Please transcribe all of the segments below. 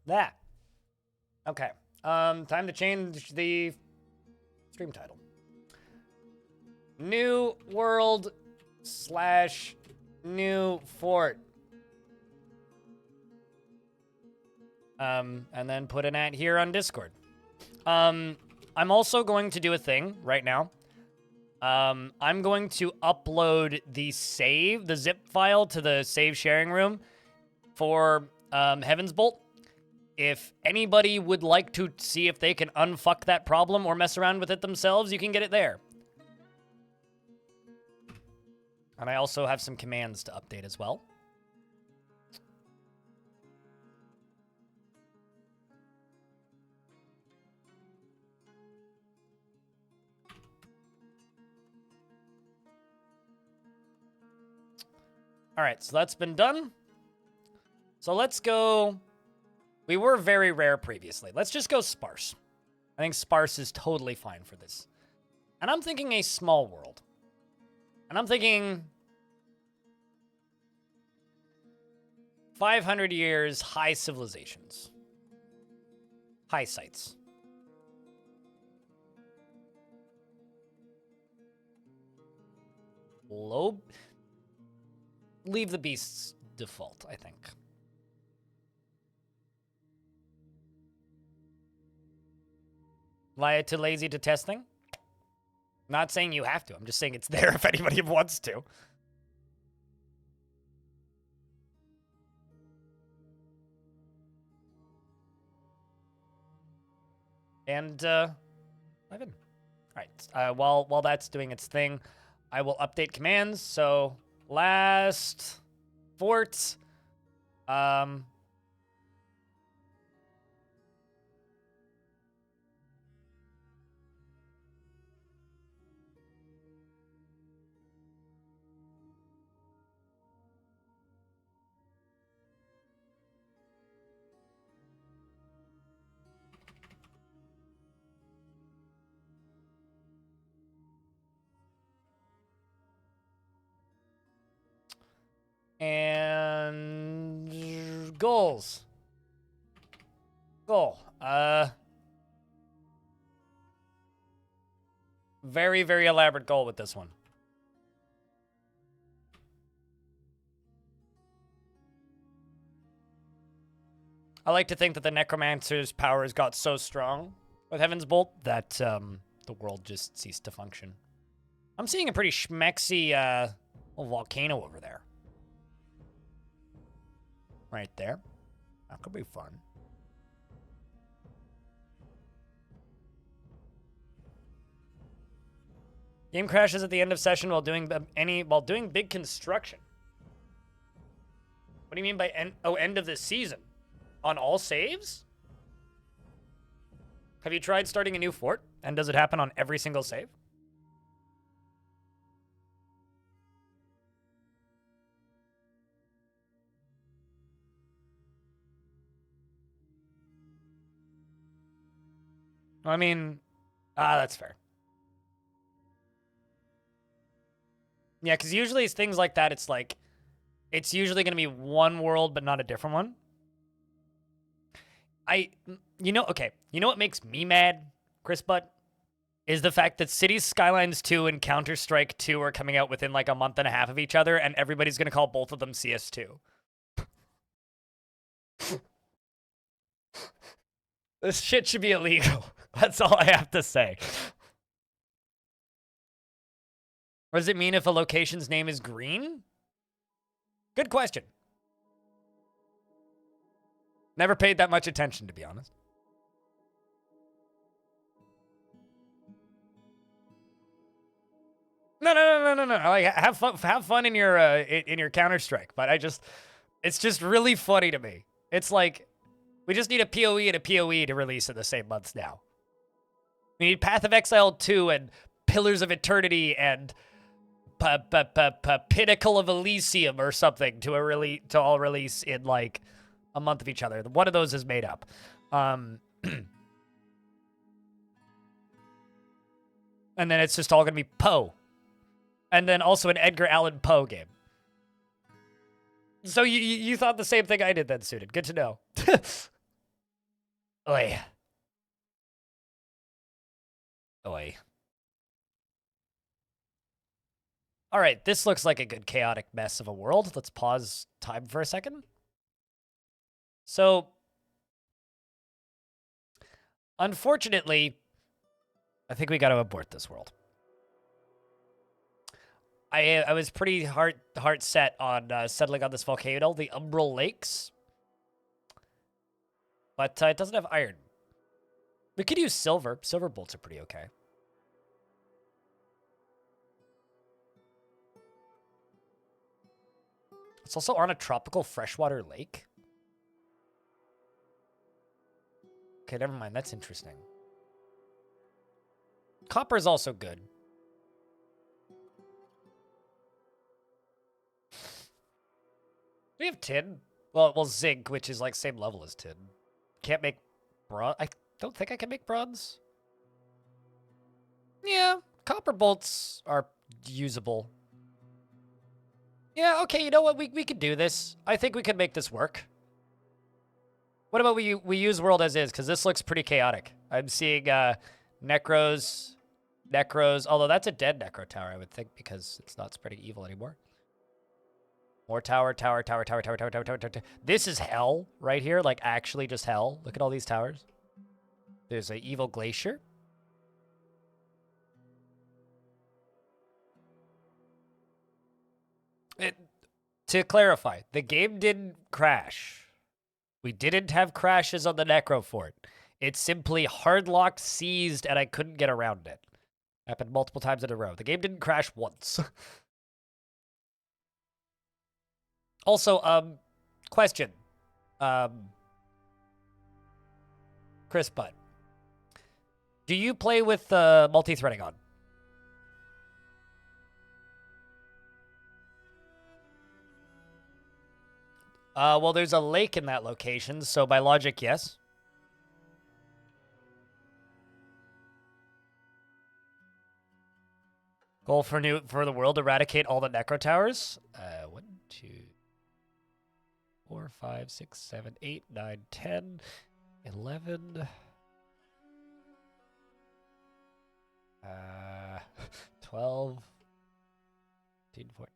that. Okay. Time to change the stream title. New world / new fort. And then put an @ here on Discord. I'm also going to do a thing right now. I'm going to upload the zip file to the save sharing room for Heaven's Bolt. If anybody would like to see if they can unfuck that problem or mess around with it themselves, you can get it there. And I also have some commands to update as well. All right, so that's been done. So let's go... We were very rare previously. Let's just go sparse. I think sparse is totally fine for this. And I'm thinking a small world. And I'm thinking 500 years, high civilizations. High sites. Low... Leave the beasts default, I think. Lie too lazy to testing? Not saying you have to. I'm just saying it's there if anybody wants to. And, dive in. All right. While that's doing its thing, I will update commands. So, last fort. And goals. Goal. Very, very elaborate goal with this one. I like to think that the necromancer's powers got so strong with Heaven's Bolt that the world just ceased to function. I'm seeing a pretty schmexy little volcano over there. Right there. That could be fun. Game crashes at the end of session while doing big construction. What do you mean by end of the season? On all saves? Have you tried starting a new fort? And does it happen on every single save? I mean, that's fair. Yeah, because usually it's things like that, it's like, it's usually going to be one world, but not a different one. You know what makes me mad, Chris Butt? Is the fact that Cities Skylines 2 and Counter-Strike 2 are coming out within like a month and a half of each other, and everybody's going to call both of them CS2. This shit should be illegal. That's all I have to say. What does it mean if a location's name is green? Good question. Never paid that much attention, to be honest. No. Like, have fun in your Counter-Strike. But it's just really funny to me. It's like, we just need a PoE and a PoE to release in the same months now. We need Path of Exile 2 and Pillars of Eternity and Pinnacle of Elysium or something to all release in like a month of each other. One of those is made up. And then it's just all going to be Poe. And then also an Edgar Allan Poe game. So you thought the same thing I did then, Suited. Good to know. Oi. Oi. All right, this looks like a good chaotic mess of a world. Let's pause time for a second. So, unfortunately, I think we got to abort this world. I was pretty heart set on settling on this volcano, the Umbral Lakes. But it doesn't have iron. We could use silver. Silver bolts are pretty okay. It's also on a tropical freshwater lake. Okay, never mind. That's interesting. Copper is also good. We have tin. Well, zinc, which is like same level as tin. Can't make bronze. I don't think I can make bronze. Yeah, copper bolts are usable. Yeah, okay, you know what? We could do this. I think we could make this work. What about we use world as is? Because this looks pretty chaotic. I'm seeing necros, although that's a dead necro tower, I would think, because it's not spreading evil anymore. More tower. This is hell right here, like actually just hell. Look at all these towers. There's an evil glacier. To clarify, the game didn't crash. We didn't have crashes on the Necro Fort. It's simply hardlocked, seized, and I couldn't get around it. Happened multiple times in a row. The game didn't crash once. Also, question. Chris Butt. Do you play with multi-threading on? Well, there's a lake in that location, so by logic, yes. Goal for the world: eradicate all the necro towers. 1, 2, 4, 5, 6, 7, 8, 9, 10, 11. 12, 13, 14,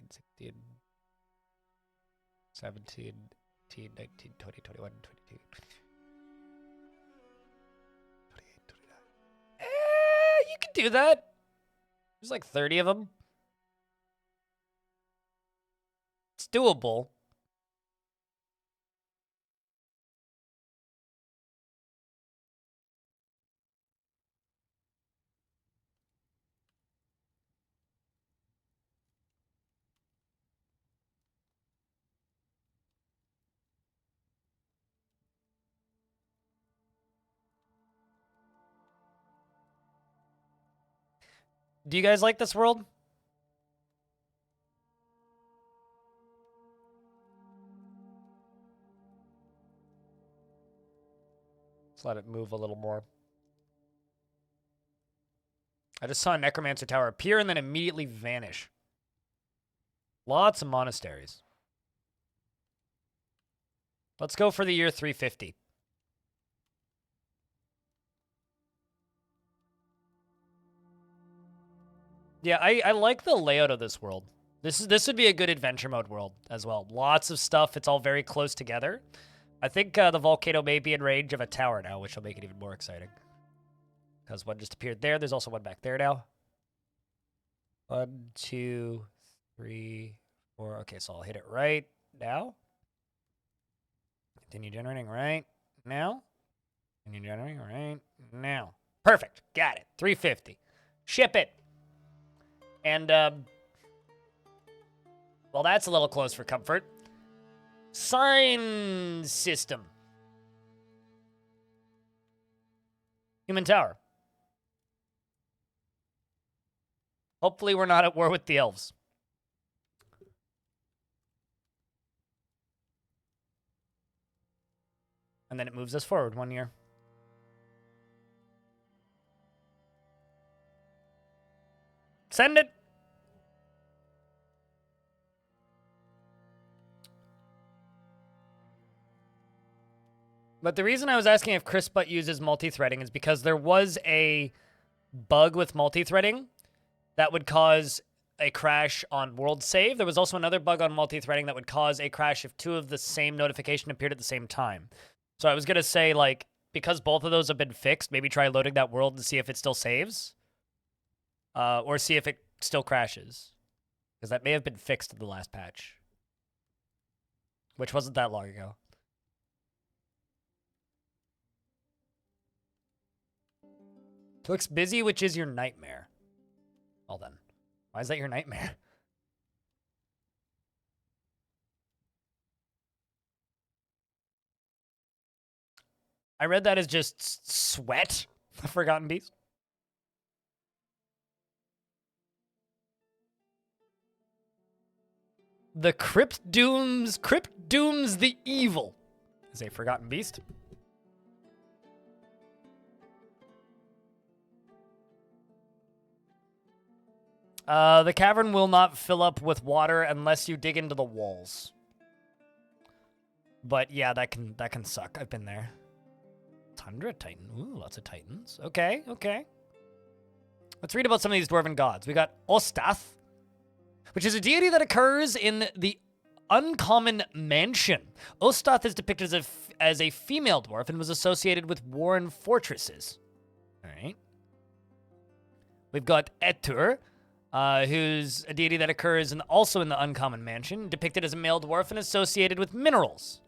16, 17, 18, 19, 20, 21, 22, 28, 29. You can do that. There's like 30 of them. It's doable. Do you guys like this world? Let's let it move a little more. I just saw a necromancer tower appear and then immediately vanish. Lots of monasteries. Let's go for the year 350. Yeah, I like the layout of this world. This would be a good adventure mode world as well. Lots of stuff. It's all very close together. I think the volcano may be in range of a tower now, which will make it even more exciting. Because one just appeared there. There's also one back there now. 1, 2, 3, 4. Okay, so I'll hit it right now. Continue generating right now. Continue generating right now. Perfect. Got it. 350. Ship it. And, well, that's a little close for comfort. Sign system. Human tower. Hopefully we're not at war with the elves. And then it moves us forward 1 year. Send it. But the reason I was asking if Crisput uses multi-threading is because there was a bug with multi-threading that would cause a crash on world save. There was also another bug on multi-threading that would cause a crash if two of the same notification appeared at the same time. So I was going to say, like, because both of those have been fixed, maybe try loading that world and see if it still saves. Or see if it still crashes. Because that may have been fixed in the last patch. Which wasn't that long ago. Looks busy, which is your nightmare. Well then. Why is that your nightmare? I read that as just sweat, the Forgotten Beast. The Crypt Dooms the Evil is a Forgotten Beast. The cavern will not fill up with water unless you dig into the walls. But yeah, that can suck. I've been there. Tundra Titan. Ooh, lots of Titans. Okay, okay. Let's read about some of these Dwarven gods. We got Ostath, which is a deity that occurs in the Uncommon Mansion. Ostath is depicted as a female dwarf and was associated with warren fortresses. All right. We've got Etur, who's a deity that occurs also in the Uncommon Mansion, depicted as a male dwarf and associated with minerals.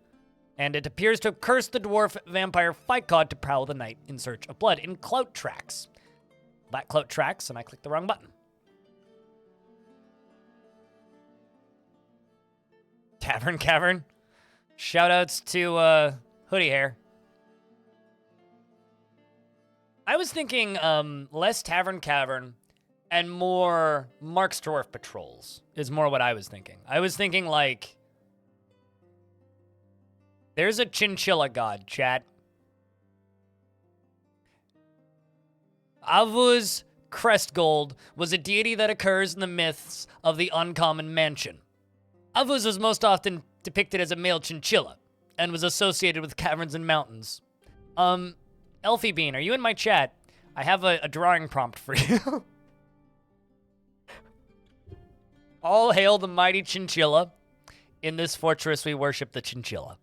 And it appears to have cursed the dwarf vampire fight god to prowl the night in search of blood in Clout Tracks. That Clout Tracks, and I clicked the wrong button. Tavern Cavern. Shoutouts to Hoodie Hair. I was thinking less Tavern Cavern and more Mark's Dwarf patrols is more what I was thinking. I was thinking like, there's a chinchilla god, chat. Avuz Crestgold was a deity that occurs in the myths of the Uncommon Mansion. Avuz was most often depicted as a male chinchilla and was associated with caverns and mountains. Elfie Bean, are you in my chat? I have a drawing prompt for you. All hail the mighty chinchilla. In this fortress, we worship the chinchilla.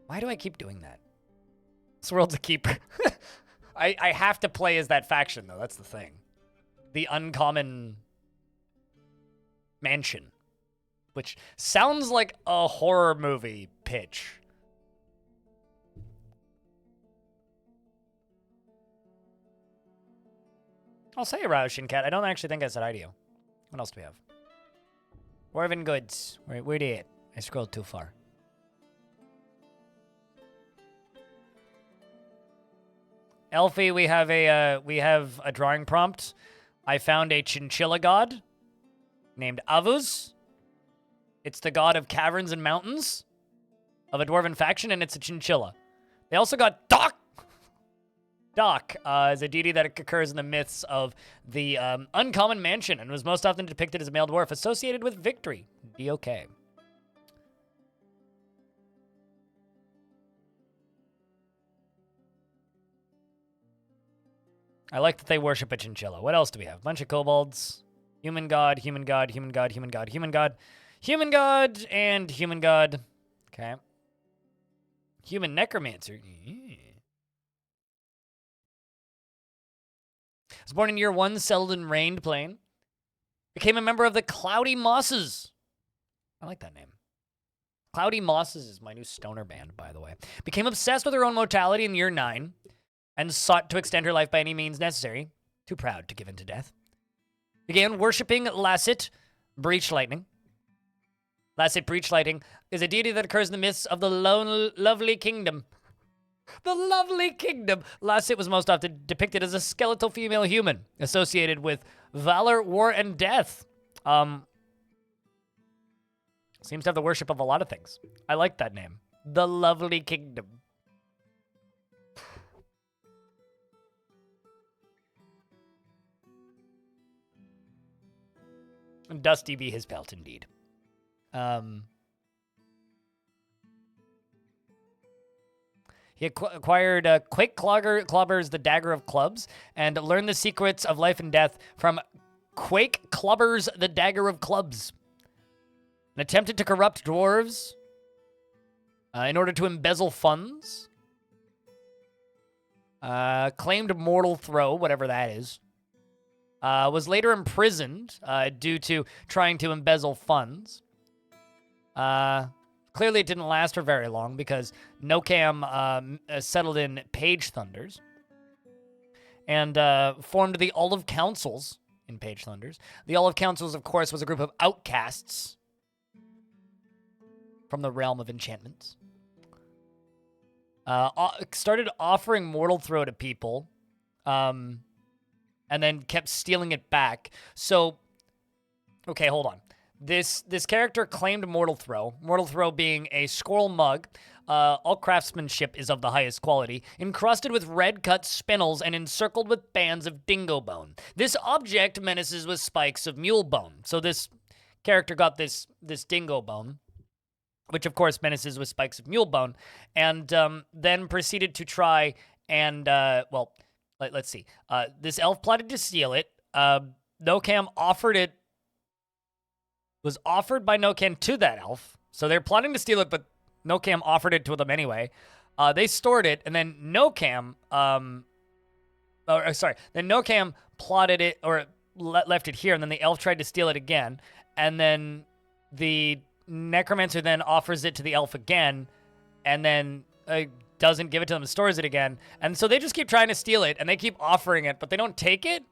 Why do I keep doing that? This world's a keeper. I have to play as that faction, though. That's the thing. The Uncommon Mansion. Which sounds like a horror movie pitch. I'll say Rauschen Cat. I don't actually think I said hi to you. What else do we have? Dwarven goods. Where did it? I scrolled too far. Elfie, we have a drawing prompt. I found a chinchilla god named Avuz. It's the god of caverns and mountains of a dwarven faction, and it's a chinchilla. They also got Doc. Doc is a deity that occurs in the myths of the Uncommon Mansion and was most often depicted as a male dwarf associated with victory. D-O-K. I like that they worship a chinchilla. What else do we have? A bunch of kobolds. Human god, human god, human god, human god, human god, human god, and human god. Okay. Human necromancer. Was born in year 1, settled in Rained Plain. Became a member of the Cloudy Mosses. I like that name. Cloudy Mosses is my new stoner band, by the way. Became obsessed with her own mortality in year 9 and sought to extend her life by any means necessary. Too proud to give in to death. Began worshipping Lasset, Breach Lightning. Lasset Breach Lightning is a deity that occurs in the myths of the Lovely Kingdom. The Lovely Kingdom. Lasset was most often depicted as a skeletal female human associated with valor, war, and death. Seems to have the worship of a lot of things. I like that name. The Lovely Kingdom. Dusty be his belt, indeed. He acquired Quake Clubber's The Dagger of Clubs and learned the secrets of life and death from Quake Clubber's The Dagger of Clubs. And attempted to corrupt dwarves in order to embezzle funds. Claimed mortal throw, whatever that is. Was later imprisoned due to trying to embezzle funds. Clearly, it didn't last for very long because Nocam settled in Page Thunders and formed the Olive Councils in Page Thunders. The Olive Councils, of course, was a group of outcasts from the realm of enchantments. Started offering mortal throw to people, and then kept stealing it back. So, okay, hold on. This character claimed Mortal Throw being a squirrel mug. All craftsmanship is of the highest quality, encrusted with red-cut spinels and encircled with bands of dingo bone. This object menaces with spikes of mule bone. So this character got this dingo bone, which of course menaces with spikes of mule bone, and then proceeded to try and, well, let's see. This elf plotted to steal it. Nocam was offered by Nocam to that elf. So they're plotting to steal it, but Nocam offered it to them anyway. They stored it, and then Nocam, then Nocam plotted it, or left it here, and then the elf tried to steal it again, and then the necromancer then offers it to the elf again, and then doesn't give it to them and stores it again. And so they just keep trying to steal it, and they keep offering it, but they don't take it?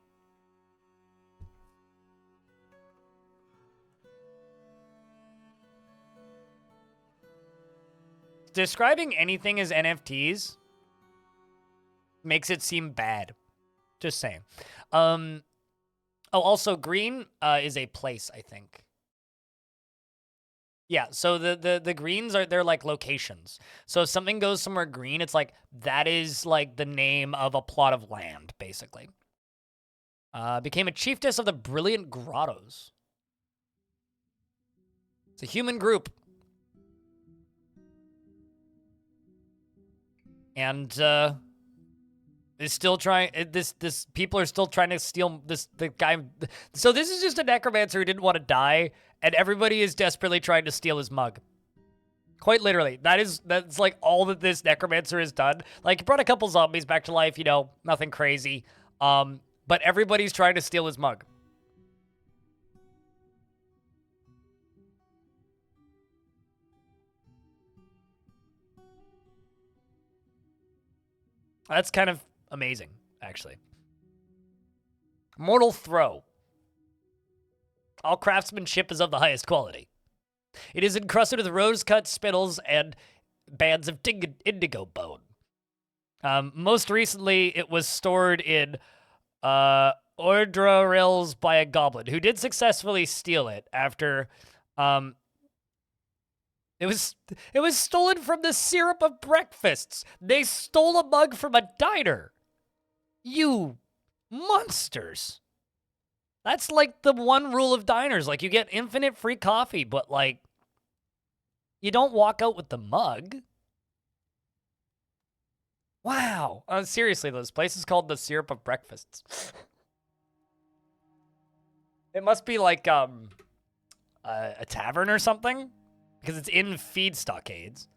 Describing anything as NFTs makes it seem bad. Just saying. Oh, also, green is a place, I think. Yeah, so the greens they're like locations. So if something goes somewhere green, it's like that is like the name of a plot of land, basically. Became a chiefess of the Brilliant Grottos. It's a human group. And is still trying. This people are still trying to steal the guy. So this is just a necromancer who didn't want to die, and everybody is desperately trying to steal his mug. Quite literally, that's like all that this necromancer has done. Like, he brought a couple zombies back to life. You know, nothing crazy. But everybody's trying to steal his mug. That's kind of amazing, actually. Mortal Throw. All craftsmanship is of the highest quality. It is encrusted with rose-cut spinels and bands of indigo bone. Most recently, it was stored in Ordrarils by a goblin, who did successfully steal it after... It was stolen from the syrup of breakfasts. They stole a mug from a diner. You monsters. That's like the one rule of diners. Like, you get infinite free coffee, but like, you don't walk out with the mug. Wow. Seriously, this place is called the syrup of breakfasts. It must be like a tavern or something. Because it's in feed stockades.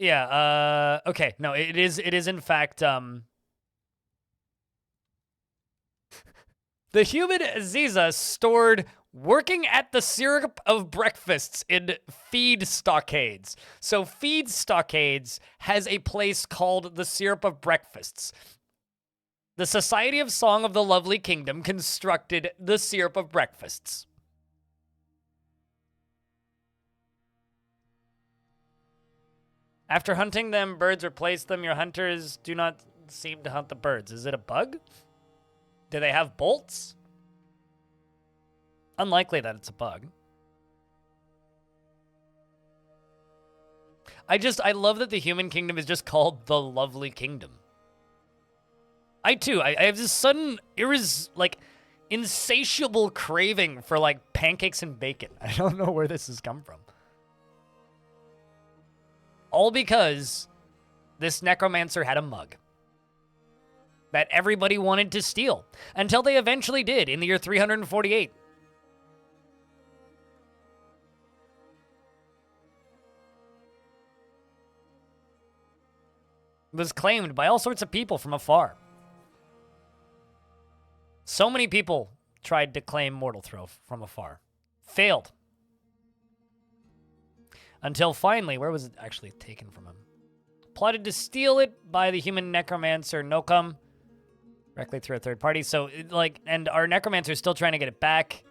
Yeah, okay. No, it is in fact, the human Aziza stored working at the syrup of breakfasts in feed stockades. So feed stockades has a place called the syrup of breakfasts. The Society of Song of the Lovely Kingdom constructed the syrup of breakfasts. After hunting them, birds replace them. Your hunters do not seem to hunt the birds. Is it a bug? Do they have bolts? Unlikely that it's a bug. I love that the human kingdom is just called the Lovely Kingdom. I too. I have this sudden, like, insatiable craving for, like, pancakes and bacon. I don't know where this has come from. All because this necromancer had a mug that everybody wanted to steal, until they eventually did in the year 348. It was claimed by all sorts of people from afar. So many people tried to claim Mortal Throw from afar. Failed. Until finally, where was it actually taken from him? Plotted to steal it by the human necromancer Nokam. Directly through a third party. So, and our necromancer is still trying to get it back.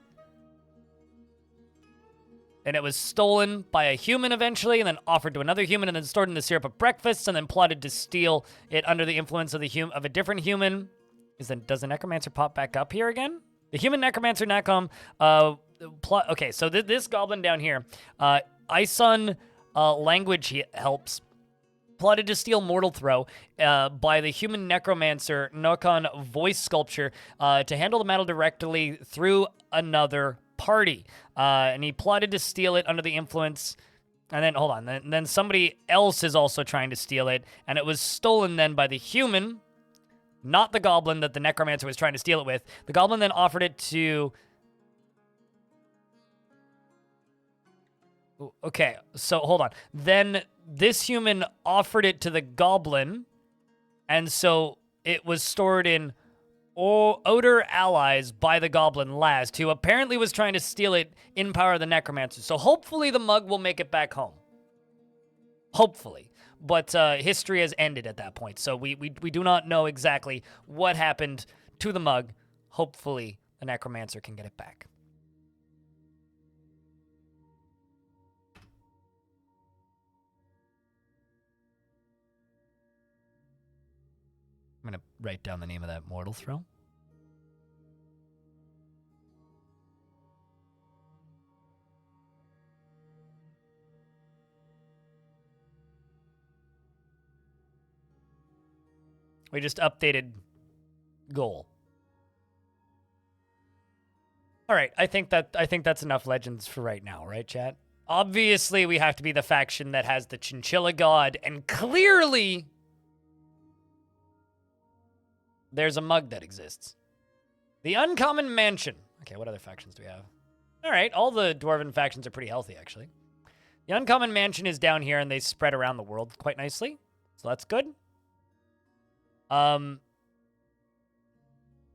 And it was stolen by a human eventually, and then offered to another human, and then stored in the syrup of breakfast, and then plotted to steal it under the influence of a different human. Does the necromancer pop back up here again? The human necromancer Nakom. Okay, so this goblin down here, Isun language helps. Plotted to steal Mortal Throw by the human necromancer Nokon voice sculpture to handle the matter directly through another party. And he plotted to steal it under the influence. And then, hold on, then somebody else is also trying to steal it. And it was stolen then by the human, not the goblin that the necromancer was trying to steal it with. The goblin then offered it to... Okay, so hold on. Then this human offered it to the goblin, and so it was stored in Odor Allies by the goblin last, who apparently was trying to steal it in Power of the Necromancer. So hopefully the mug will make it back home. Hopefully. But history has ended at that point, so we do not know exactly what happened to the mug. Hopefully the Necromancer can get it back. I'm going to write down the name of that Mortal Throw. We just updated goal. All right, I think that's enough legends for right now, right, chat? Obviously, we have to be the faction that has the Chinchilla God, and clearly there's a mug that exists. The Uncommon Mansion. Okay, what other factions do we have? All right, all the Dwarven factions are pretty healthy, actually. The Uncommon Mansion is down here, and they spread around the world quite nicely. So that's good.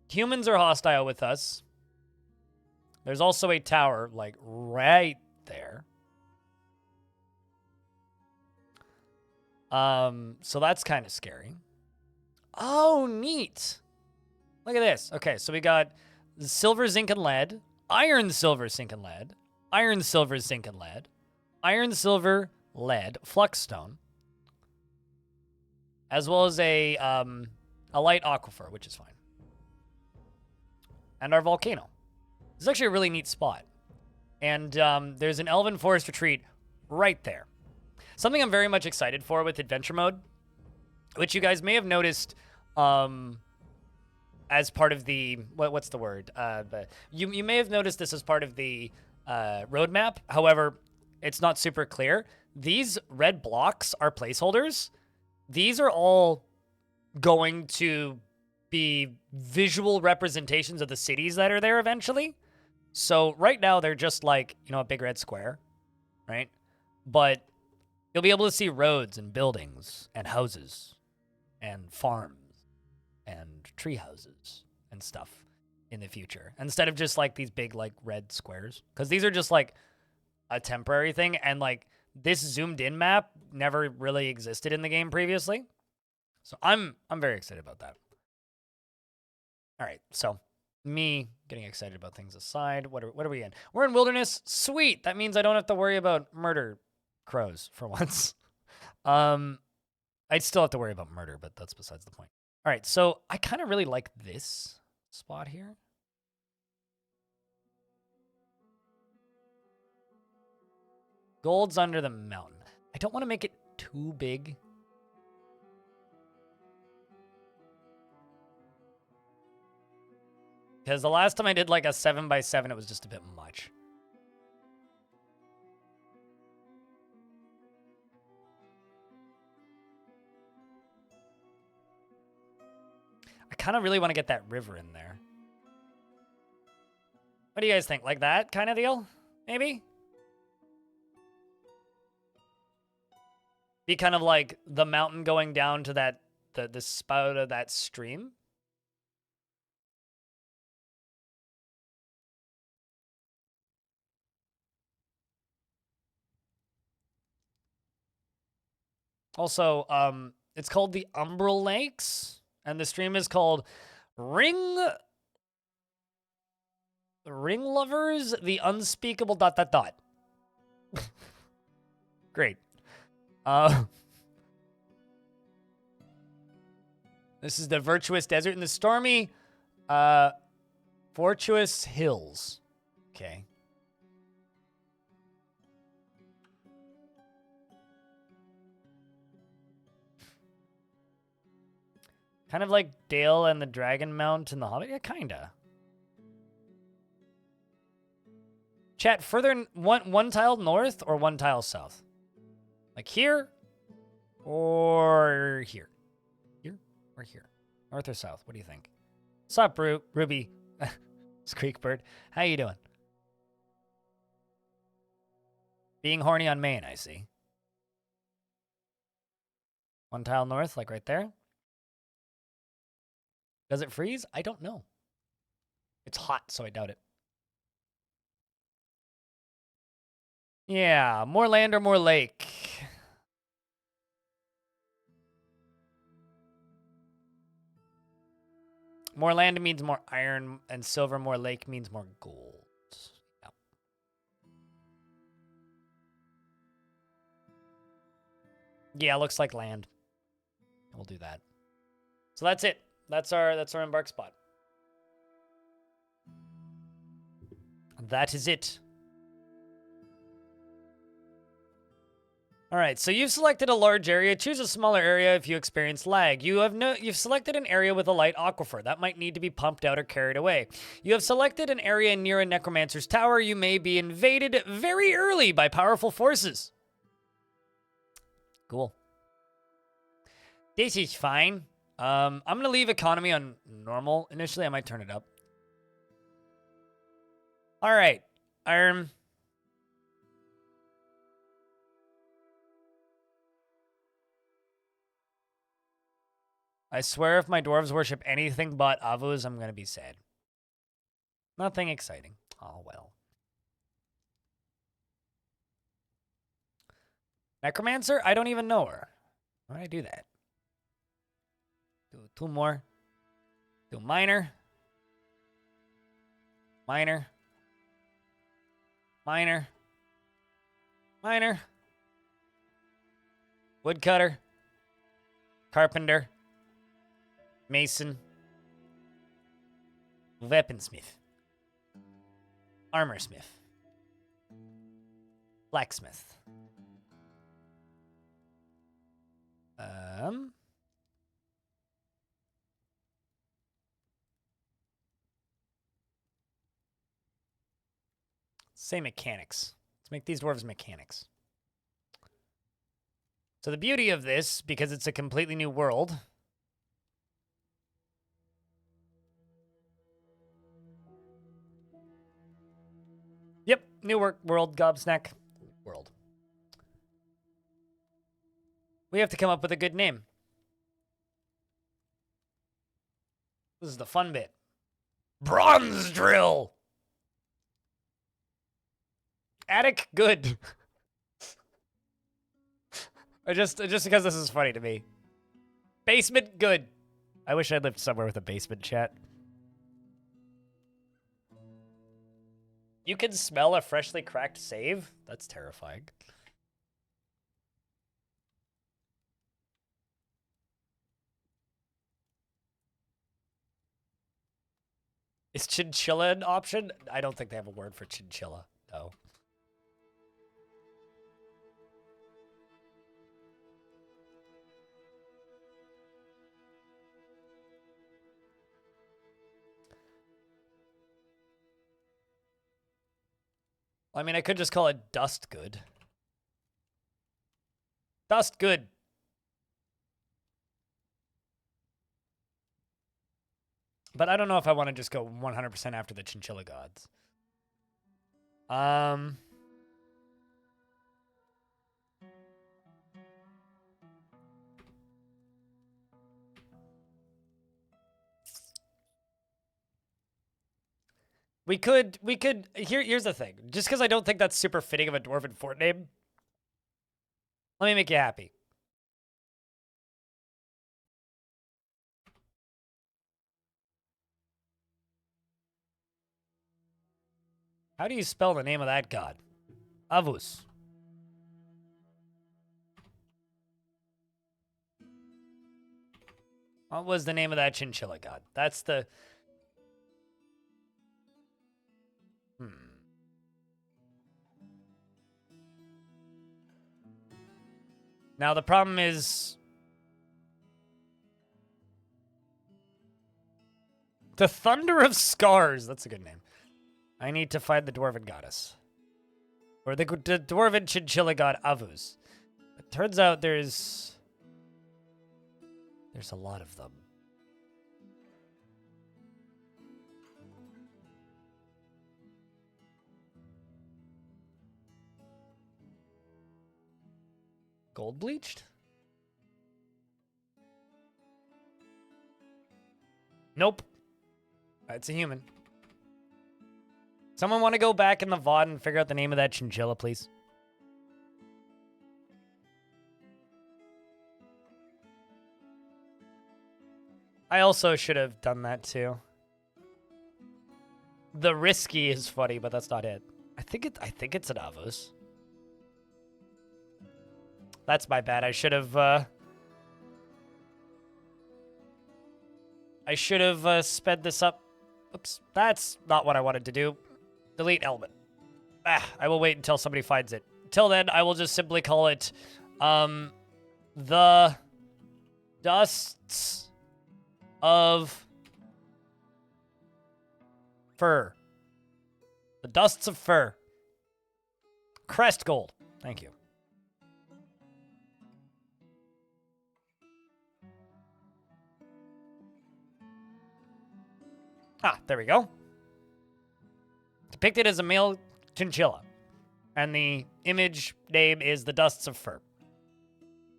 Humans are hostile with us. There's also a tower, like, right there. So that's kind of scary. Oh, neat. Look at this. Okay, so we got silver, zinc, and lead. Iron, silver, zinc, and lead. Iron, silver, zinc, and lead. Iron, silver, lead, fluxstone. As well as a light aquifer, which is fine. And our volcano. This is actually a really neat spot. And there's an Elven Forest Retreat right there. Something I'm very much excited for with Adventure Mode, which you guys may have noticed as part of the... What's the word? You may have noticed this as part of the roadmap. However, it's not super clear. These red blocks are placeholders. These are all going to be visual representations of the cities that are there eventually. So right now, they're just like, a big red square, right? But you'll be able to see roads and buildings and houses and farms and tree houses and stuff in the future, instead of just like these big like red squares, because these are just like a temporary thing, and like this zoomed in map never really existed in the game previously. So I'm very excited about that. All right, so me getting excited about things aside, what are we in? We're in wilderness. Sweet. That means I don't have to worry about murder crows for once. I'd still have to worry about murder, but that's besides the point. All right, so I kind of really like this spot here. Gold's under the mountain. I don't want to make it too big. Because the last time I did like a 7x7, it was just a bit much. I kind of really want to get that river in there. What do you guys think? Like that kind of deal? Maybe? Be kind of like the mountain going down to that, the spout of that stream? Also, it's called the Umbral Lakes, and the stream is called Ring Lovers, the Unspeakable ... Great. This is the Virtuous Desert and the Stormy, Fortuous Hills. Okay. Kind of like Dale and the Dragon Mount and the Hobbit? Yeah, kinda. Chat, further one tile north or one tile south? Like here or here? Here or here? North or south? What do you think? What's up, Ruby? Squeakbird. How you doing? Being horny on Maine, I see. One tile north, like right there. Does it freeze? I don't know. It's hot, so I doubt it. Yeah, more land or more lake? More land means more iron, and silver. More lake means more gold. Yeah. Yeah, looks like land. We'll do that. So that's it. That's our embark spot. That is it. All right, so you've selected a large area. Choose a smaller area if you experience lag. You've selected an area with a light aquifer. That might need to be pumped out or carried away. You have selected an area near a necromancer's tower. You may be invaded very early by powerful forces. Cool. This is fine. I'm going to leave economy on normal. Initially, I might turn it up. All right. I swear if my dwarves worship anything but Avus, I'm going to be sad. Nothing exciting. Oh, well. Necromancer? I don't even know her. Why did I do that? Do two more. Do minor. Minor. Minor. Minor. Woodcutter. Carpenter. Mason. Weaponsmith. Armorsmith. Blacksmith. Say mechanics. Let's make these dwarves mechanics. So the beauty of this, because it's a completely new world, yep, new world, gobsnack world. We have to come up with a good name. This is the fun bit. Bronze drill. Attic, good. Or just because this is funny to me. Basement, good. I wish I lived somewhere with a basement, chat. You can smell a freshly cracked save? That's terrifying. Is chinchilla an option? I don't think they have a word for chinchilla, though. I mean, I could just call it Dust Good. Dust Good. But I don't know if I want to just go 100% after the Chinchilla Gods. We could, here's the thing. Just because I don't think that's super fitting of a Dwarven fort name, let me make you happy. How do you spell the name of that god? Avus. What was the name of that Chinchilla god? That's the... Now, the problem is... The Thunder of Scars. That's a good name. I need to find the Dwarven goddess. Or the Dwarven Chinchilla god, Avus. It turns out there's a lot of them. Gold bleached? Nope. It's a human. Someone want to go back in the VOD and figure out the name of that chinchilla, please? I also should have done that too. The risky is funny, but that's not it. I think it's an Avos. That's my bad. I should have sped this up. Oops, that's not what I wanted to do. Delete element. I will wait until somebody finds it. Till then, I will just simply call it the dusts of fur. The dusts of fur. Crest gold. Thank you. Ah, there we go. Depicted as a male chinchilla. And the image name is the Dusts of Fur.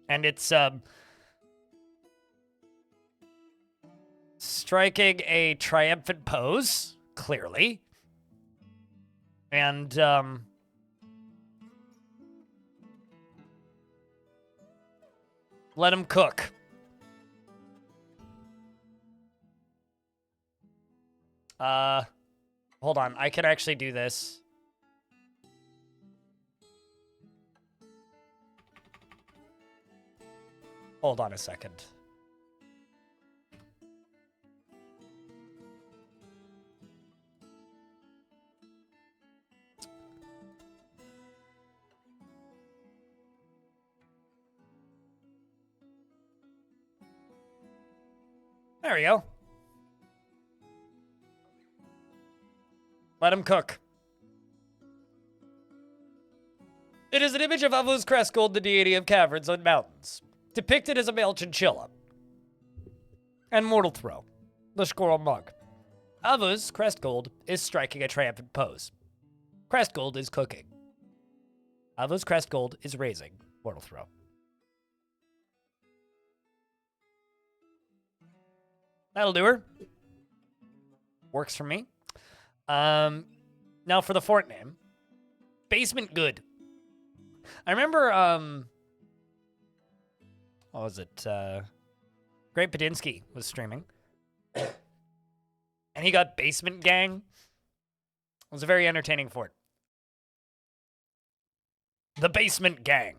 And it's striking a triumphant pose, clearly. And let him cook. Hold on. I can actually do this. Hold on a second. There we go. Let him cook. It is an image of Avus Crestgold, the deity of caverns and mountains, depicted as a male chinchilla. And Mortal Throw, the squirrel mug. Avus Crestgold is striking a triumphant pose. Crestgold is cooking. Avus Crestgold is raising Mortal Throw. That'll do her. Works for me. Now for the fort name. Basement Good. I remember, what was it? Great Padinsky was streaming. And he got Basement Gang. It was a very entertaining fort. The Basement Gang.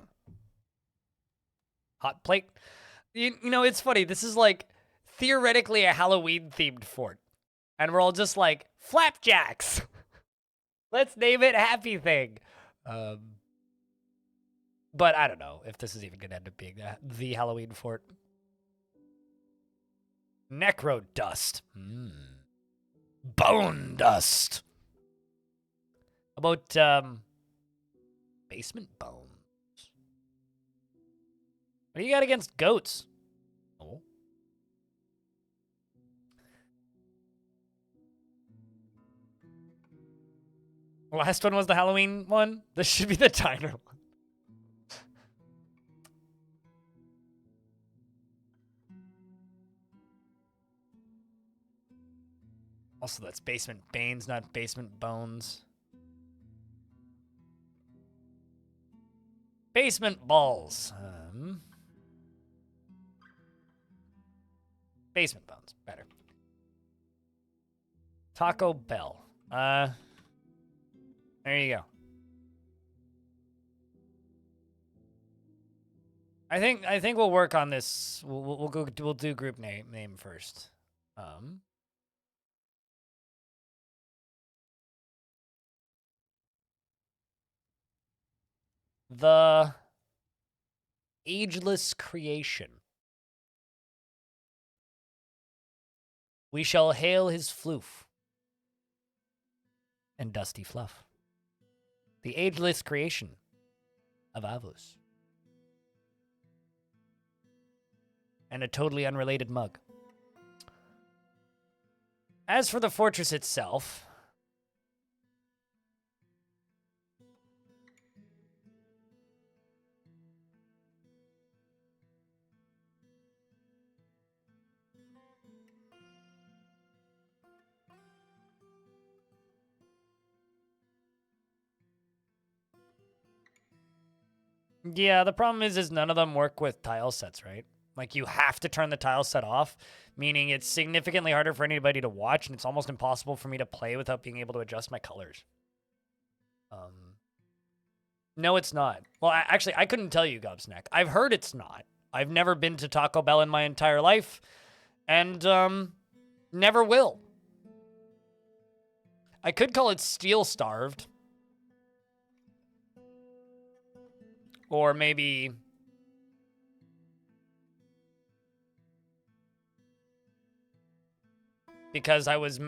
Hot plate. You know, it's funny. This is like theoretically a Halloween-themed fort. And we're all just like, flapjacks. Let's name it Happy Thing. But I don't know if this is even going to end up being the Halloween fort. Necro Dust. Bone Dust. About Basement bones. What do you got against goats? Oh. Last one was the Halloween one. This should be the diner one. Also, that's basement banes, not basement bones. Basement balls. Basement bones. Better. Taco Bell. There you go. I think we'll work on this. We'll do group name first. The ageless creation. We shall hail his floof and dusty fluff. The ageless creation of Avos. And a totally unrelated mug. As for the fortress itself, yeah, the problem is none of them work with tile sets, right? Like, you have to turn the tile set off, meaning it's significantly harder for anybody to watch, and it's almost impossible for me to play without being able to adjust my colors. No, it's not. Well, actually, I couldn't tell you, Gobsnack. I've heard it's not. I've never been to Taco Bell in my entire life, and never will. I could call it steel-starved. Or maybe... because I was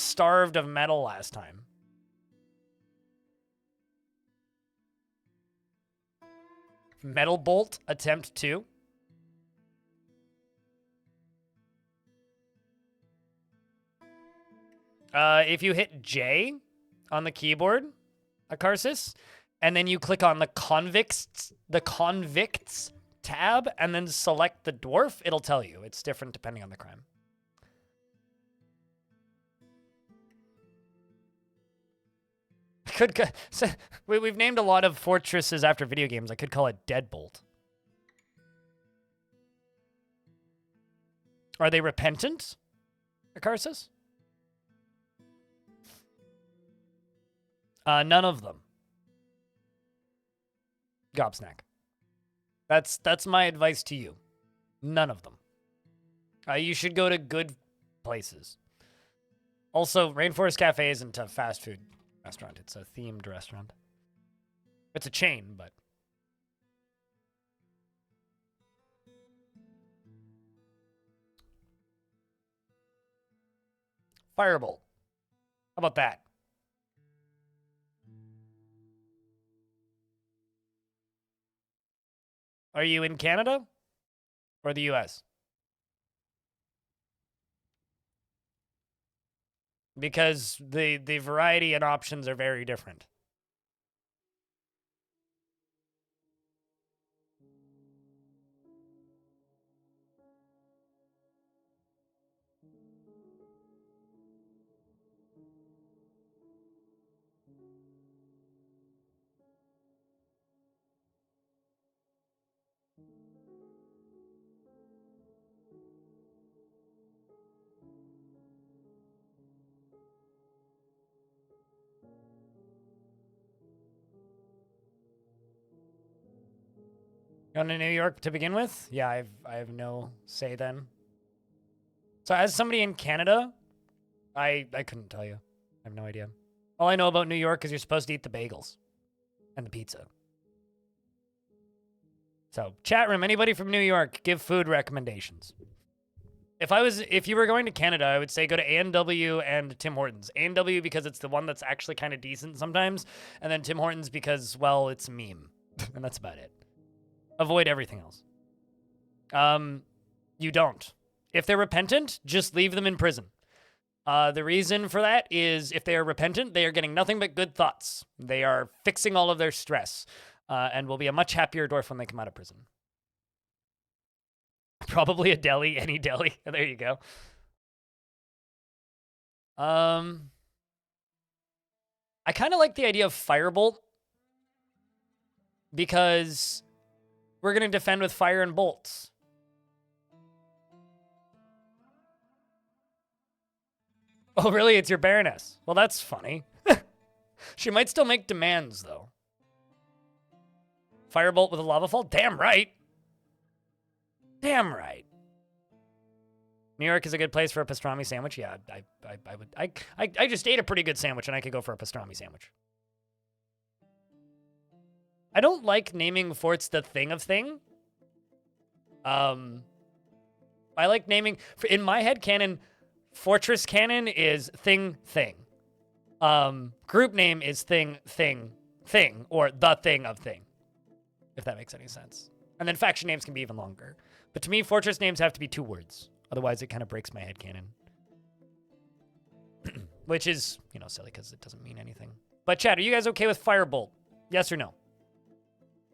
starved of metal last time. Metal Bolt, attempt 2. If you hit J on the keyboard, Akarsis, and then you click on the convicts tab, and then select the dwarf, it'll tell you. It's different depending on the crime. We've named a lot of fortresses after video games. I could call it Deadbolt. Are they repentant, Akarsis? None of them. Gobsnack. That's my advice to you. None of them. You should go to good places. Also, Rainforest Cafe isn't a fast food restaurant. It's a themed restaurant. It's a chain, but... Firebolt. How about that? Are you in Canada or the US? Because the variety and options are very different. Going to New York to begin with? Yeah, I have no say then. So as somebody in Canada, I couldn't tell you. I have no idea. All I know about New York is you're supposed to eat the bagels and the pizza. So, chat room, anybody from New York, give food recommendations. If you were going to Canada, I would say go to A&W and Tim Hortons. A&W because it's the one that's actually kind of decent sometimes, and then Tim Hortons because, well, it's a meme. And that's about it. Avoid everything else. You don't. If they're repentant, just leave them in prison. The reason for that is if they are repentant, they are getting nothing but good thoughts. They are fixing all of their stress, and will be a much happier dwarf when they come out of prison. Probably a deli, any deli. There you go. I kind of like the idea of Firebolt because we're going to defend with fire and bolts. Oh, really? It's your Baroness. Well, that's funny. She might still make demands, though. Firebolt with a lava fall? Damn right. Damn right. New York is a good place for a pastrami sandwich. Yeah, I would. I just ate a pretty good sandwich, and I could go for a pastrami sandwich. I don't like naming forts the thing of thing. I like naming in my head canon. Fortress canon is thing. Group name is thing, or the thing of thing. If that makes any sense. And then faction names can be even longer. But to me, fortress names have to be 2 words. Otherwise, it kind of breaks my head canon. Which is, you know, silly because it doesn't mean anything. But chat, are you guys okay with Firebolt? Yes or no?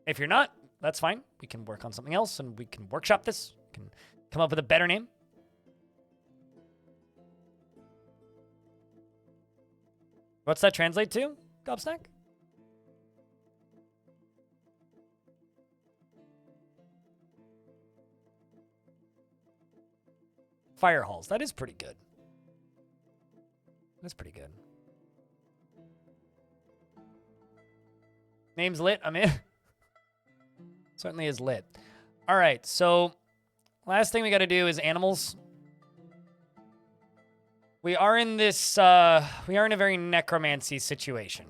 If you're not, that's fine. We can work on something else and we can workshop this. We can come up with a better name. What's that translate to, Gobsnack? Fire halls. That is pretty good. That's pretty good. Name's lit. I'm in. Certainly is lit. All right. So last thing we got to do is animals. We are in this, we are in a very necromancy situation.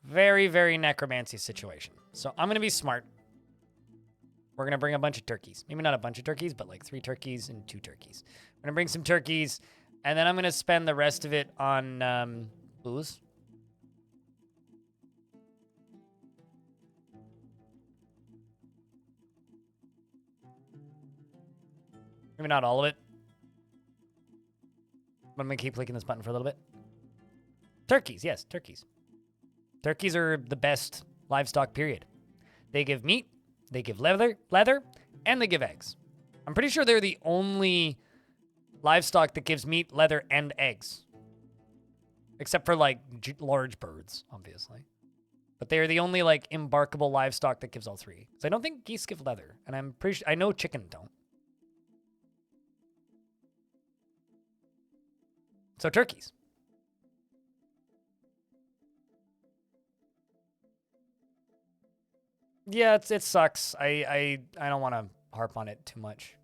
Very, very necromancy situation. So I'm going to be smart. We're going to bring a bunch of turkeys. Maybe not a bunch of turkeys, but like 3 turkeys and 2 turkeys. We're going to bring some turkeys, and then I'm going to spend the rest of it on booze. Maybe not all of it. I'm going to keep clicking this button for a little bit. Turkeys, yes, turkeys. Turkeys are the best livestock, period. They give meat, they give leather, and they give eggs. I'm pretty sure they're the only livestock that gives meat, leather, and eggs. Except for, like, large birds, obviously. But they are the only, like, embarkable livestock that gives all 3. So I don't think geese give leather. And I'm pretty sure, I know chicken don't. So turkeys. Yeah, it sucks. I don't want to harp on it too much.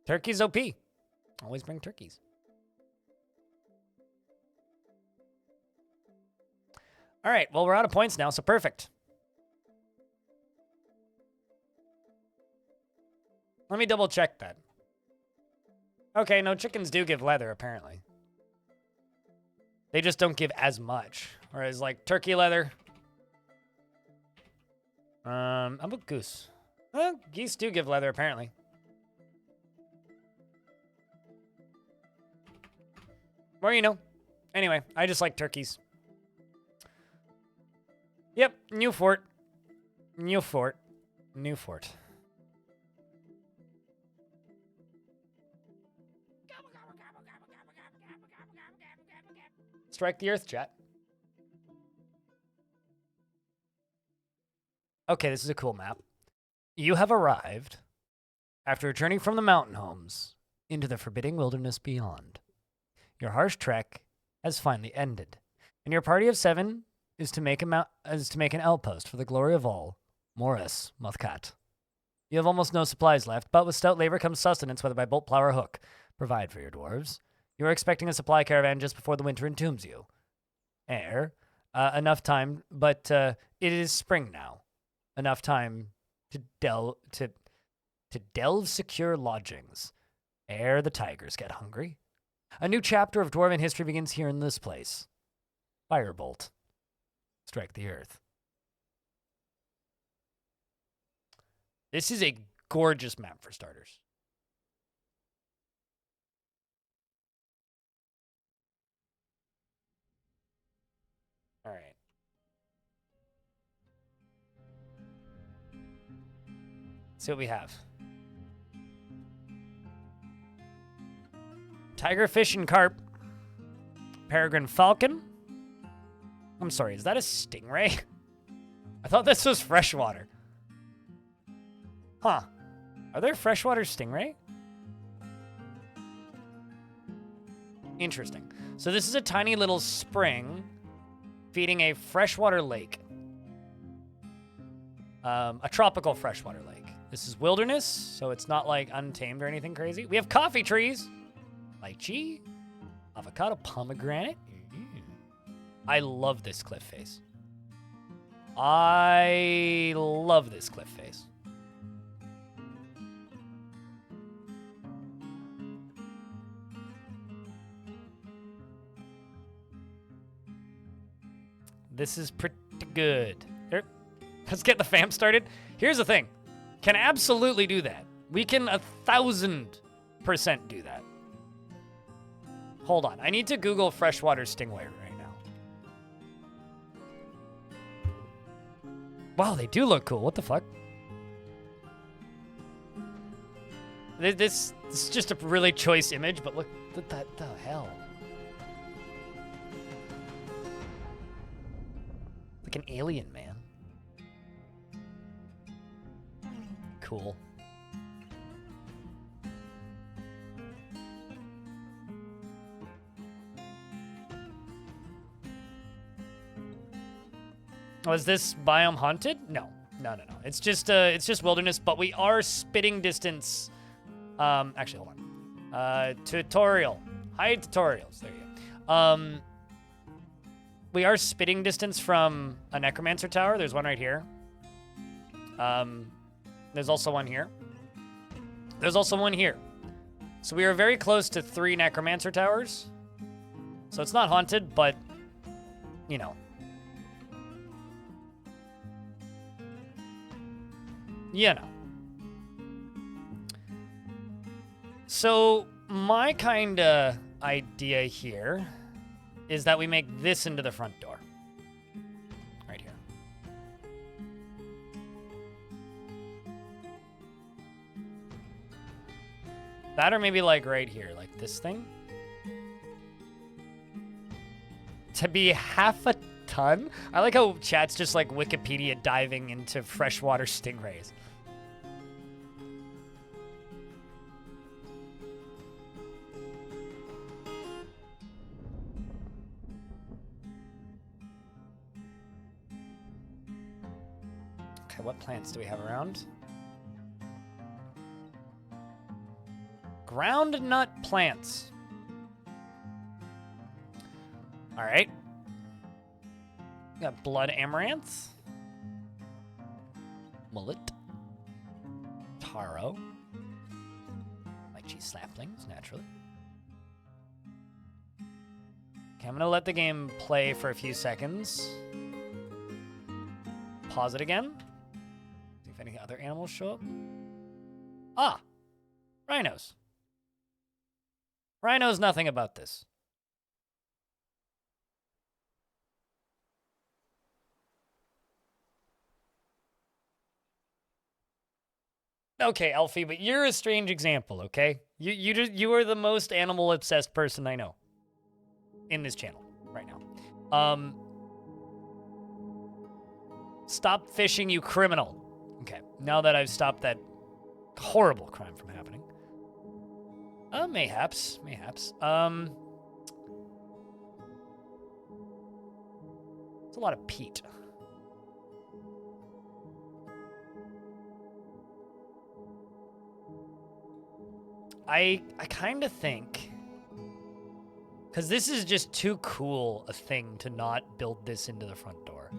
Turkeys OP. Always bring turkeys. All right, well, we're out of points now, so perfect. Let me double check that. Okay, no, chickens do give leather, apparently. They just don't give as much. Whereas, like, turkey leather. How about goose? Geese do give leather, apparently. Or, you know. Anyway, I just like turkeys. Yep, new fort. New fort. New fort. Strike the earth, chat. Okay, this is a cool map. You have arrived after returning from the mountain homes into the forbidding wilderness beyond. Your harsh trek has finally ended, and your party of 7 is to make an outpost for the glory of all, Morris Muthkat. You have almost no supplies left, but with stout labor comes sustenance, whether by bolt, plow, or hook. Provide for your dwarves. You are expecting a supply caravan just before the winter entombs you. Enough time, but it is spring now. Enough time to delve secure lodgings ere the tigers get hungry. A new chapter of Dwarven history begins here in this place. Firebolt. Strike the earth. This is a gorgeous map for starters. All right. See what we have. Tiger, fish, and carp. Peregrine falcon. I'm sorry, is that a stingray? I thought this was freshwater. Huh. Are there freshwater stingray? Interesting. So this is a tiny little spring feeding a freshwater lake. A tropical freshwater lake. This is wilderness, so it's not like untamed or anything crazy. We have coffee trees. Lychee. Avocado, pomegranate. I love this cliff face. I love this cliff face. This is pretty good. Here, let's get the fam started. Here's the thing. Can absolutely do that. We can 1,000% do that. Hold on. I need to Google freshwater stingray right now. Wow, they do look cool. What the fuck? This is just a really choice image, but look, what the hell? Like an alien, man. Cool. Was this biome haunted? No. No. It's just wilderness, but we are spitting distance. Actually, hold on. Tutorial. Hide tutorials. There you go. We are spitting distance from a necromancer tower. There's one right here. There's also one here. There's also one here. So we are very close to 3 necromancer towers. So it's not haunted, but, you know. You know. So my kind of idea here is that we make this into the front door. Right here. That or maybe like right here, like this thing. To be half a ton? I like how chat's just like Wikipedia diving into freshwater stingrays. Okay, what plants do we have around? Ground nut plants. All right. Got blood amaranth. Mullet. Taro. Lychee saplings, naturally. Okay, I'm gonna let the game play for a few seconds. Pause it again. See if any other animals show up. Ah! Rhinos. Rhino knows nothing about this. Okay, Alfie, but you're a strange example, okay? You are the most animal obsessed person I know in this channel right now. Stop fishing, you criminal. Okay, now that I've stopped that horrible crime from happening. Mayhaps. It's a lot of peat. I kind of think, because this is just too cool a thing to not build this into the front door.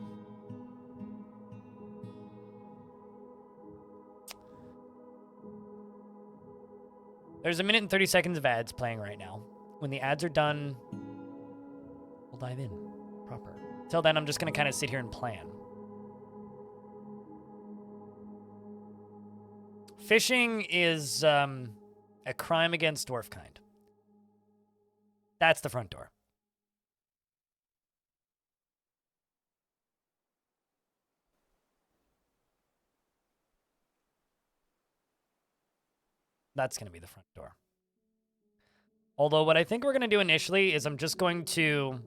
There's a minute and 30 seconds of ads playing right now. When the ads are done, we'll dive in proper. Till then, I'm just going to kind of sit here and plan. Fishing is a crime against dwarf kind. That's the front door. That's going to be the front door. Although what I think we're going to do initially is I'm just going to...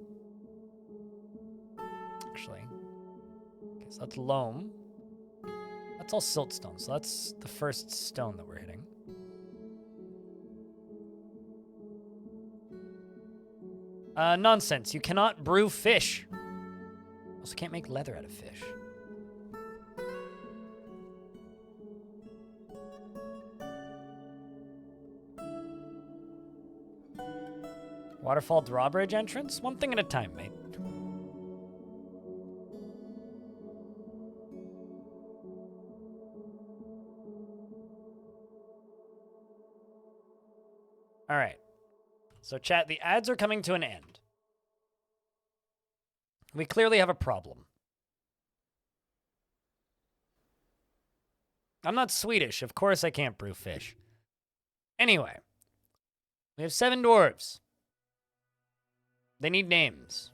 Actually... Okay, so that's loam. That's all siltstone, so that's the first stone that we're hitting. Nonsense. You cannot brew fish. Also can't make leather out of fish. Waterfall drawbridge entrance? One thing at a time, mate. All right. So chat, the ads are coming to an end. We clearly have a problem. I'm not Swedish. Of course I can't brew fish. Anyway. We have 7 dwarves. They need names.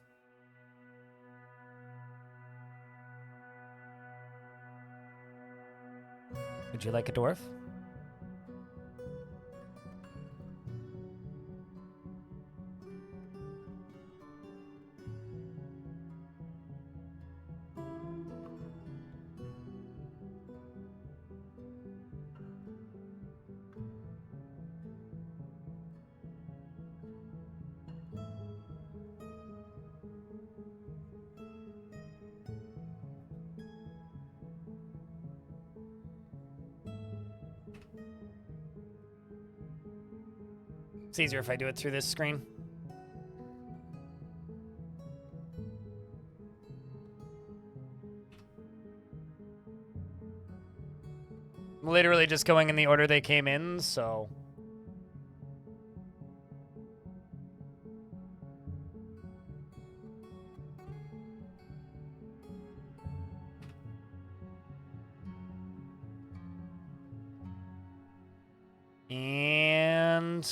Would you like a dwarf? It's easier if I do it through this screen. I'm literally just going in the order they came in, so... And...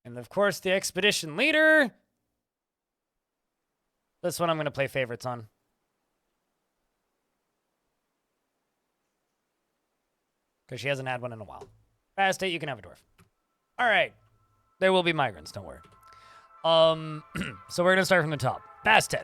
And of course, the expedition leader. This one I'm going to play favorites on. Because she hasn't had one in a while. Fast 8, you can have a dwarf. All right. There will be migrants, don't worry. So we're going to start from the top. Bastet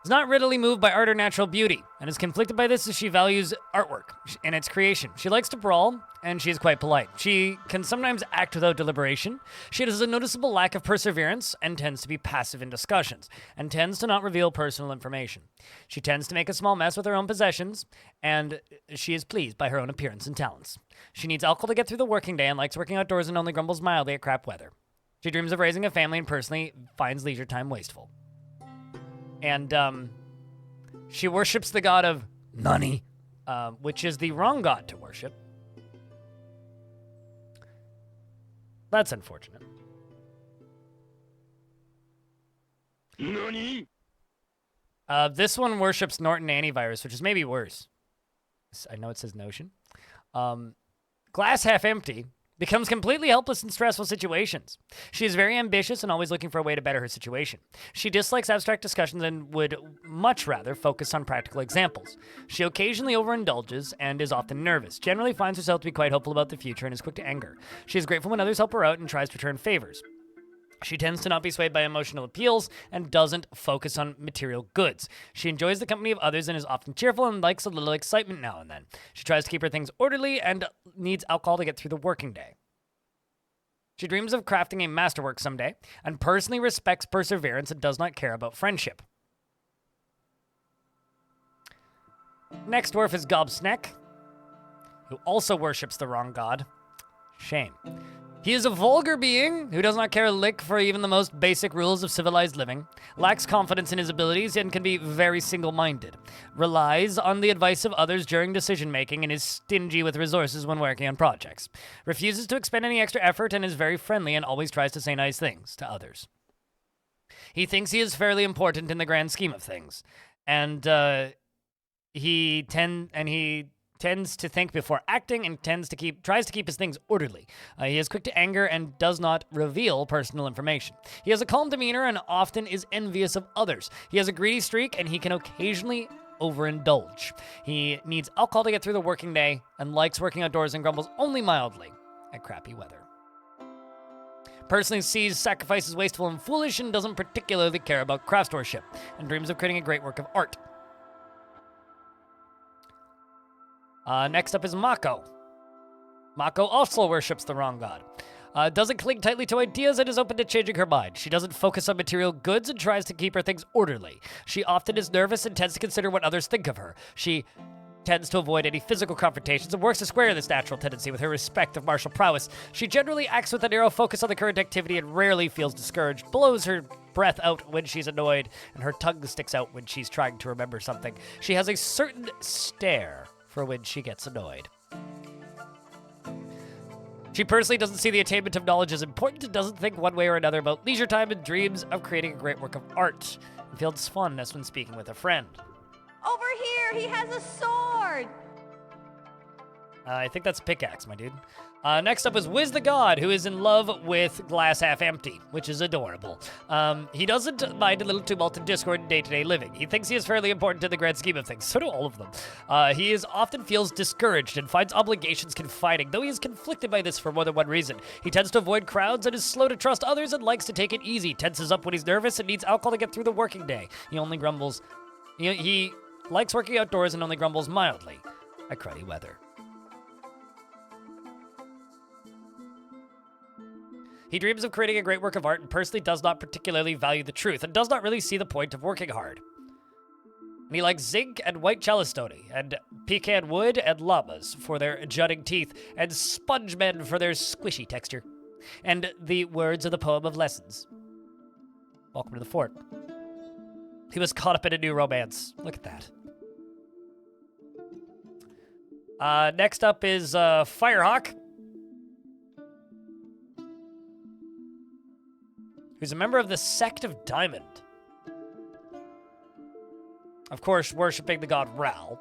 is not readily moved by art or natural beauty, and is conflicted by this as she values artwork and its creation. She likes to brawl, and she is quite polite. She can sometimes act without deliberation. She has a noticeable lack of perseverance, and tends to be passive in discussions, and tends to not reveal personal information. She tends to make a small mess with her own possessions, and she is pleased by her own appearance and talents. She needs alcohol to get through the working day, and likes working outdoors, and only grumbles mildly at crap weather. She dreams of raising a family, and personally finds leisure time wasteful. And she worships the god of money, which is the wrong god to worship. That's unfortunate. Nani? This one worships Norton Antivirus, which is maybe worse. I know it says Notion. Glass half empty. Becomes completely helpless in stressful situations. She is very ambitious and always looking for a way to better her situation. She dislikes abstract discussions and would much rather focus on practical examples. She occasionally overindulges and is often nervous. Generally finds herself to be quite hopeful about the future and is quick to anger. She is grateful when others help her out and tries to return favors. She tends to not be swayed by emotional appeals and doesn't focus on material goods. She enjoys the company of others and is often cheerful and likes a little excitement now and then. She tries to keep her things orderly and needs alcohol to get through the working day. She dreams of crafting a masterwork someday and personally respects perseverance and does not care about friendship. Next dwarf is Gobsneck, who also worships the wrong god. Shame. He is a vulgar being who does not care a lick for even the most basic rules of civilized living, lacks confidence in his abilities, and can be very single-minded, relies on the advice of others during decision-making, and is stingy with resources when working on projects, refuses to expend any extra effort, and is very friendly and always tries to say nice things to others. He thinks he is fairly important in the grand scheme of things, and he tends to think before acting and tries to keep his things orderly. He is quick to anger and does not reveal personal information. He has a calm demeanor and often is envious of others. He has a greedy streak and he can occasionally overindulge. He needs alcohol to get through the working day and likes working outdoors and grumbles only mildly at crappy weather. Personally sees sacrifice as wasteful and foolish and doesn't particularly care about craftsmanship and dreams of creating a great work of art. Next up is Mako. Mako also worships the wrong god. Doesn't cling tightly to ideas and is open to changing her mind. She doesn't focus on material goods and tries to keep her things orderly. She often is nervous and tends to consider what others think of her. She tends to avoid any physical confrontations and works to square this natural tendency with her respect of martial prowess. She generally acts with a narrow focus on the current activity and rarely feels discouraged, blows her breath out when she's annoyed, and her tongue sticks out when she's trying to remember something. She has a certain stare for when she gets annoyed. She personally doesn't see the attainment of knowledge as important and doesn't think one way or another about leisure time and dreams of creating a great work of art. And feels fondness when speaking with a friend. Over here, he has a sword! I think that's a pickaxe, my dude. Next up is Wiz the God, who is in love with Glass Half Empty, which is adorable. He doesn't mind a little tumult in Discord and day-to-day living. He thinks he is fairly important in the grand scheme of things. So do all of them. He often feels discouraged and finds obligations confining, though he is conflicted by this for more than one reason. He tends to avoid crowds and is slow to trust others and likes to take it easy, tenses up when he's nervous, and needs alcohol to get through the working day. He only grumbles. He likes working outdoors and only grumbles mildly at cruddy weather. He dreams of creating a great work of art and personally does not particularly value the truth and does not really see the point of working hard. And he likes zinc and white chalistone and pecan wood and llamas for their jutting teeth and sponge men for their squishy texture. And the words of the poem of lessons. Welcome to the fort. He was caught up in a new romance. Look at that. Next up is Firehawk, who's a member of the Sect of Diamond. Of course, worshipping the god Ral.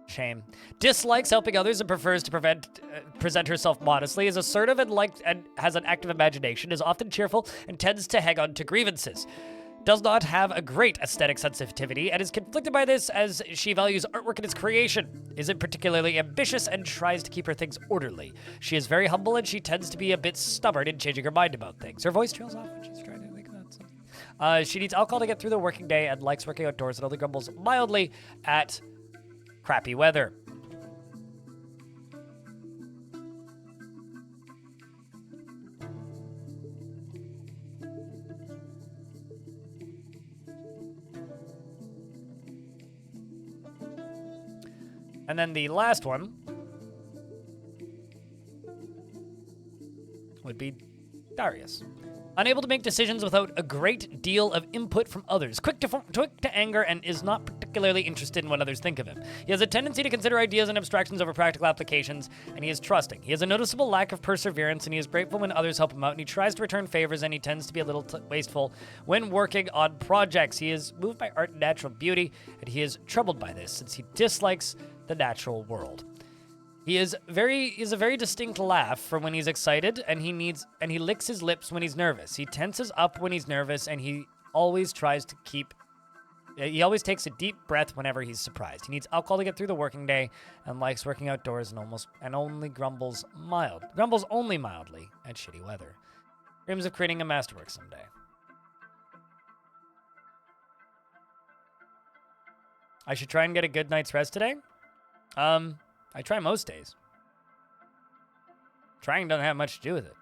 Shame. Dislikes helping others and prefers to present herself modestly, is assertive and has an active imagination, is often cheerful, and tends to hang on to grievances. Does not have a great aesthetic sensitivity and is conflicted by this as she values artwork and its creation, isn't particularly ambitious, and tries to keep her things orderly. She is very humble and she tends to be a bit stubborn in changing her mind about things. Her voice trails off when she's trying to think about something. She needs alcohol to get through the working day and likes working outdoors and only grumbles mildly at crappy weather. And then the last one would be Darius. Unable to make decisions without a great deal of input from others. Quick to anger and is not particularly interested in what others think of him. He has a tendency to consider ideas and abstractions over practical applications, and he is trusting. He has a noticeable lack of perseverance, and he is grateful when others help him out, and he tries to return favors, and he tends to be a little wasteful when working on projects. He is moved by art and natural beauty, and he is troubled by this since he dislikes the natural world. He is a very distinct laugh for when he's excited, and he licks his lips when he's nervous. He tenses up when he's nervous, and he always takes a deep breath whenever he's surprised. He needs alcohol to get through the working day and likes working outdoors and only grumbles only mildly at shitty weather. Dreams of creating a masterwork someday. I should try and get a good night's rest today. I try most days. Trying doesn't have much to do with it.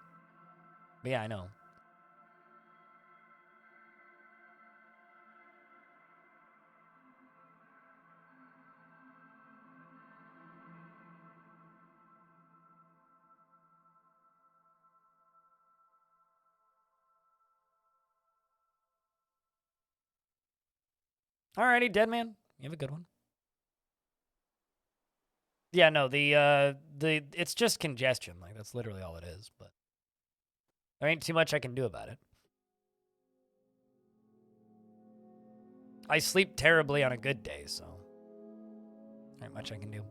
But yeah, I know. Alrighty, dead man. You have a good one. Yeah, no, the it's just congestion. Like, that's literally all it is, but there ain't too much I can do about it. I sleep terribly on a good day, so there ain't much I can do.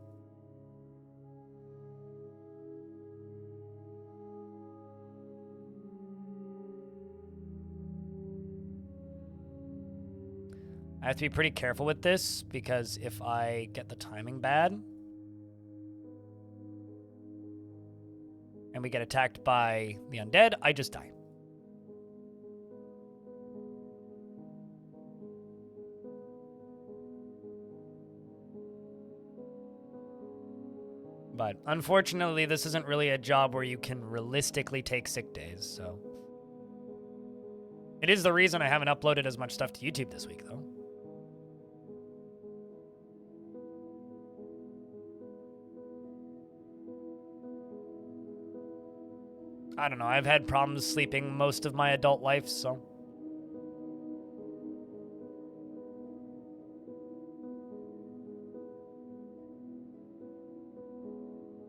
I have to be pretty careful with this, because if I get the timing bad, and we get attacked by the undead, I just die. But unfortunately, this isn't really a job where you can realistically take sick days, so. It is the reason I haven't uploaded as much stuff to YouTube this week, though. I don't know, I've had problems sleeping most of my adult life, so.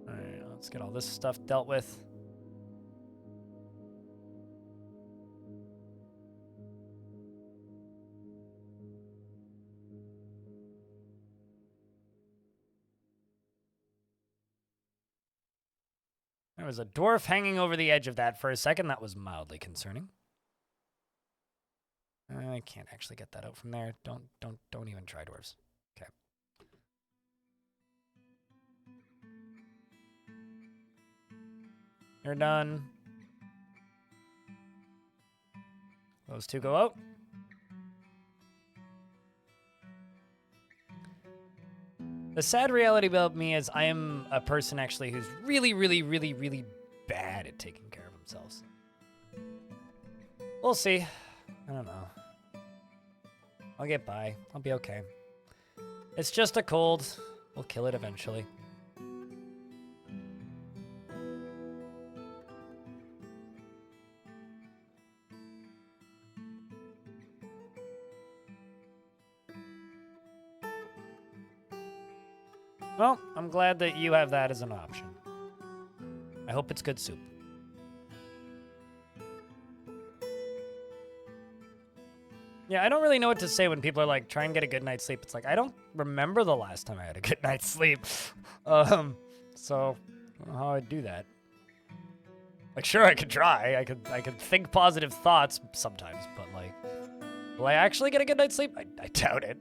Alright, let's get all this stuff dealt with. There was a dwarf hanging over the edge of that for a second. That was mildly concerning. I can't actually get that out from there. Don't even try, dwarves. Okay. You're done. Those two go out. The sad reality about me is I am a person actually who's really, really, really, really bad at taking care of themselves. We'll see. I don't know. I'll get by. I'll be okay. It's just a cold. We'll kill it eventually. Well, I'm glad that you have that as an option. I hope it's good soup. Yeah, I don't really know what to say when people are like, try and get a good night's sleep. It's like, I don't remember the last time I had a good night's sleep. So, I don't know how I'd do that. Like, sure, I could try. I could think positive thoughts sometimes, but like, will I actually get a good night's sleep? I doubt it.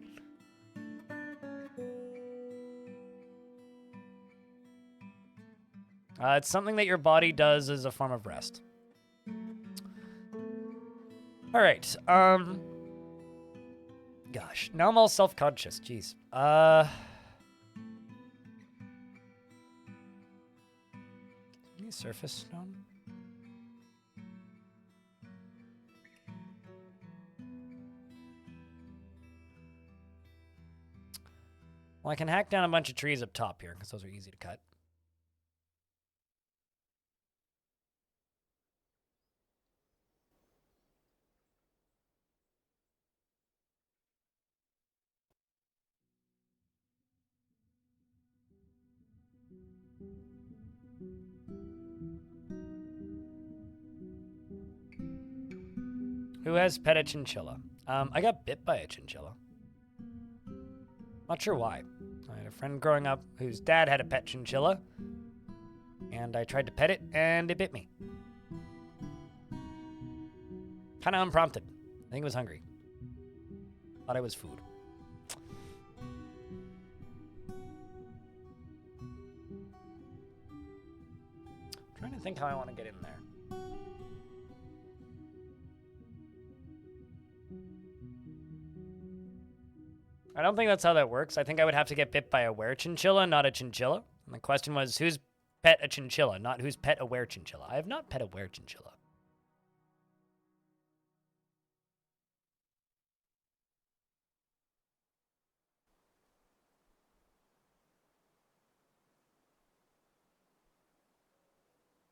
It's something that your body does as a form of rest. All right. Gosh, now I'm all self-conscious. Jeez. Any surface stone? Well, I can hack down a bunch of trees up top here, because those are easy to cut. Who has pet a chinchilla? I got bit by a chinchilla. Not sure why. I had a friend growing up whose dad had a pet chinchilla, and I tried to pet it, and it bit me. Kind of unprompted. I think it was hungry. Thought it was food. I'm trying to think how I want to get in there. I don't think that's how that works. I think I would have to get bit by a were-chinchilla, not a chinchilla. And the question was, who's pet a chinchilla, not who's pet a were-chinchilla. I have not pet a were-chinchilla.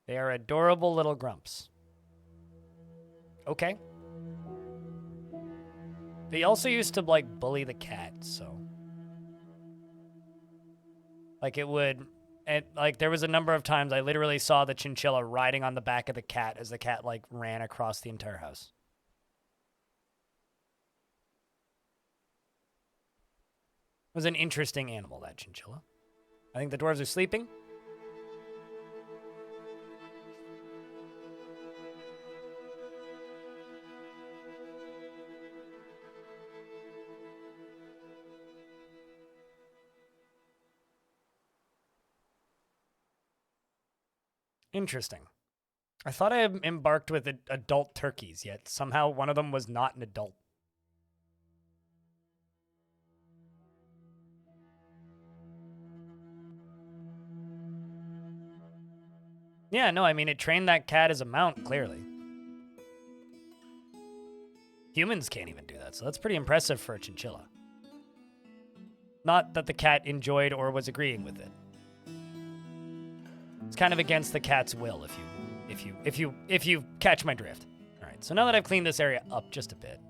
They are adorable little grumps. Okay. But he also used to, like, bully the cat, so... Like, it would... And, like, there was a number of times I literally saw the chinchilla riding on the back of the cat as the cat, like, ran across the entire house. It was an interesting animal, that chinchilla. I think the dwarves are sleeping. Interesting. I thought I embarked with adult turkeys, yet somehow one of them was not an adult. Yeah, no, I mean, it trained that cat as a mount, clearly. Humans can't even do that, so that's pretty impressive for a chinchilla. Not that the cat enjoyed or was agreeing with it. It's kind of against the cat's will, if you catch my drift. All right, so now that I've cleaned this area up just a bit.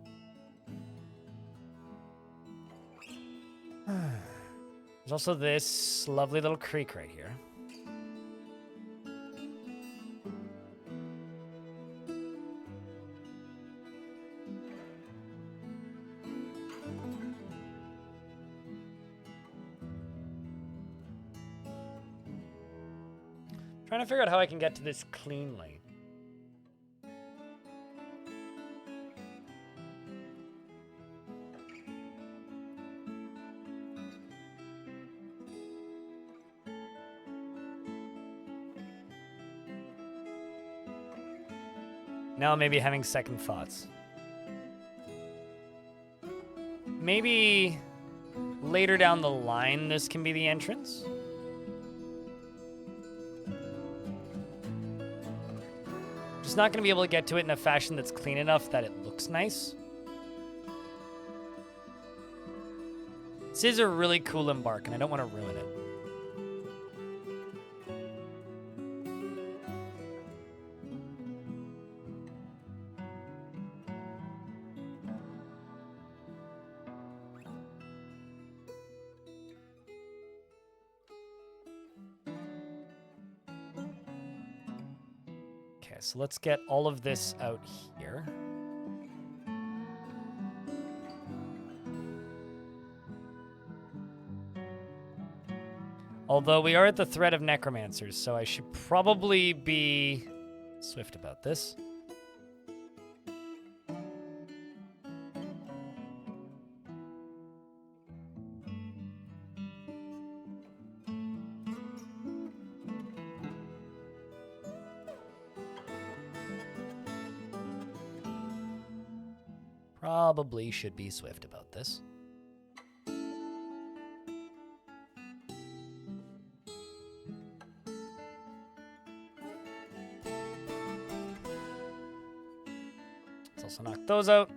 There's also this lovely little creek right here. Trying to figure out how I can get to this cleanly. Now maybe having second thoughts. Maybe later down the line this can be the entrance? Just not going to be able to get to it in a fashion that's clean enough that it looks nice. This is a really cool Embark, and I don't want to ruin it. So let's get all of this out here. Although we are at the threat of necromancers, so I should probably be swift about this. Probably should be swift about this. Let's also knock those out.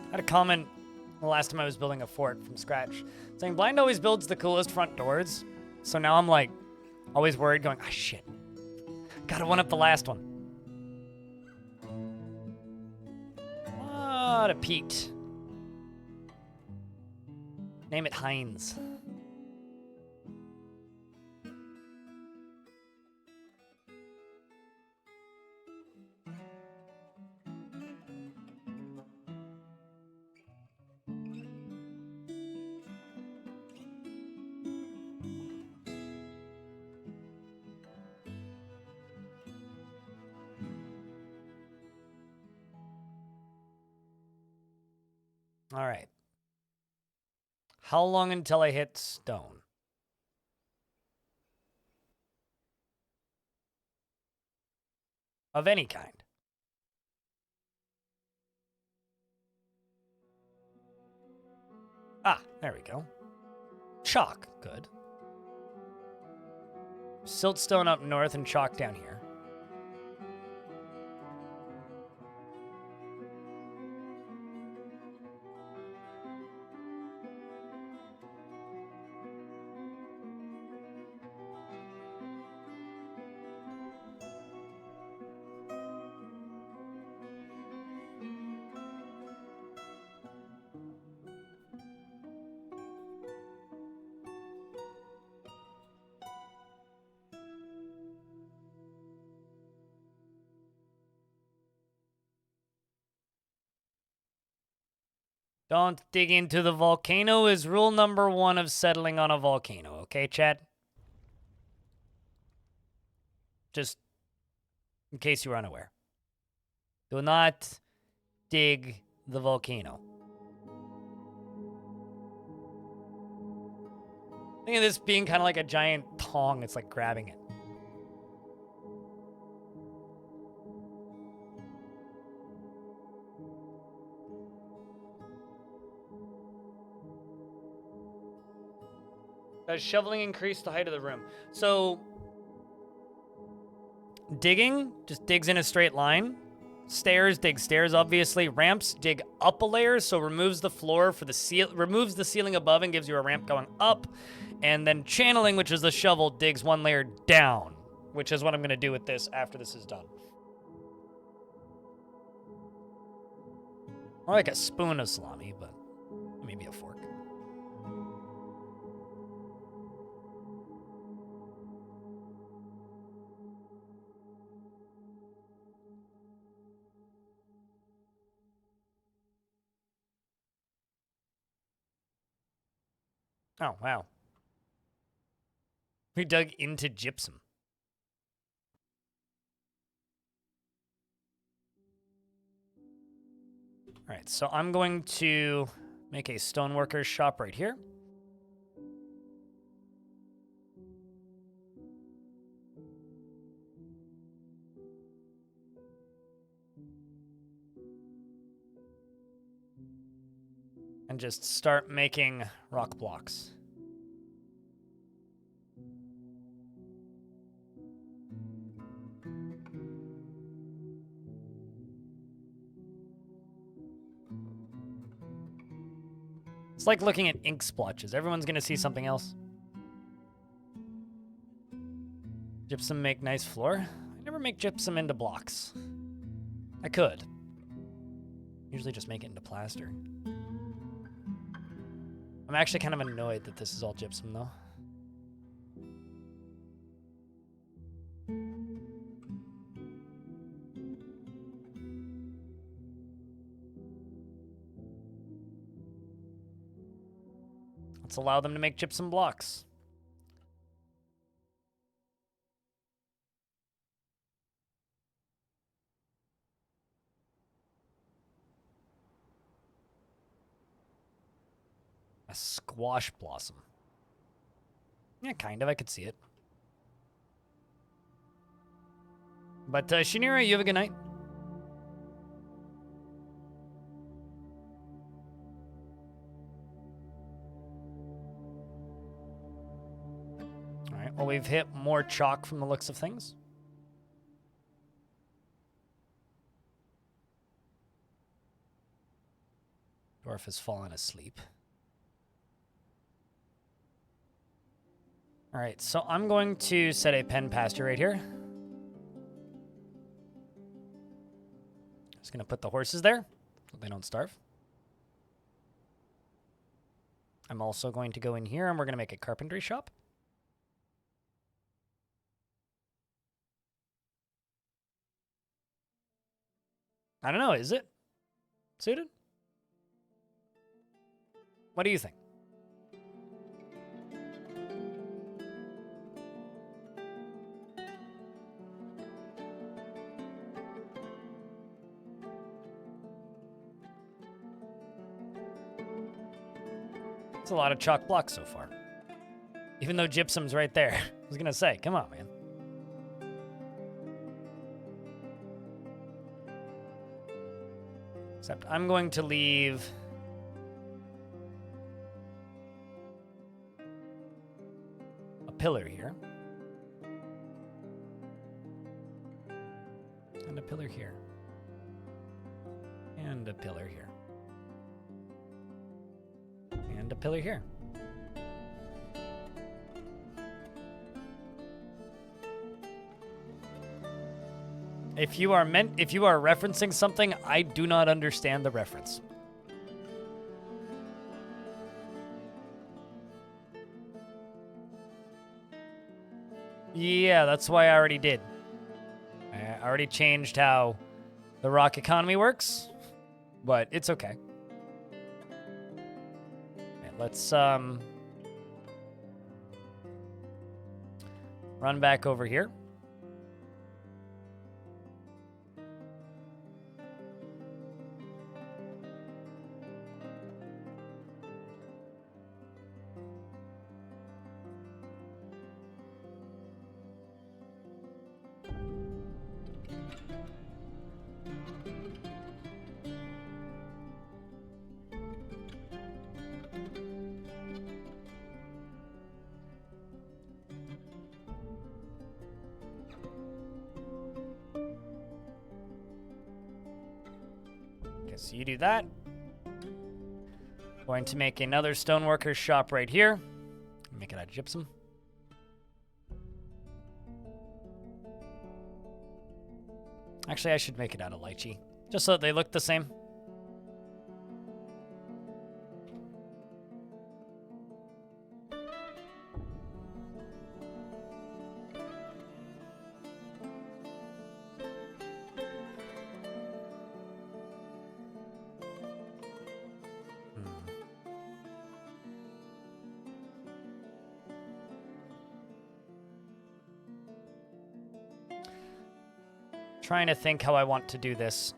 I had a comment the last time I was building a fort from scratch saying Blind always builds the coolest front doors. So now I'm like always worried going, ah, shit. Gotta one up the last one. What a Pete. Name it Heinz. All right. How long until I hit stone? Of any kind. Ah, there we go. Chalk, good. Siltstone up north and chalk down here. Don't dig into the volcano is rule number 1 of settling on a volcano, okay, chat? Just in case you were unaware. Do not dig the volcano. Think of this being kind of like a giant tong. It's like grabbing it. Does shoveling increase the height of the room? So, digging just digs in a straight line. Stairs, dig stairs, obviously. Ramps, dig up a layer, so removes the floor for the removes the ceiling above and gives you a ramp going up. And then channeling, which is the shovel, digs one layer down, which is what I'm going to do with this after this is done. More like a spoon of salami, but maybe a fork. Oh, wow. We dug into gypsum. All right, so I'm going to make a stoneworker's shop right here. And just start making rock blocks. It's like looking at ink splotches. Everyone's going to see something else. Gypsum make nice floor. I never make gypsum into blocks. I could. Usually just make it into plaster. I'm actually kind of annoyed that this is all gypsum, though. Let's allow them to make gypsum blocks. A squash blossom. Yeah, kind of. I could see it. But, Shinira, you have a good night. All right, well, we've hit more chalk from the looks of things. Dwarf has fallen asleep. All right, so I'm going to set a pen pasture right here. Just going to put the horses there so they don't starve. I'm also going to go in here and we're going to make a carpentry shop. I don't know, is it suited? What do you think? It's a lot of chalk blocks so far. Even though gypsum's right there. I was gonna say, come on, man. Except I'm going to leave a pillar here. And a pillar here. And a pillar here. And a pillar here. If you are referencing something, I do not understand the reference. Yeah, that's why I already did. I already changed how the rock economy works, but it's okay. let's run back over here. So you do that. Going to make another stoneworker shop right here. Make it out of gypsum. Actually, I should make it out of lychee, just so that they look the same. Trying to think how I want to do this.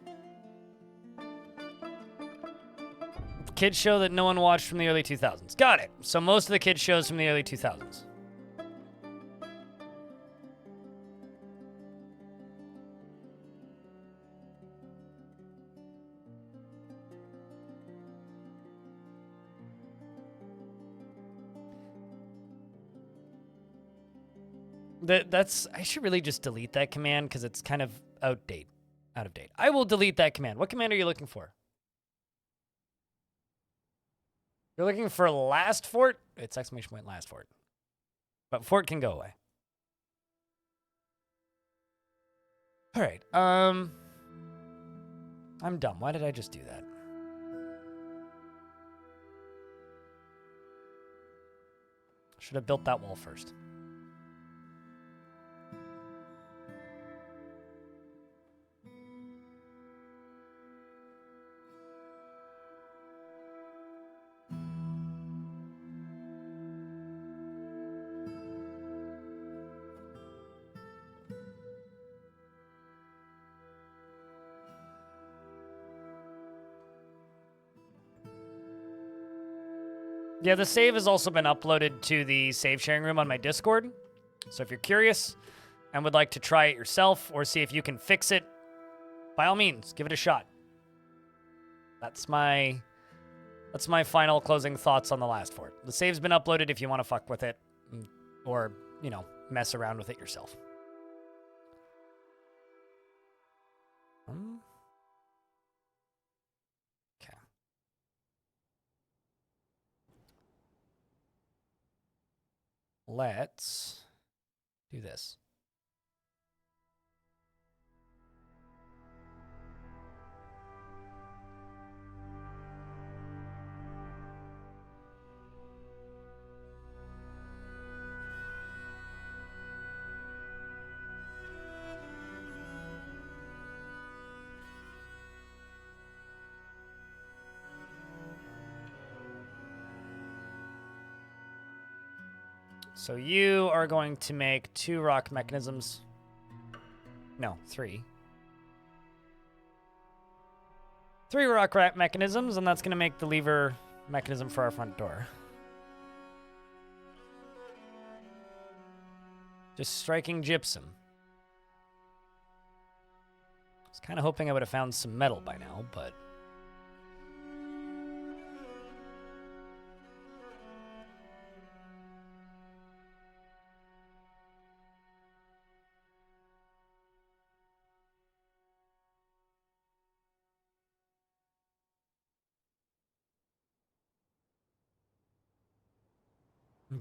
Kids show that no one watched from the early 2000s. Got it. So most of the kids shows from the early 2000s. I should really just delete that command because it's kind of out of date. I will delete that command. What command are you looking for? You're looking for last fort? It's exclamation point last fort. But fort can go away. All right. I'm dumb. Why did I just do that? Should have built that wall first. Yeah, the save has also been uploaded to the save sharing room on my Discord. So if you're curious and would like to try it yourself or see if you can fix it, by all means, give it a shot. That's my final closing thoughts on the last fort. The save's been uploaded if you want to fuck with it or, you know, mess around with it yourself. Let's do this. So you are going to make 2 rock mechanisms. No, 3. 3 rock mechanisms, and that's going to make the lever mechanism for our front door. Just striking gypsum. I was kind of hoping I would have found some metal by now, but...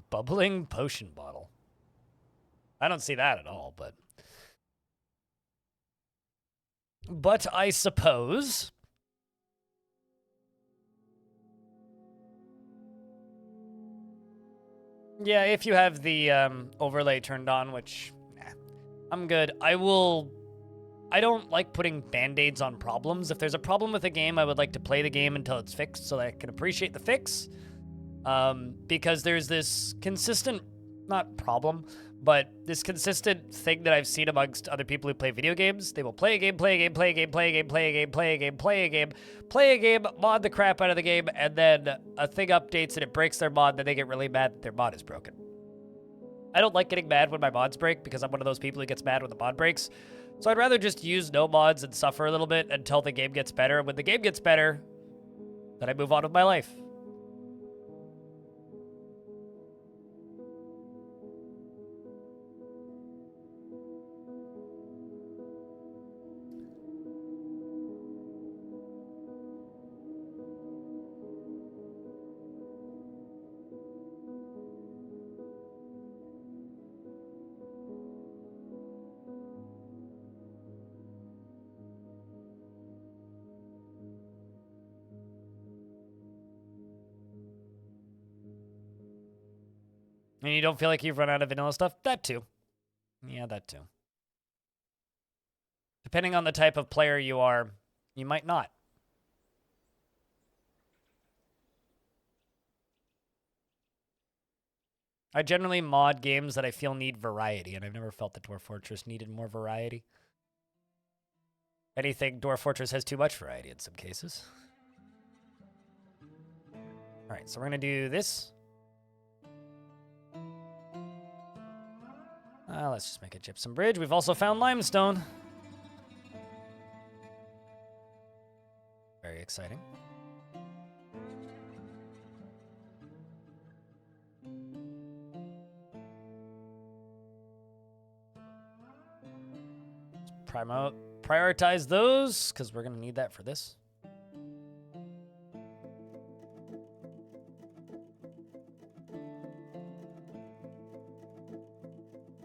Bubbling potion bottle. I don't see that at all, but... But I suppose... Yeah, if you have the overlay turned on, which... Nah, I'm good. I don't like putting band-aids on problems. If there's a problem with a game, I would like to play the game until it's fixed so that I can appreciate the fix. Because there's this consistent, not problem, but this consistent thing that I've seen amongst other people who play video games. They will play a game, play a game, play a game, play a game, play a game, play a game, play a game, play a game, mod the crap out of the game, and then a thing updates and it breaks their mod, then they get really mad that their mod is broken. I don't like getting mad when my mods break because I'm one of those people who gets mad when the mod breaks. So I'd rather just use no mods and suffer a little bit until the game gets better. And when the game gets better, then I move on with my life. And you don't feel like you've run out of vanilla stuff? That too. Yeah, that too. Depending on the type of player you are, you might not. I generally mod games that I feel need variety, and I've never felt that Dwarf Fortress needed more variety. Anything, Dwarf Fortress has too much variety in some cases. All right, so we're going to do this. Let's just make a gypsum bridge. We've also found limestone. Very exciting. Prioritize those, because we're going to need that for this.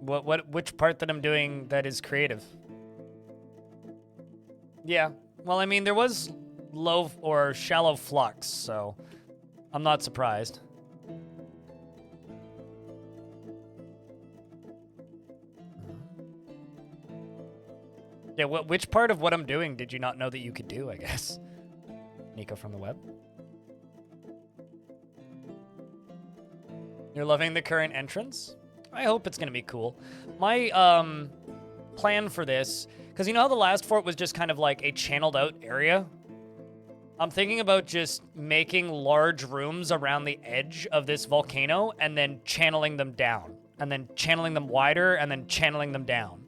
Which part that I'm doing that is creative? Yeah. Well, I mean, there was low or shallow flux, so I'm not surprised. Yeah, which part of what I'm doing did you not know that you could do, I guess? Nico from the web. You're loving the current entrance? I hope it's going to be cool. My plan for this, because you know how the last fort was just kind of like a channeled out area? I'm thinking about just making large rooms around the edge of this volcano and then channeling them down. And then channeling them wider and then channeling them down.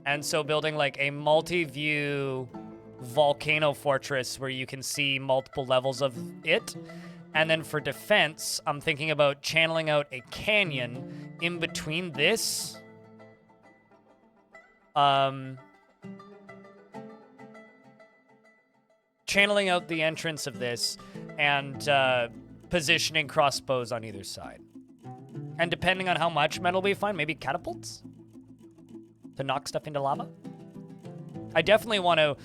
And so building like a multi-view volcano fortress where you can see multiple levels of it. And then for defense, I'm thinking about channeling out a canyon in between this. Channeling out the entrance of this and positioning crossbows on either side. And depending on how much metal we find, maybe catapults to knock stuff into lava. I definitely want to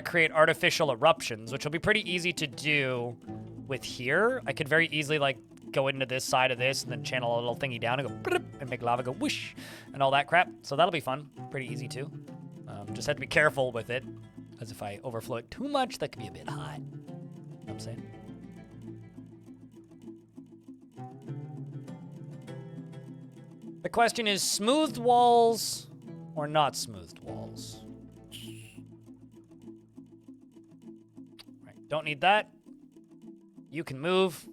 create artificial eruptions, which will be pretty easy to do with here. I could very easily like go into this side of this and then channel a little thingy down and go and make lava go whoosh and all that crap. So that'll be fun. Pretty easy too. Just have to be careful with it, as if I overflow it too much, that could be a bit hot. You know what I'm saying? The question is smoothed walls or not smoothed walls? Right, don't need that. You can move.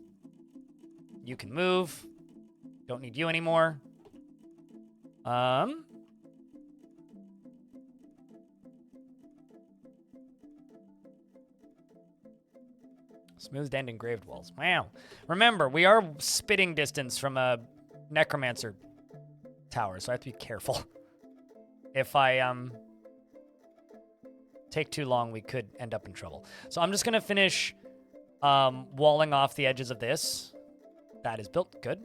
You can move. Don't need you anymore. Smoothed and engraved walls. Wow. Remember, we are spitting distance from a necromancer tower, so I have to be careful. If I take too long, we could end up in trouble. So I'm just gonna finish walling off the edges of this. That is built. Good.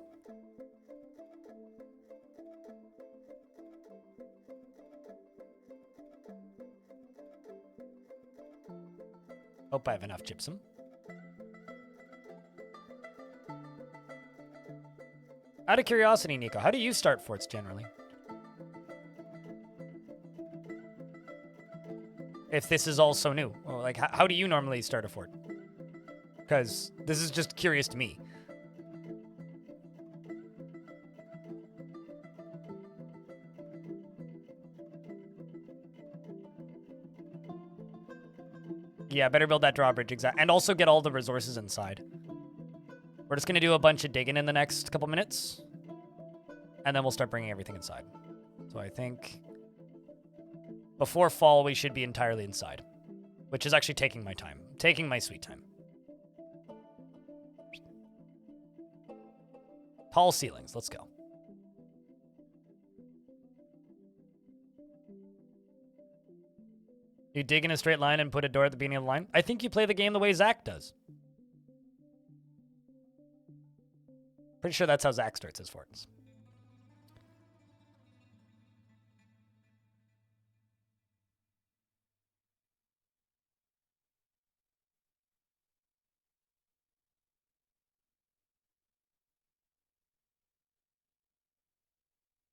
Hope I have enough gypsum. Out of curiosity, Nico, how do you start forts generally? If this is all so new. Well, like, how do you normally start a fort? Because this is just curious to me. Yeah, better build that drawbridge, exactly. And also get all the resources inside. We're just going to do a bunch of digging in the next couple minutes. And then we'll start bringing everything inside. So I think before fall, we should be entirely inside. Which is actually taking my time. Taking my sweet time. Tall ceilings, let's go. You dig in a straight line and put a door at the beginning of the line? I think you play the game the way Zach does. Pretty sure that's how Zach starts his forts.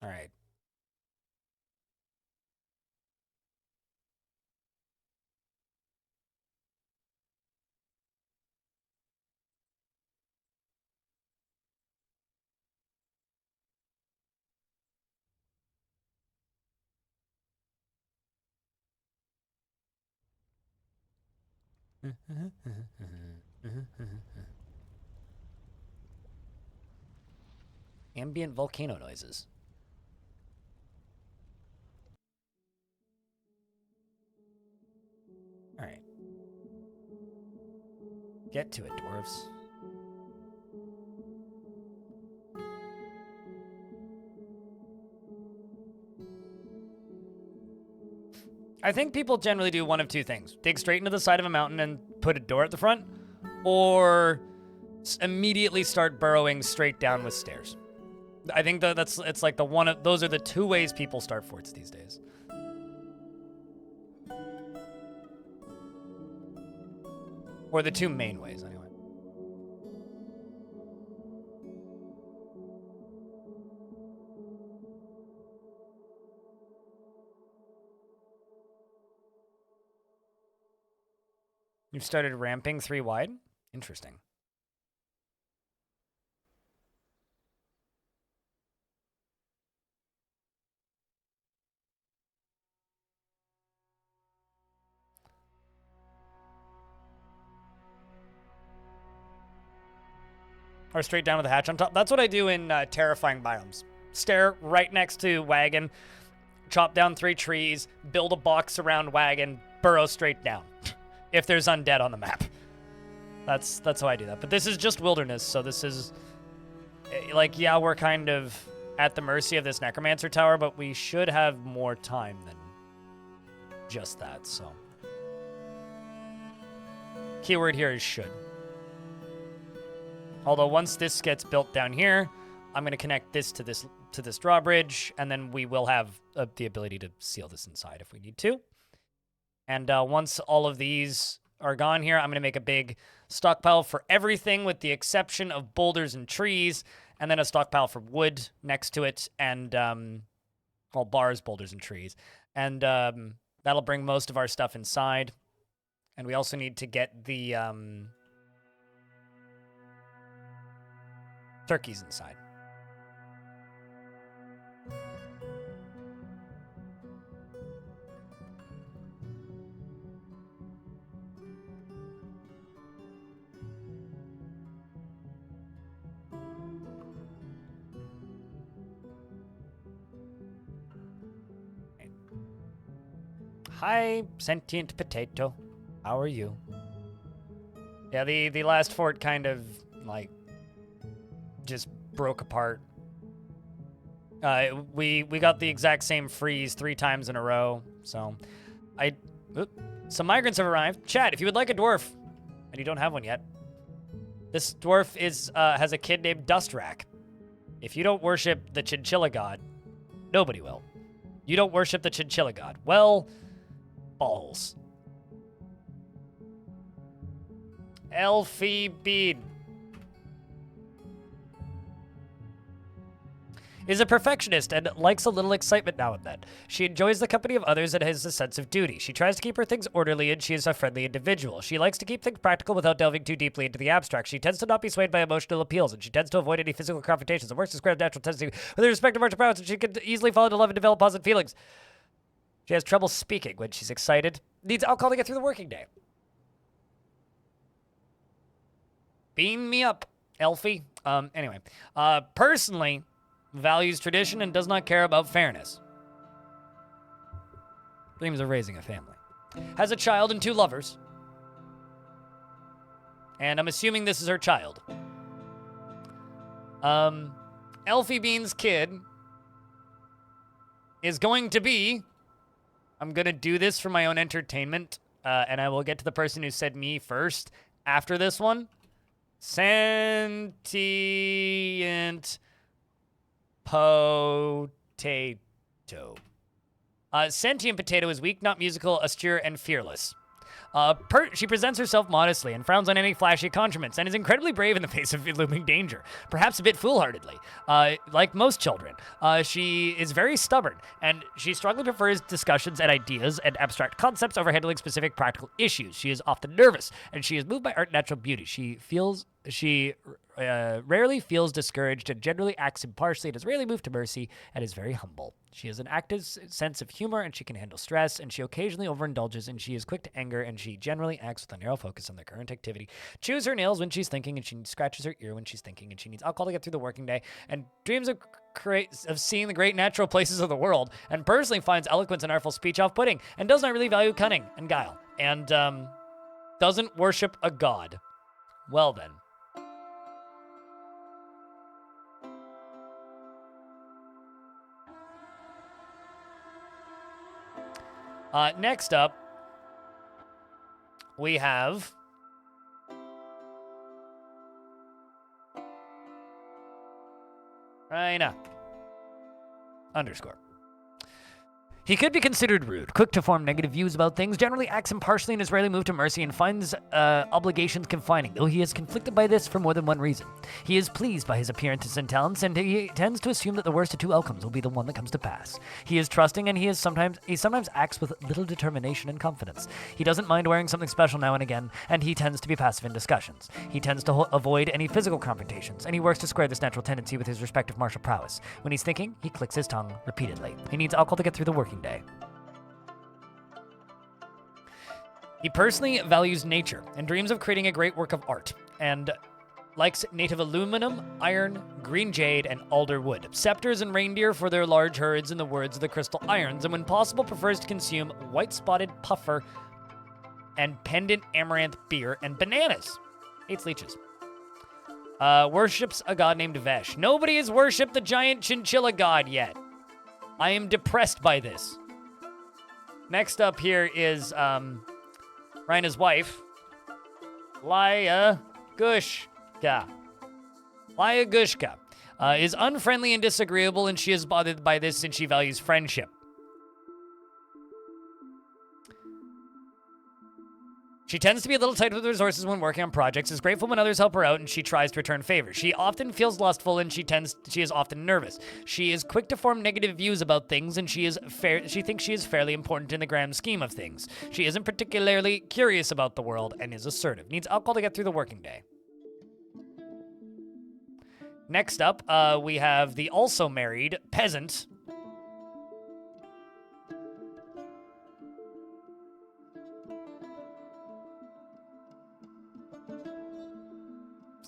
All right. Ambient volcano noises. All right. Get to it, dwarves. I think people generally do one of two things. Dig straight into the side of a mountain and put a door at the front, or immediately start burrowing straight down with stairs. I think it's like the one of those are the two ways people start forts these days. Or the two main ways, anyway. You've started ramping 3 wide? Interesting. Or straight down with a hatch on top. That's what I do in terrifying biomes. Stare right next to wagon, chop down 3 trees, build a box around wagon, burrow straight down. If there's undead on the map. That's how I do that. But this is just wilderness, so this is... Like, yeah, we're kind of at the mercy of this necromancer tower, but we should have more time than just that, so... Keyword here is should. Although once this gets built down here, I'm going to connect this to this drawbridge, and then we will have the ability to seal this inside if we need to. And once all of these are gone here, I'm going to make a big stockpile for everything with the exception of boulders and trees, and then a stockpile for wood next to it, and, well, bars, boulders, and trees. And that'll bring most of our stuff inside. And we also need to get the turkeys inside. Hi, sentient potato. How are you? Yeah, the last fort kind of, like, just broke apart. We got the exact same freeze 3 times in a row, so... Some migrants have arrived. Chat, if you would like a dwarf, and you don't have one yet, this dwarf has a kid named Dustrak. If you don't worship the chinchilla god, nobody will. You don't worship the chinchilla god. Well, balls. Elfie Bean. is a perfectionist and likes a little excitement now and then. She enjoys the company of others and has a sense of duty. She tries to keep her things orderly, and she is a friendly individual. She likes to keep things practical without delving too deeply into the abstract. She tends to not be swayed by emotional appeals, and she tends to avoid any physical confrontations and works to square natural tendency with respect to martial prowess, and she can easily fall into love and develop positive feelings. She has trouble speaking when she's excited. Needs alcohol to get through the working day. Beam me up, Elfie. Anyway. Personally, values tradition and does not care about fairness. Dreams of raising a family. Has a child and 2 lovers. And I'm assuming this is her child. Elfie Bean's kid is going to be... I'm going to do this for my own entertainment, and I will get to the person who said me first after this one. Sentient potato. Sentient potato is weak, not musical, austere, and fearless. She presents herself modestly and frowns on any flashy accoutrements and is incredibly brave in the face of looming danger, perhaps a bit foolhardily. Like most children, she is very stubborn, and she strongly prefers discussions and ideas and abstract concepts over handling specific practical issues. She is often nervous, and she is moved by art and natural beauty. She rarely feels discouraged and generally acts impartially and is rarely moved to mercy and is very humble. She has an active sense of humor and she can handle stress, and she occasionally overindulges, and she is quick to anger, and she generally acts with a narrow focus on their current activity. Chews her nails when she's thinking, and she scratches her ear when she's thinking, and she needs alcohol to get through the working day, and dreams of seeing the great natural places of the world, and personally finds eloquence and artful speech off-putting, and does not really value cunning and guile, and doesn't worship a god. Well then. Next up, we have Raina _ He could be considered rude, quick to form negative views about things, generally acts impartially and is rarely moved to mercy, and finds obligations confining, though he is conflicted by this for more than one reason. He is pleased by his appearances and talents, and he tends to assume that the worst of 2 outcomes will be the one that comes to pass. He is trusting, and he sometimes acts with little determination and confidence. He doesn't mind wearing something special now and again, and he tends to be passive in discussions. He tends to avoid any physical confrontations, and he works to square this natural tendency with his respective martial prowess. When he's thinking, he clicks his tongue repeatedly. He needs alcohol to get through the working day. He personally values nature and dreams of creating a great work of art, and likes native aluminum, iron, green jade, and alder wood, scepters and reindeer for their large herds in the words of the crystal irons, and when possible prefers to consume white-spotted puffer and pendant amaranth beer and bananas. Hates leeches. Worships a god named Vesh. Nobody has worshipped the giant chinchilla god yet. I am depressed by this. Next up here is Raina's wife, Laya Gushka. Laya Gushka is unfriendly and disagreeable, and she is bothered by this since she values friendship. She tends to be a little tight with resources when working on projects, is grateful when others help her out, and she tries to return favors. She often feels lustful, and she is often nervous. She is quick to form negative views about things, and she thinks she is fairly important in the grand scheme of things. She isn't particularly curious about the world and is assertive. Needs alcohol to get through the working day. Next up, we have the also married peasant.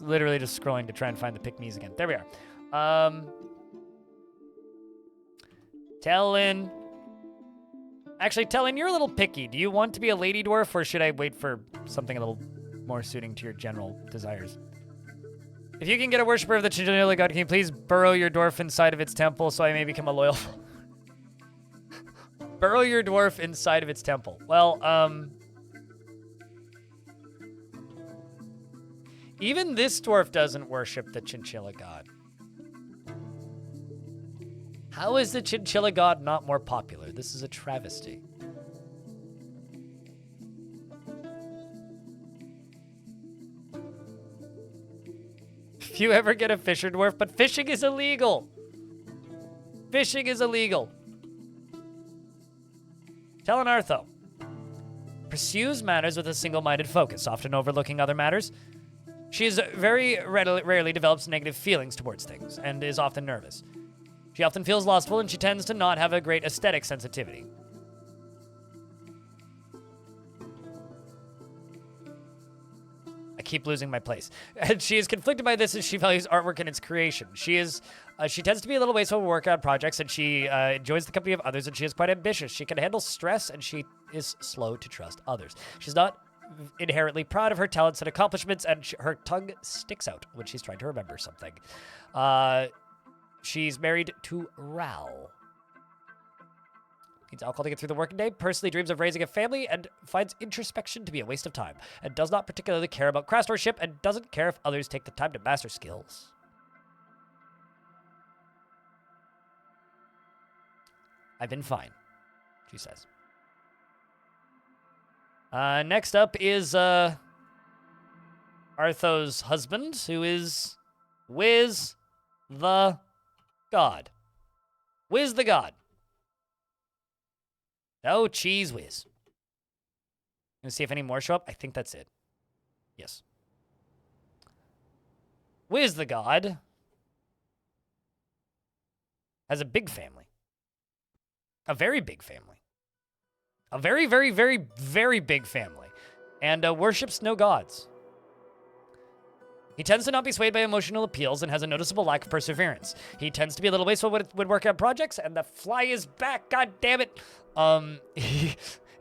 Literally just scrolling to try and find the pick-me's again. There we are. Tellin. Actually, Tellin, you're a little picky. Do you want to be a lady dwarf, or should I wait for something a little more suiting to your general desires? If you can get a worshiper of the chinchilla god, can you please burrow your dwarf inside of its temple so I may become a loyal... Burrow your dwarf inside of its temple. Well, even this dwarf doesn't worship the chinchilla god. How is the chinchilla god not more popular? This is a travesty. If you ever get a fisher dwarf, but fishing is illegal. Fishing is illegal. Telenartho pursues matters with a single-minded focus, often overlooking other matters. She is very rarely develops negative feelings towards things and is often nervous. She often feels lustful, and she tends to not have a great aesthetic sensitivity. I keep losing my place. And she is conflicted by this as she values artwork and its creation. She tends to be a little wasteful with work on projects, and she enjoys the company of others, and she is quite ambitious. She can handle stress, and she is slow to trust others. She's not inherently proud of her talents and accomplishments, and her tongue sticks out when she's trying to remember something. She's married to Ral. Needs alcohol to get through the working day, personally dreams of raising a family, and finds introspection to be a waste of time, and does not particularly care about craftsmanship, and doesn't care if others take the time to master skills. I've been fine, she says. Next up is Artho's husband, who is Wiz the God. Wiz the God. Oh, cheese whiz. Gonna see if any more show up. I think that's it. Yes. Wiz the God has a big family. A very big family. A very, very, very, very big family. And worships no gods. He tends to not be swayed by emotional appeals and has a noticeable lack of perseverance. He tends to be a little wasteful when working on projects, and the fly is back, god damn it.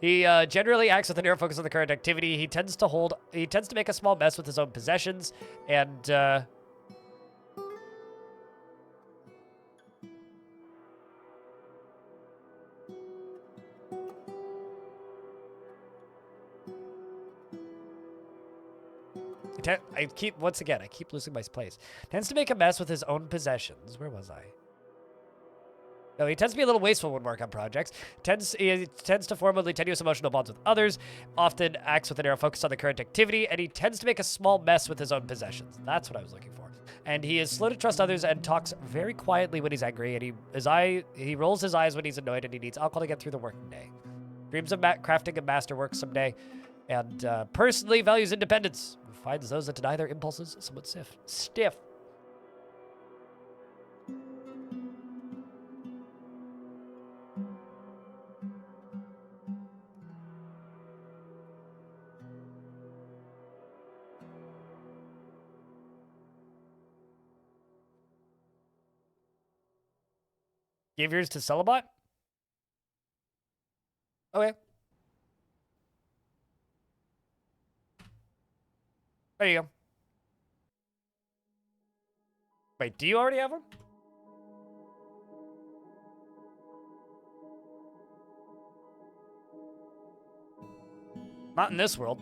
He generally acts with a narrow focus on the current activity. He tends to make a small mess with his own possessions, and I keep losing my place. Tends to make a mess with his own possessions. Where was I? No, he tends to be a little wasteful when working on projects. He tends to form only tenuous emotional bonds with others. Often acts with a narrow focus on the current activity, and he tends to make a small mess with his own possessions. That's what I was looking for. And he is slow to trust others and talks very quietly when he's angry. And he rolls his eyes when he's annoyed, and he needs alcohol to get through the working day. Dreams of crafting a masterwork someday, and personally values independence. Finds those that deny their impulses somewhat stiff. Give yours to Celibot? Okay. There you go. Wait, do you already have one? Not in this world.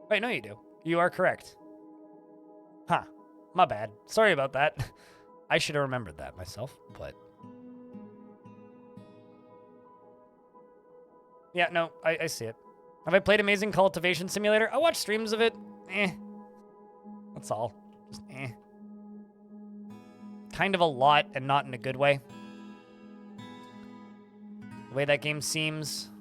Wait, no you do. You are correct. Huh. My bad. Sorry about that. I should have remembered that myself, but... Yeah, no, I see it. Have I played Amazing Cultivation Simulator? I watched streams of it. That's all. Just Kind of a lot, and not in a good way. The way that game seems.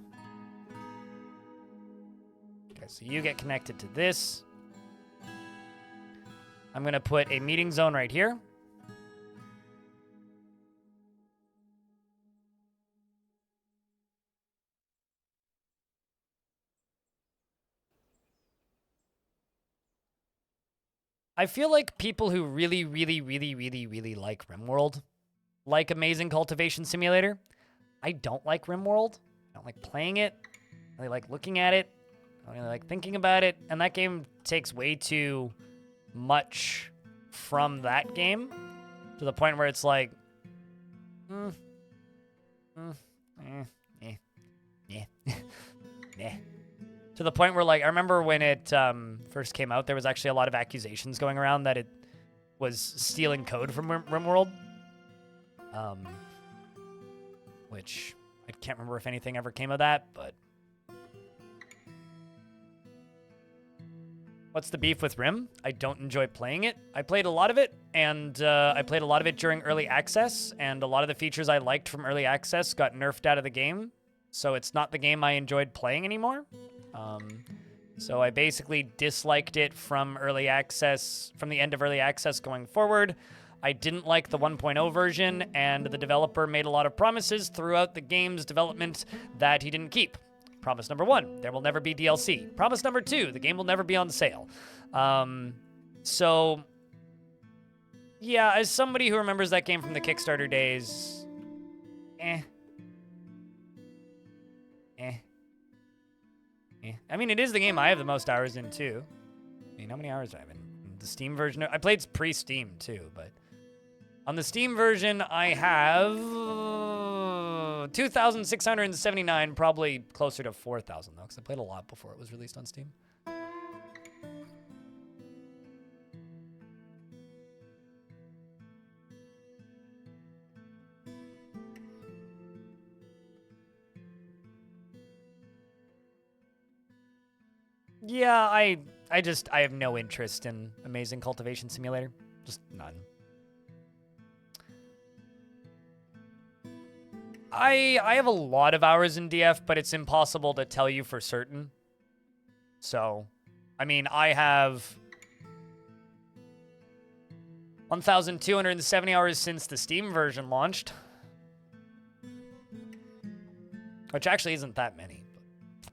Okay, so you get connected to this. I'm going to put a meeting zone right here. I feel like people who really, really, really, really, really like RimWorld like Amazing Cultivation Simulator. I don't like RimWorld. I don't like playing it. I really like looking at it. I don't really like thinking about it. And that game takes way too much from that game to the point where it's like, to the point where, like, I remember when it first came out, there was actually a lot of accusations going around that it was stealing code from RimWorld. Which I can't remember if anything ever came of that, but... What's the beef with Rim? I don't enjoy playing it. I played a lot of it, and I played a lot of it during early access, and a lot of the features I liked from early access got nerfed out of the game, so it's not the game I enjoyed playing anymore. So I basically disliked it from early access, from the end of early access going forward. I didn't like the 1.0 version, and the developer made a lot of promises throughout the game's development that he didn't keep. Promise number 1, there will never be DLC. Promise number 2, the game will never be on sale. So, yeah, as somebody who remembers that game from the Kickstarter days, I mean, it is the game I have the most hours in, too. I mean, how many hours do I have in the Steam version? I played pre-Steam, too, but on the Steam version, I have 2,679, probably closer to 4,000, though, because I played a lot before it was released on Steam. Yeah, I have no interest in Amazing Cultivation Simulator. Just none. I have a lot of hours in DF, but it's impossible to tell you for certain. So, I mean, I have 1,270 hours since the Steam version launched. Which actually isn't that many. But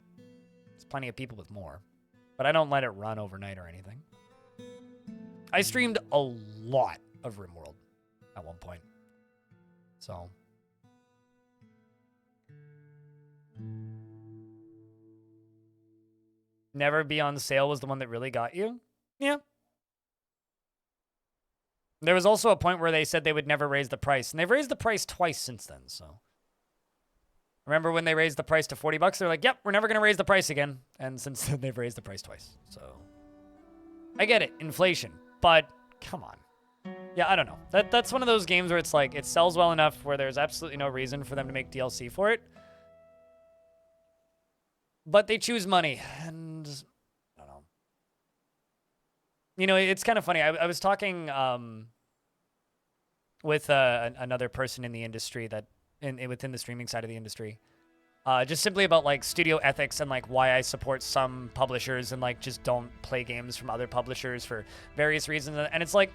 there's plenty of people with more. But I don't let it run overnight or anything. I streamed a lot of RimWorld at one point. So. Never Be on Sale was the one that really got you? Yeah. There was also a point where they said they would never raise the price, and they've raised the price twice since then, so. Remember when they raised the price to $40? They're like, yep, we're never going to raise the price again. And since then, they've raised the price twice. So, I get it, inflation, but come on. Yeah, I don't know. That's one of those games where it's like, it sells well enough where there's absolutely no reason for them to make DLC for it. But they choose money, and I don't know. You know, it's kind of funny. I was talking with another person in the industry that, within the streaming side of the industry, just simply about like studio ethics and like why I support some publishers and like just don't play games from other publishers for various reasons. And it's like,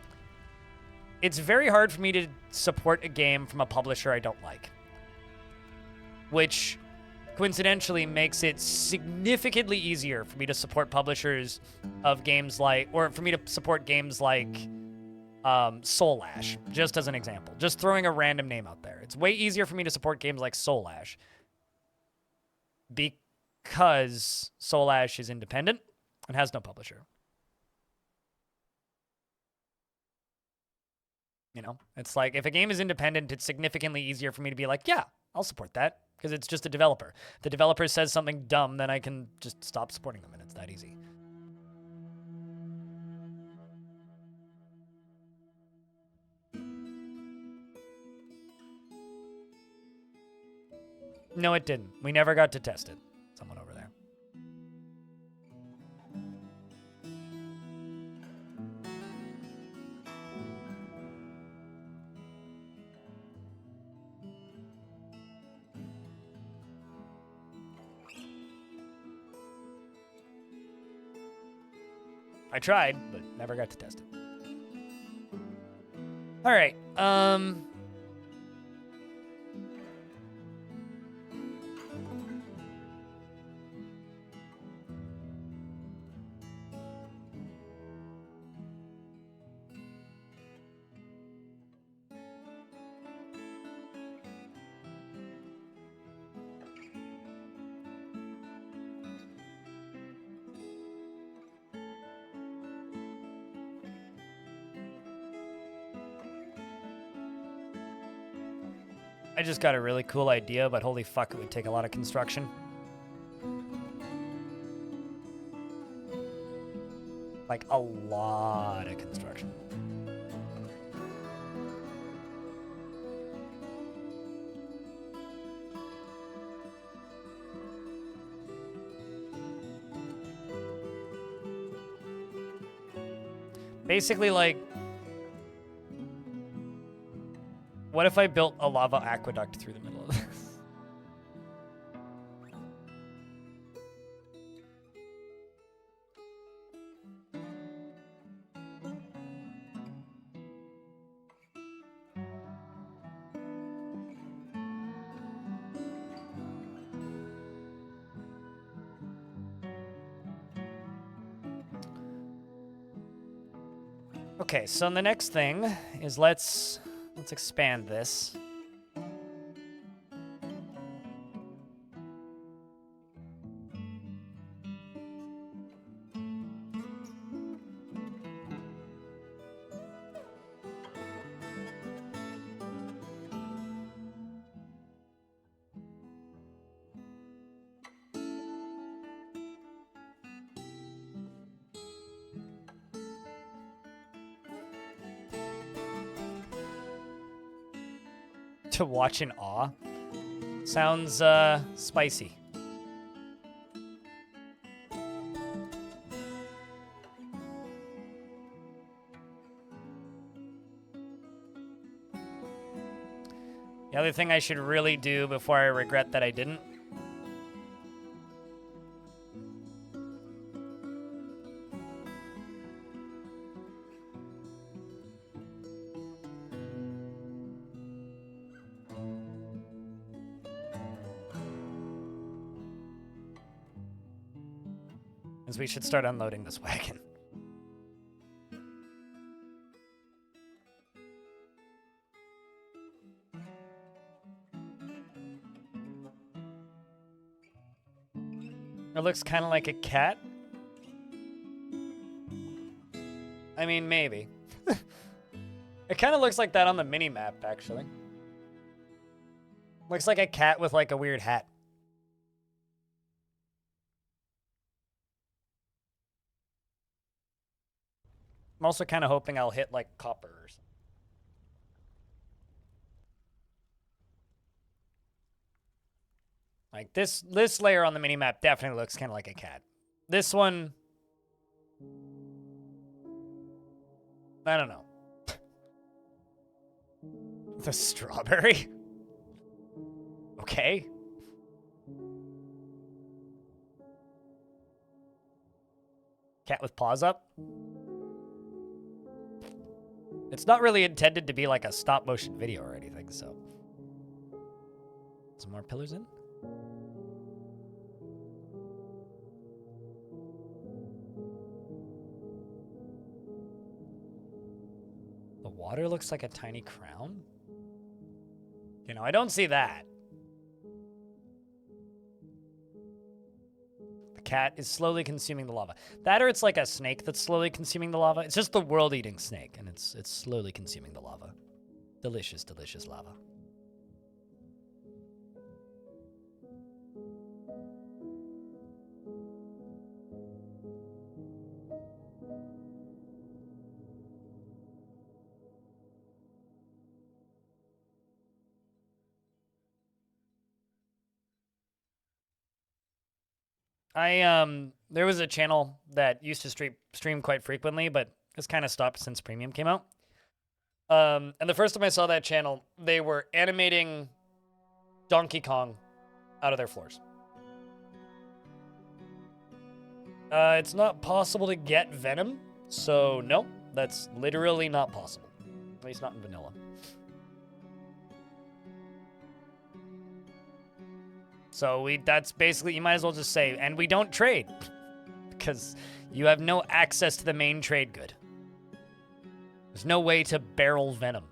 it's very hard for me to support a game from a publisher I don't like, which coincidentally makes it significantly easier for me to support publishers of games like, or for me to support games like Soul Ash, just as an example. Just throwing a random name out there. It's way easier for me to support games like Soul Ash because Soul Ash is independent and has no publisher. You know, it's like if a game is independent, it's significantly easier for me to be like, yeah, I'll support that because it's just a developer. If the developer says something dumb, then I can just stop supporting them, and it's that easy. No, it didn't. We never got to test it. Someone over there. I tried, but never got to test it. All right. I just got a really cool idea, but holy fuck, it would take a lot of construction. Like, a lot of construction. Basically, like, what if I built a lava aqueduct through the middle of this? Okay, so the next thing is let's expand this. To watch in awe. Sounds spicy. The other thing I should really do before I regret that I didn't. Is we should start unloading this wagon. It looks kind of like a cat. I mean, maybe. It kind of looks like that on the mini-map, actually. Looks like a cat with, like, a weird hat. I'm also kind of hoping I'll hit, like, copper or something. Like, this layer on the mini-map definitely looks kind of like a cat. This one... I don't know. The strawberry? Okay. Cat with paws up? It's not really intended to be like a stop-motion video or anything, so... Some more pillars in? The water looks like a tiny crown? You know, I don't see that. The cat is slowly consuming the lava. That or it's like a snake that's slowly consuming the lava. It's just the world-eating snake, and it's slowly consuming the lava. Delicious, delicious lava. There was a channel that used to stream quite frequently, but it's kind of stopped since Premium came out. And the first time I saw that channel, they were animating Donkey Kong out of their floors. It's not possible to get Venom, so no, that's literally not possible. At least not in vanilla. So that's basically, you might as well just say, and we don't trade. Because you have no access to the main trade good. There's no way to barrel Venom.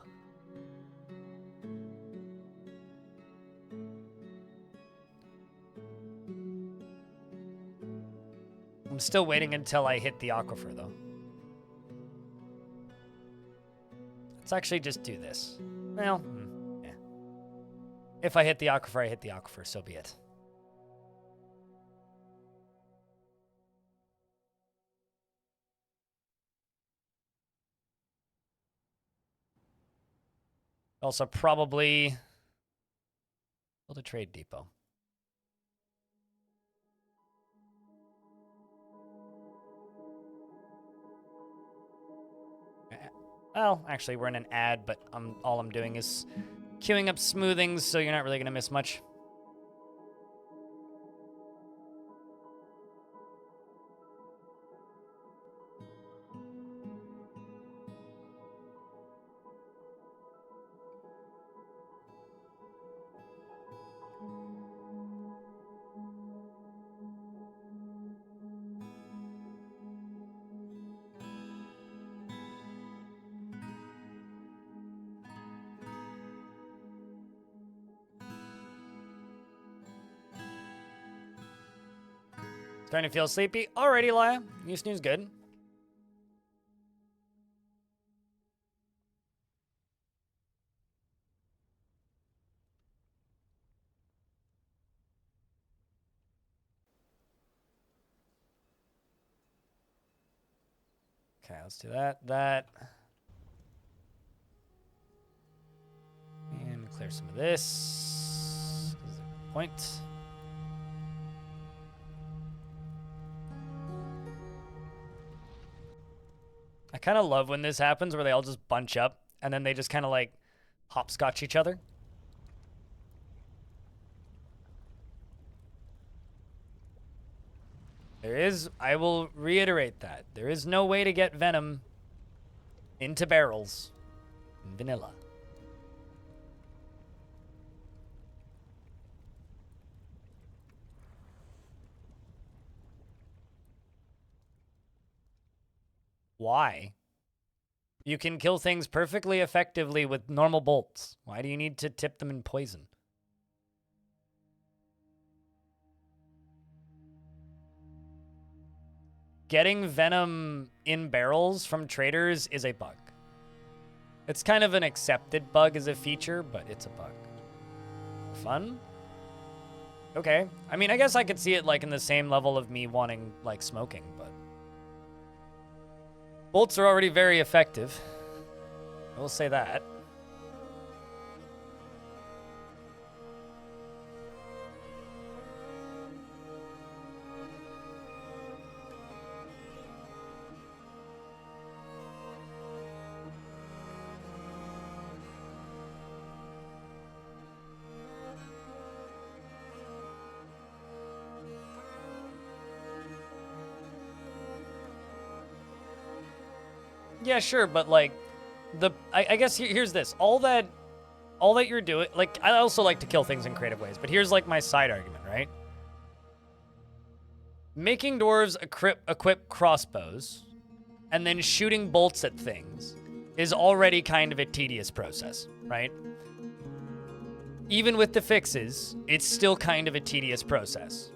I'm still waiting until I hit the aquifer, though. Let's actually just do this. Well, yeah. If I hit the aquifer, I hit the aquifer, so be it. Also, probably build a trade depot. Well, actually, we're in an ad, but all I'm doing is queuing up smoothings, so you're not really going to miss much. Starting to feel sleepy? Alrighty, Laya. You snooze good. Okay, let's do that. And clear some of this. Point. I kind of love when this happens where they all just bunch up and then they just kind of like hopscotch each other. I will reiterate that. There is no way to get venom into barrels in vanilla. Why? You can kill things perfectly effectively with normal bolts. Why do you need to tip them in poison? Getting venom in barrels from traders is a bug. It's kind of an accepted bug as a feature, but it's a bug. Fun? Okay. I mean, I guess I could see it like in the same level of me wanting like smoking, but bolts are already very effective. I will say that. Yeah, sure, but like I guess here's this. All that you're doing, like, I also like to kill things in creative ways, but here's like my side argument, right? Making dwarves equip crossbows and then shooting bolts at things is already kind of a tedious process, right? Even with the fixes, it's still kind of a tedious process.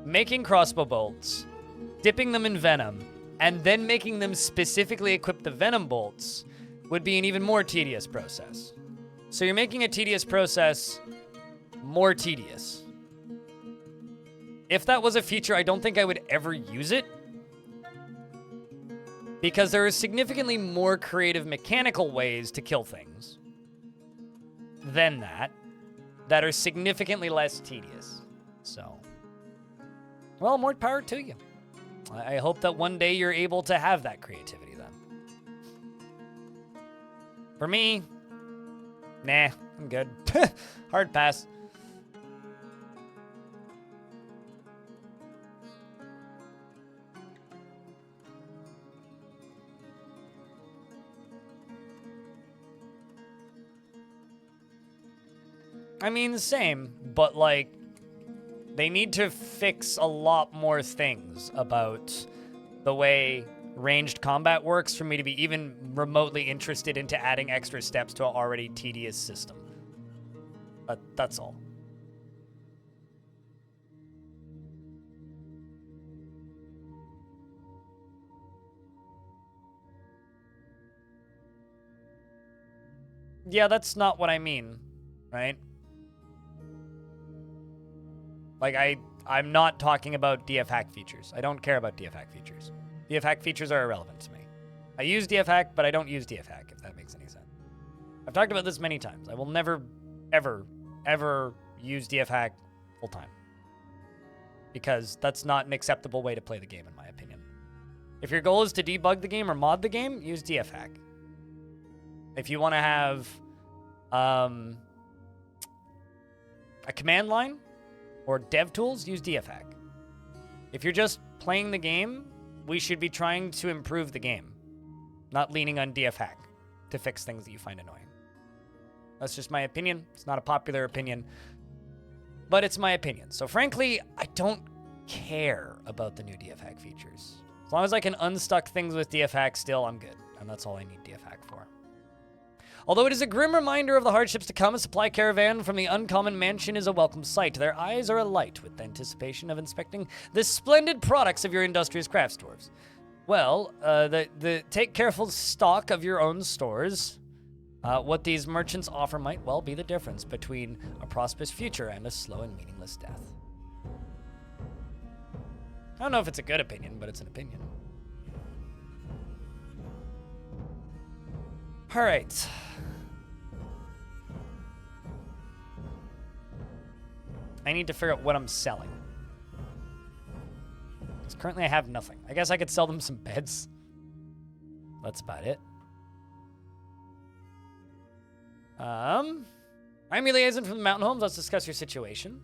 Making crossbow bolts, dipping them in venom, and then making them specifically equip the venom bolts would be an even more tedious process. So you're making a tedious process more tedious. If that was a feature, I don't think I would ever use it, because there are significantly more creative mechanical ways to kill things than that are significantly less tedious. So, well, more power to you. I hope that one day you're able to have that creativity then. For me, nah, I'm good. Hard pass. I mean, same, but like, they need to fix a lot more things about the way ranged combat works for me to be even remotely interested into adding extra steps to an already tedious system. But that's all. Yeah, that's not what I mean, right? Like, I'm not talking about DF hack features. I don't care about DF hack features. DF hack features are irrelevant to me. I use DF hack, but I don't use DF hack, if that makes any sense. I've talked about this many times. I will never, ever, ever use DF hack full time, because that's not an acceptable way to play the game, in my opinion. If your goal is to debug the game or mod the game, use dfhack. If you want to have a command line or dev tools, use dfhack. If you're just playing the game, we should be trying to improve the game, not leaning on dfhack to fix things that you find annoying. That's just my opinion. It's not a popular opinion, but it's my opinion. So frankly, I don't care about the new dfhack features. As long as I can unstuck things with dfhack still, I'm good. And that's all I need dfhack for. Although it is a grim reminder of the hardships to come, a supply caravan from the Uncommon Mansion is a welcome sight. Their eyes are alight with the anticipation of inspecting the splendid products of your industrious crafts dwarves. Well, take careful stock of your own stores. What these merchants offer might well be the difference between a prosperous future and a slow and meaningless death. I don't know if it's a good opinion, but it's an opinion. All right. I need to figure out what I'm selling. Because currently I have nothing. I guess I could sell them some beds. That's about it. I'm your liaison from the mountain homes. Let's discuss your situation.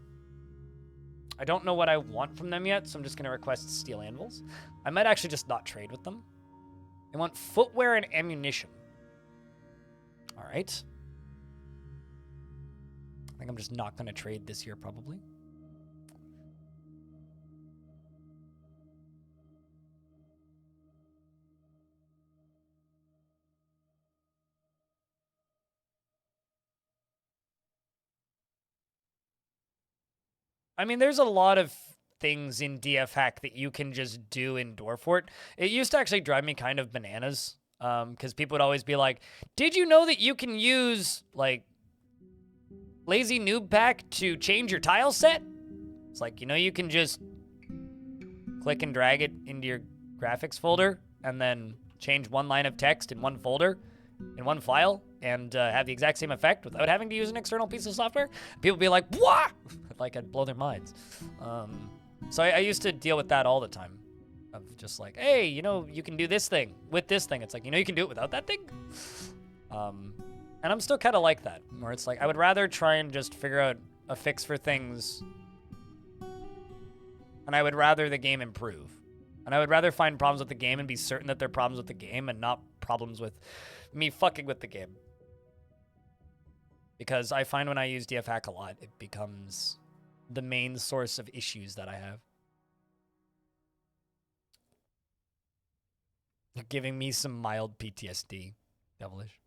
I don't know what I want from them yet, so I'm just going to request steel anvils. I might actually just not trade with them. They want footwear and ammunition. All right. I think I'm just not going to trade this year, probably. I mean, there's a lot of things in dfhack that you can just do in Dwarfort. It used to actually drive me kind of bananas, because people would always be like, did you know that you can use, like, Lazy Noob Pack to change your tile set? It's like, you know, you can just click and drag it into your graphics folder and then change one line of text in one folder, in one file, and have the exact same effect without having to use an external piece of software. People be like, what? Like, I'd blow their minds. So I used to deal with that all the time. Of just like, hey, you know, you can do this thing with this thing. It's like, you know, you can do it without that thing. And I'm still kind of like that, where it's like, I would rather try and just figure out a fix for things, and I would rather the game improve. And I would rather find problems with the game and be certain that they're problems with the game and not problems with me fucking with the game. Because I find when I use dfhack a lot, it becomes the main source of issues that I have. You're giving me some mild PTSD, devilish.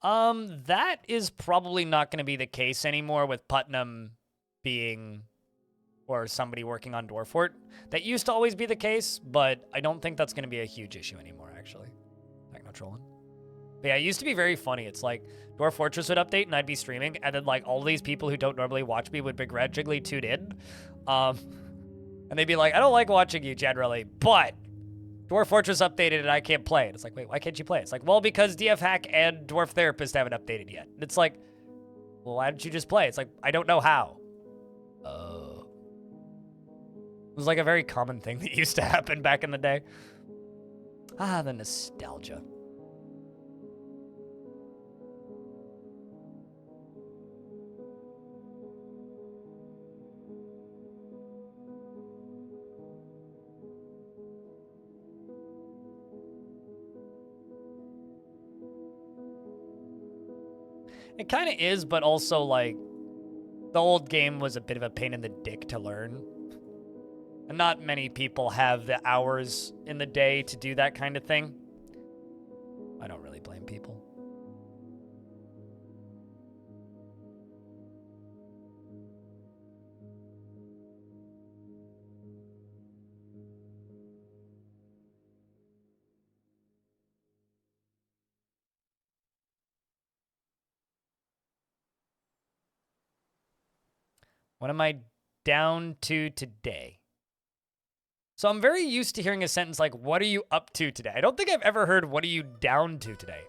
That is probably not going to be the case anymore with Putnam being, or somebody working on Dwarfort. That used to always be the case, but I don't think that's going to be a huge issue anymore, actually. Techno trolling. But yeah, it used to be very funny. It's like, Dwarf Fortress would update and I'd be streaming, and then like all these people who don't normally watch me would begrudgingly tune in. And they'd be like, I don't like watching you generally, but Dwarf Fortress updated and I can't play it. It's like, wait, why can't you play it? It's like, well, because dfhack and Dwarf Therapist haven't updated yet. And it's like, well, why didn't you just play? It's like, I don't know how. Oh. It was like a very common thing that used to happen back in the day. Ah, the nostalgia. It kind of is, but also, like, the old game was a bit of a pain in the dick to learn. And not many people have the hours in the day to do that kind of thing. I don't really blame people. What am I down to today? So I'm very used to hearing a sentence like, what are you up to today? I don't think I've ever heard, what are you down to today?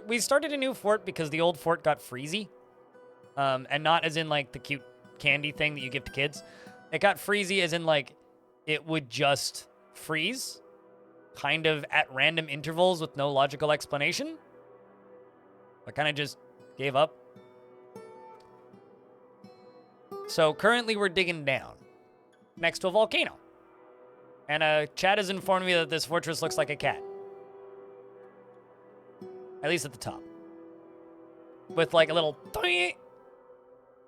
We started a new fort because the old fort got freezy. And not as in like the cute candy thing that you give to kids. It got freezy as in, like, it would just freeze, kind of at random intervals with no logical explanation. I kind of just gave up. So currently we're digging down next to a volcano. And chat has informed me that this fortress looks like a cat. At least at the top. With like a little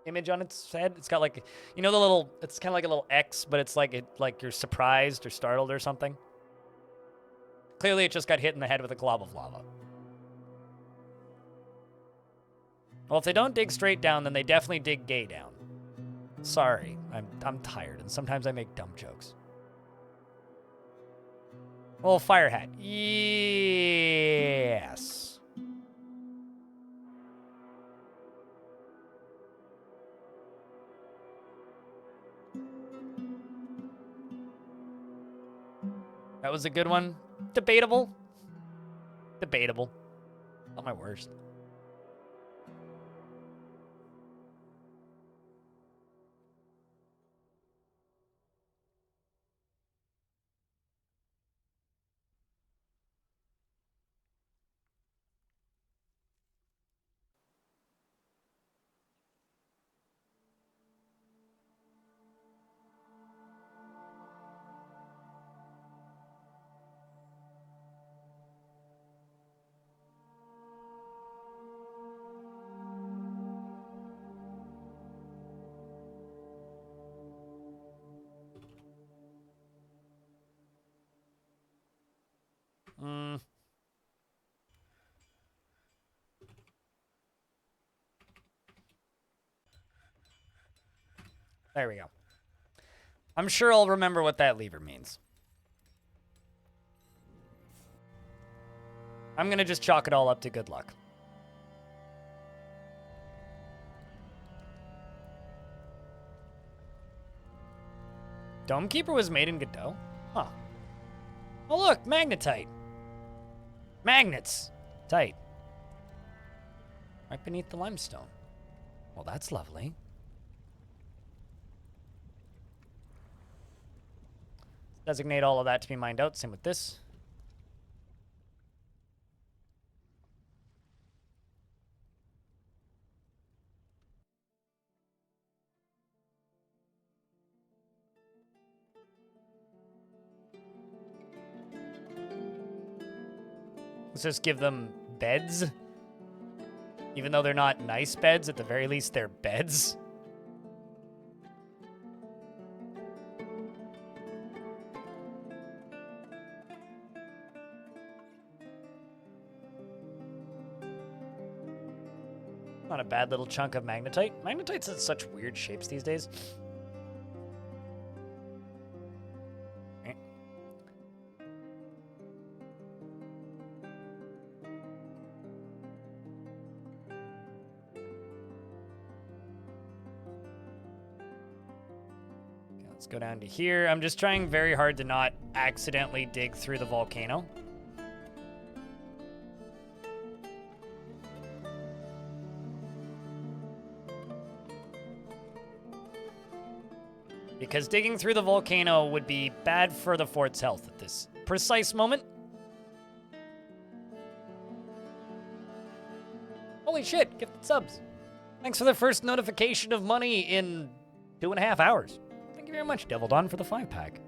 image on its head. It's got like, you know, the little, it's kind of like a little X, but it's like like you're surprised or startled or something. Clearly it just got hit in the head with a glob of lava. Well, if they don't dig straight down, then they definitely dig gay down. Sorry, I'm tired, and sometimes I make dumb jokes. Oh, fire hat. Yes. That was a good one. Debatable. Debatable. Not my worst. There we go. I'm sure I'll remember what that lever means. I'm going to just chalk it all up to good luck. Domekeeper was made in Godot? Huh. Oh, look, magnetite. Magnets. Tight. Right beneath the limestone. Well, that's lovely. Designate all of that to be mined out. Same with this. Let's just give them beds. Even though they're not nice beds, at the very least, they're beds. Not a bad little chunk of magnetite. Magnetite's in such weird shapes these days. Let's go down to here. I'm just trying very hard to not accidentally dig through the volcano. Because digging through the volcano would be bad for the fort's health at this precise moment. Holy shit, gifted subs. Thanks for the first notification of money in 2.5 hours. Thank you very much, Devil Dawn, for the 5-pack.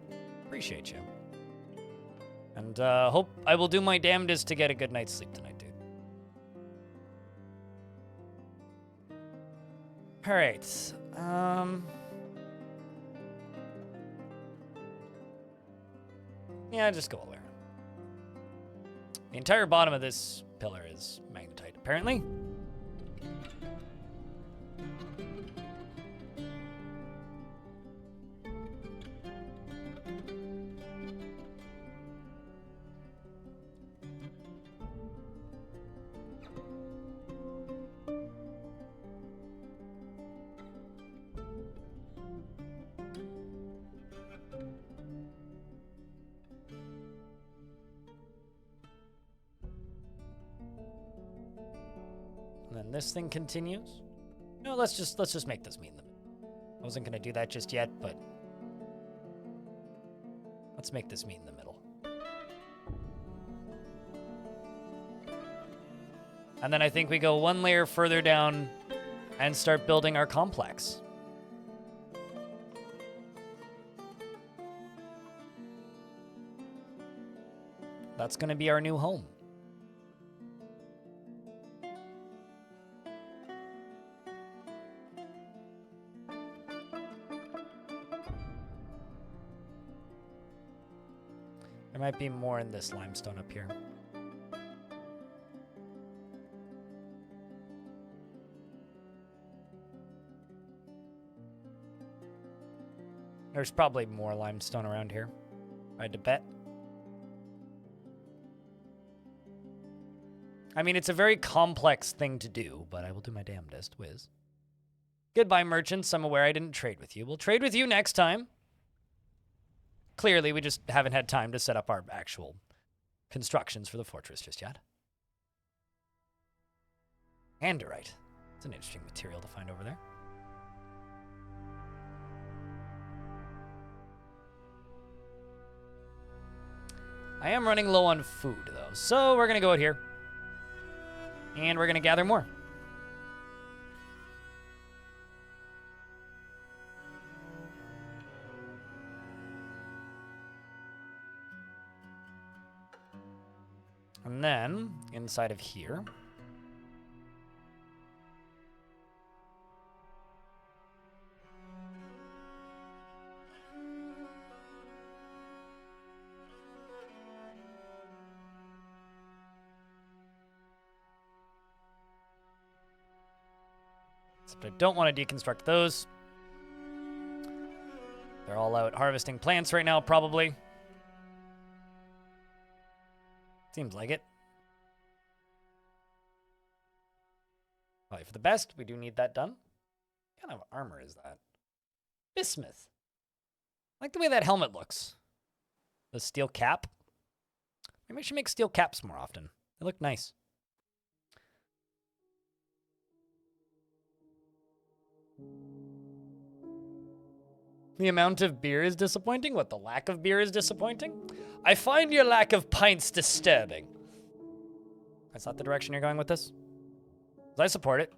Appreciate you. And hope I will do my damnedest to get a good night's sleep tonight, dude. All right. Yeah, just go all the way around. The entire bottom of this pillar is magnetite, apparently. And then this thing continues. No, let's just make this meet them. I wasn't going to do that just yet, but let's make this meet in the middle. And then I think we go one layer further down and start building our complex. That's going to be our new home. There might be more in this limestone up here. There's probably more limestone around here, I had to bet. I mean, it's a very complex thing to do, but I will do my damnedest, whiz. Goodbye, merchants. I'm aware I didn't trade with you. We'll trade with you next time. Clearly, we just haven't had time to set up our actual constructions for the fortress just yet. Anderite. It's an interesting material to find over there. I am running low on food, though, so we're going to go out here. And we're going to gather more. And then, inside of here... But I don't want to deconstruct those. They're all out harvesting plants right now, probably. Seems like it. Probably for the best. We do need that done. What kind of armor is that? Bismuth. I like the way that helmet looks. The steel cap. Maybe I should make steel caps more often. They look nice. The amount of beer is disappointing? What, the lack of beer is disappointing? I find your lack of pints disturbing. That's not the direction you're going with this? 'Cause I support it.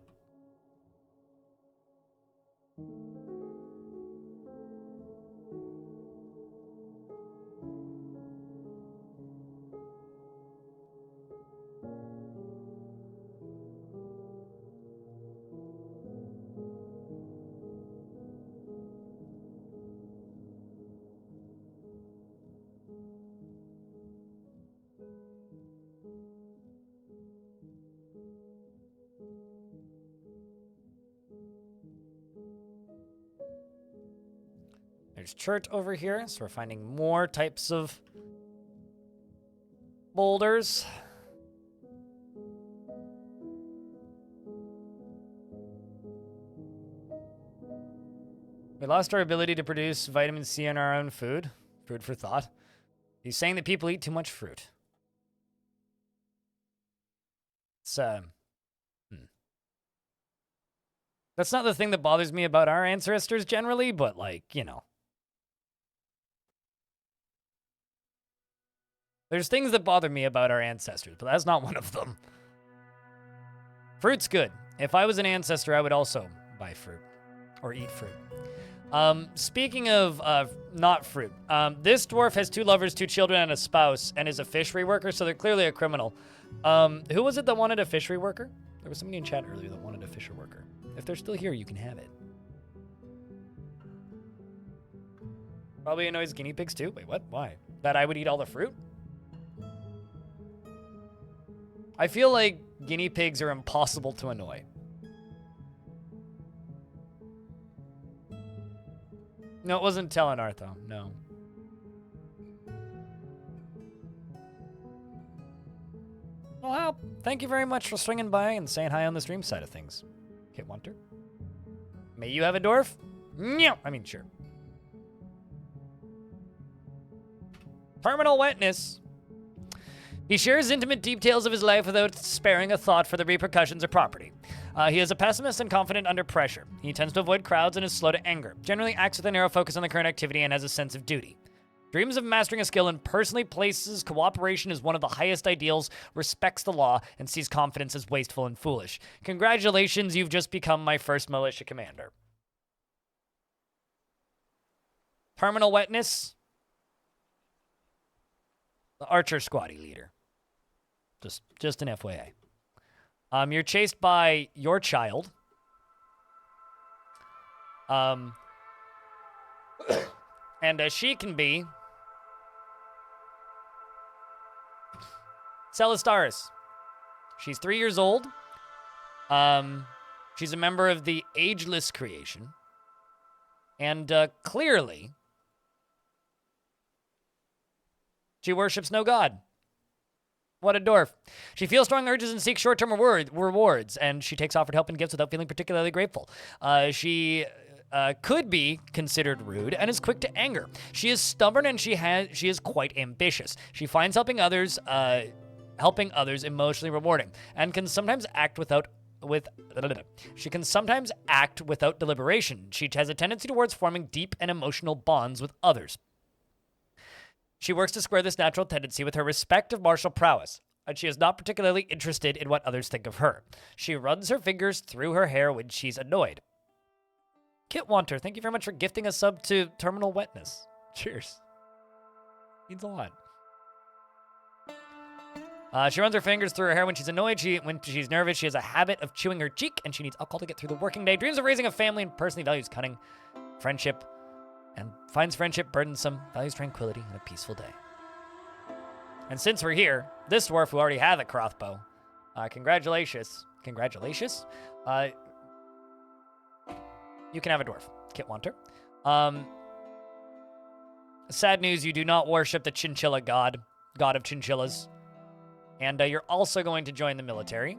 There's chert over here, so we're finding more types of boulders. We lost our ability to produce vitamin C in our own food. Food for thought. He's saying that people eat too much fruit. It's, That's not the thing that bothers me about our ancestors generally, but, like, you know. There's things that bother me about our ancestors, but that's not one of them. Fruit's good. If I was an ancestor, I would also buy fruit. Or eat fruit. Speaking of not fruit, this dwarf has 2 lovers, 2 children, and a spouse, and is a fishery worker, so they're clearly a criminal. Who was it that wanted a fishery worker? There was somebody in chat earlier that wanted a fisher worker. If they're still here, you can have it. Probably annoys guinea pigs too. Wait, what? Why? That I would eat all the fruit? I feel like guinea pigs are impossible to annoy. No, it wasn't Telenar, though. No. Well, thank you very much for swinging by and saying hi on the stream side of things. Kit Wunter. May you have a dwarf? No, I mean, sure. Terminal wetness. He shares intimate details of his life without sparing a thought for the repercussions of property. He is a pessimist and confident under pressure. He tends to avoid crowds and is slow to anger. Generally acts with a narrow focus on the current activity and has a sense of duty. Dreams of mastering a skill and personally places cooperation as one of the highest ideals, respects the law, and sees confidence as wasteful and foolish. Congratulations, you've just become my first militia commander. Terminal wetness. The archer squatty leader. Just an FYI. You're chased by your child. And she can be Celistaris. She's 3 years old. She's a member of the Ageless Creation. And clearly, she worships no god. What a dwarf. She feels strong urges and seeks short-term rewards, and she takes offered help and gifts without feeling particularly grateful. She could be considered rude and is quick to anger. She is stubborn and she is quite ambitious. She finds helping others emotionally rewarding and can sometimes act without deliberation. She has a tendency towards forming deep and emotional bonds with others. She works to square this natural tendency with her respect of martial prowess, and she is not particularly interested in what others think of her. She runs her fingers through her hair when she's annoyed. Kit Wanter, thank you very much for gifting a sub to Terminal Wetness. Cheers. Means a lot. She runs her fingers through her hair when she's annoyed. When she's nervous, she has a habit of chewing her cheek, and she needs alcohol to get through the working day. Dreams of raising a family and personally values cunning, friendship, and finds friendship burdensome, values tranquility, and a peaceful day. And since we're here, this dwarf who already had a crossbow, congratulations. Congratulations. You can have a dwarf, Kit Wanter. Sad news, you do not worship the chinchilla god of chinchillas. And you're also going to join the military.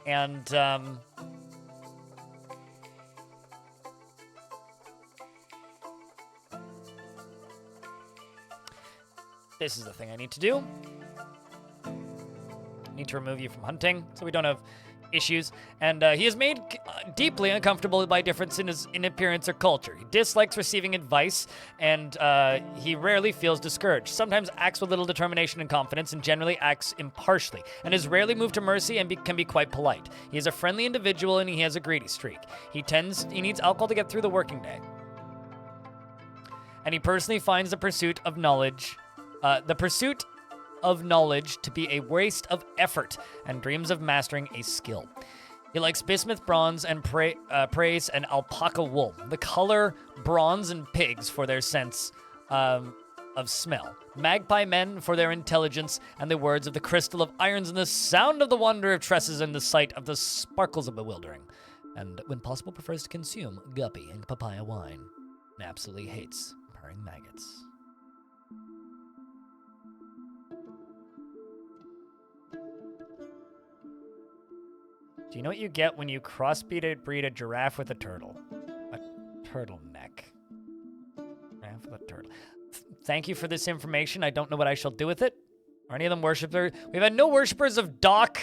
And, this is the thing I need to do. I need to remove you from hunting, so we don't have issues. And he is made deeply uncomfortable by differences in appearance or culture. He dislikes receiving advice, and he rarely feels discouraged. Sometimes acts with little determination and confidence, and generally acts impartially, and is rarely moved to mercy and can be quite polite. He is a friendly individual, and he has a greedy streak. He needs alcohol to get through the working day. And he personally finds the pursuit of knowledge to be a waste of effort and dreams of mastering a skill. He likes bismuth bronze and praise and alpaca wool. The color bronze and pigs for their sense of smell. Magpie men for their intelligence and the words of the crystal of irons and the sound of the wonder of tresses and the sight of the sparkles of bewildering. And when possible prefers to consume guppy and papaya wine. And absolutely hates purring maggots. Do you know what you get when you breed a giraffe with a turtle? A turtleneck. Giraffe with a turtle. Thank you for this information. I don't know what I shall do with it. Are any of them worshippers? We've had no worshippers of Doc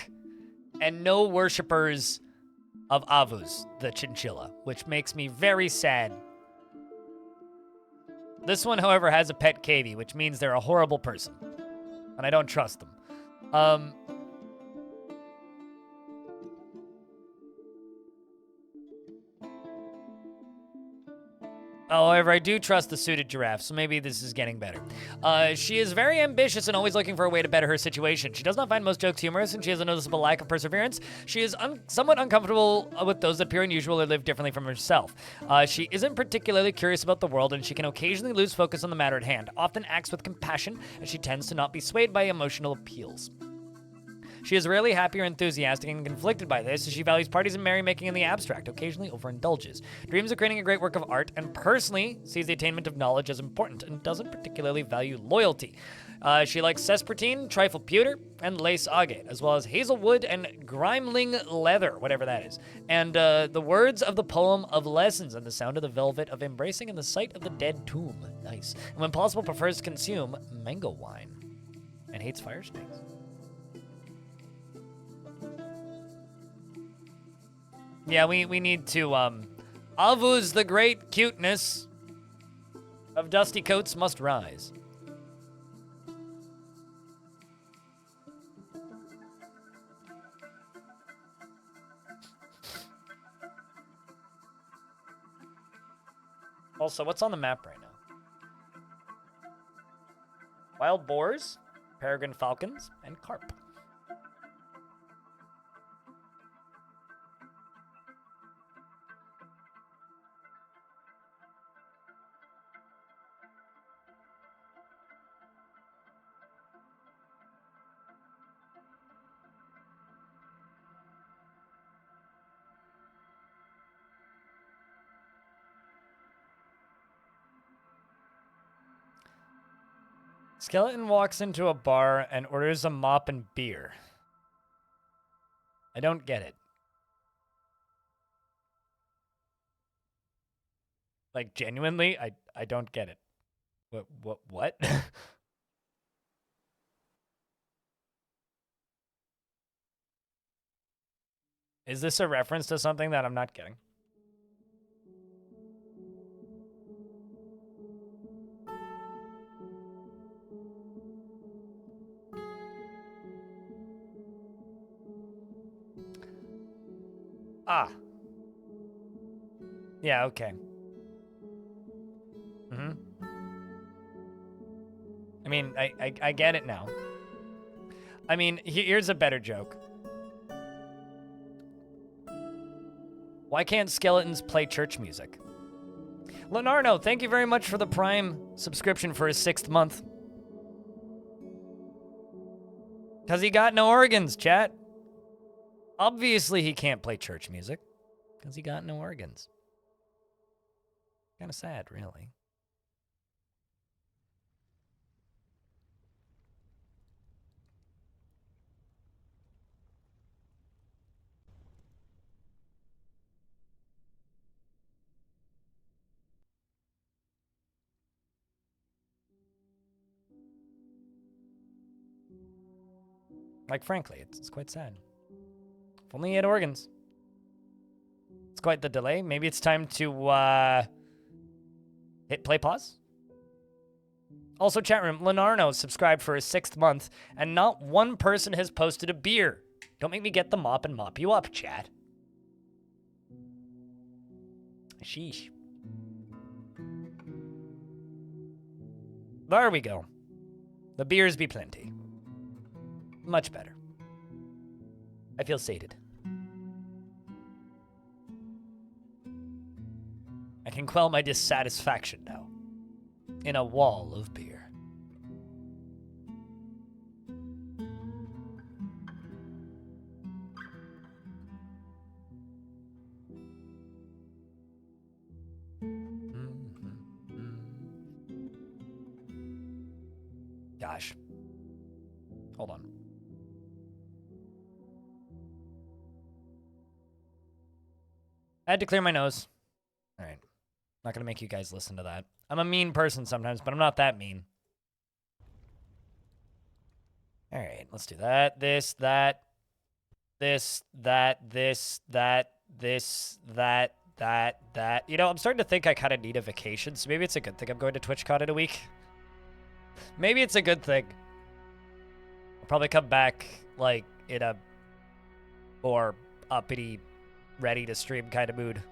and no worshippers of Avuz, the chinchilla, which makes me very sad. This one, however, has a pet cavy, which means they're a horrible person. And I don't trust them. However, I do trust the suited giraffe, so maybe this is getting better. She is very ambitious and always looking for a way to better her situation. She does not find most jokes humorous, and she has a noticeable lack of perseverance. She is somewhat uncomfortable with those that appear unusual or live differently from herself. She isn't particularly curious about the world, and she can occasionally lose focus on the matter at hand, often acts with compassion, and she tends to not be swayed by emotional appeals. She is rarely happy or enthusiastic and conflicted by this, as she values parties and merrymaking in the abstract, occasionally overindulges, dreams of creating a great work of art, and personally sees the attainment of knowledge as important and doesn't particularly value loyalty. She likes Cespertine, Trifle Pewter, and Lace Agate, as well as Hazelwood and Grimling Leather, whatever that is. And the words of the poem of Lessons and the sound of the velvet of embracing in the sight of the dead tomb. Nice. And when possible, prefers to consume mango wine. And hates fire snakes. Yeah, we need to, Avuz the great cuteness of dusty coats must rise. Also, what's on the map right now? Wild boars, peregrine falcons, and carp. Skeleton walks into a bar and orders a mop and beer. I don't get it. Like, genuinely, I don't get it. What? Is this a reference to something that I'm not getting? Ah. Yeah, okay. Mm-hmm. I mean, I get it now. I mean, here's a better joke. Why can't skeletons play church music? Lenarno, thank you very much for the Prime subscription for his 6th month. Because he got no organs, chat. Obviously, he can't play church music. Because he got no organs. Kind of sad, really. Like, frankly, it's quite sad. If only he had organs. It's quite the delay. Maybe it's time to, hit play pause? Also, chat room, Lenarno subscribed for his 6th month, and not one person has posted a beer. Don't make me get the mop and mop you up, chat. Sheesh. There we go. The beers be plenty. Much better. I feel sated. I can quell my dissatisfaction now. In a wall of beer. Gosh. Hold on. I had to clear my nose. All right. Not going to make you guys listen to that. I'm a mean person sometimes, but I'm not that mean. All right, let's do that. This, that, this, that, this, that, this, that, that. You know, I'm starting to think I kind of need a vacation, so maybe it's a good thing I'm going to TwitchCon in a week. Maybe it's a good thing. I'll probably come back, like, in a more uppity, ready to stream kind of mood.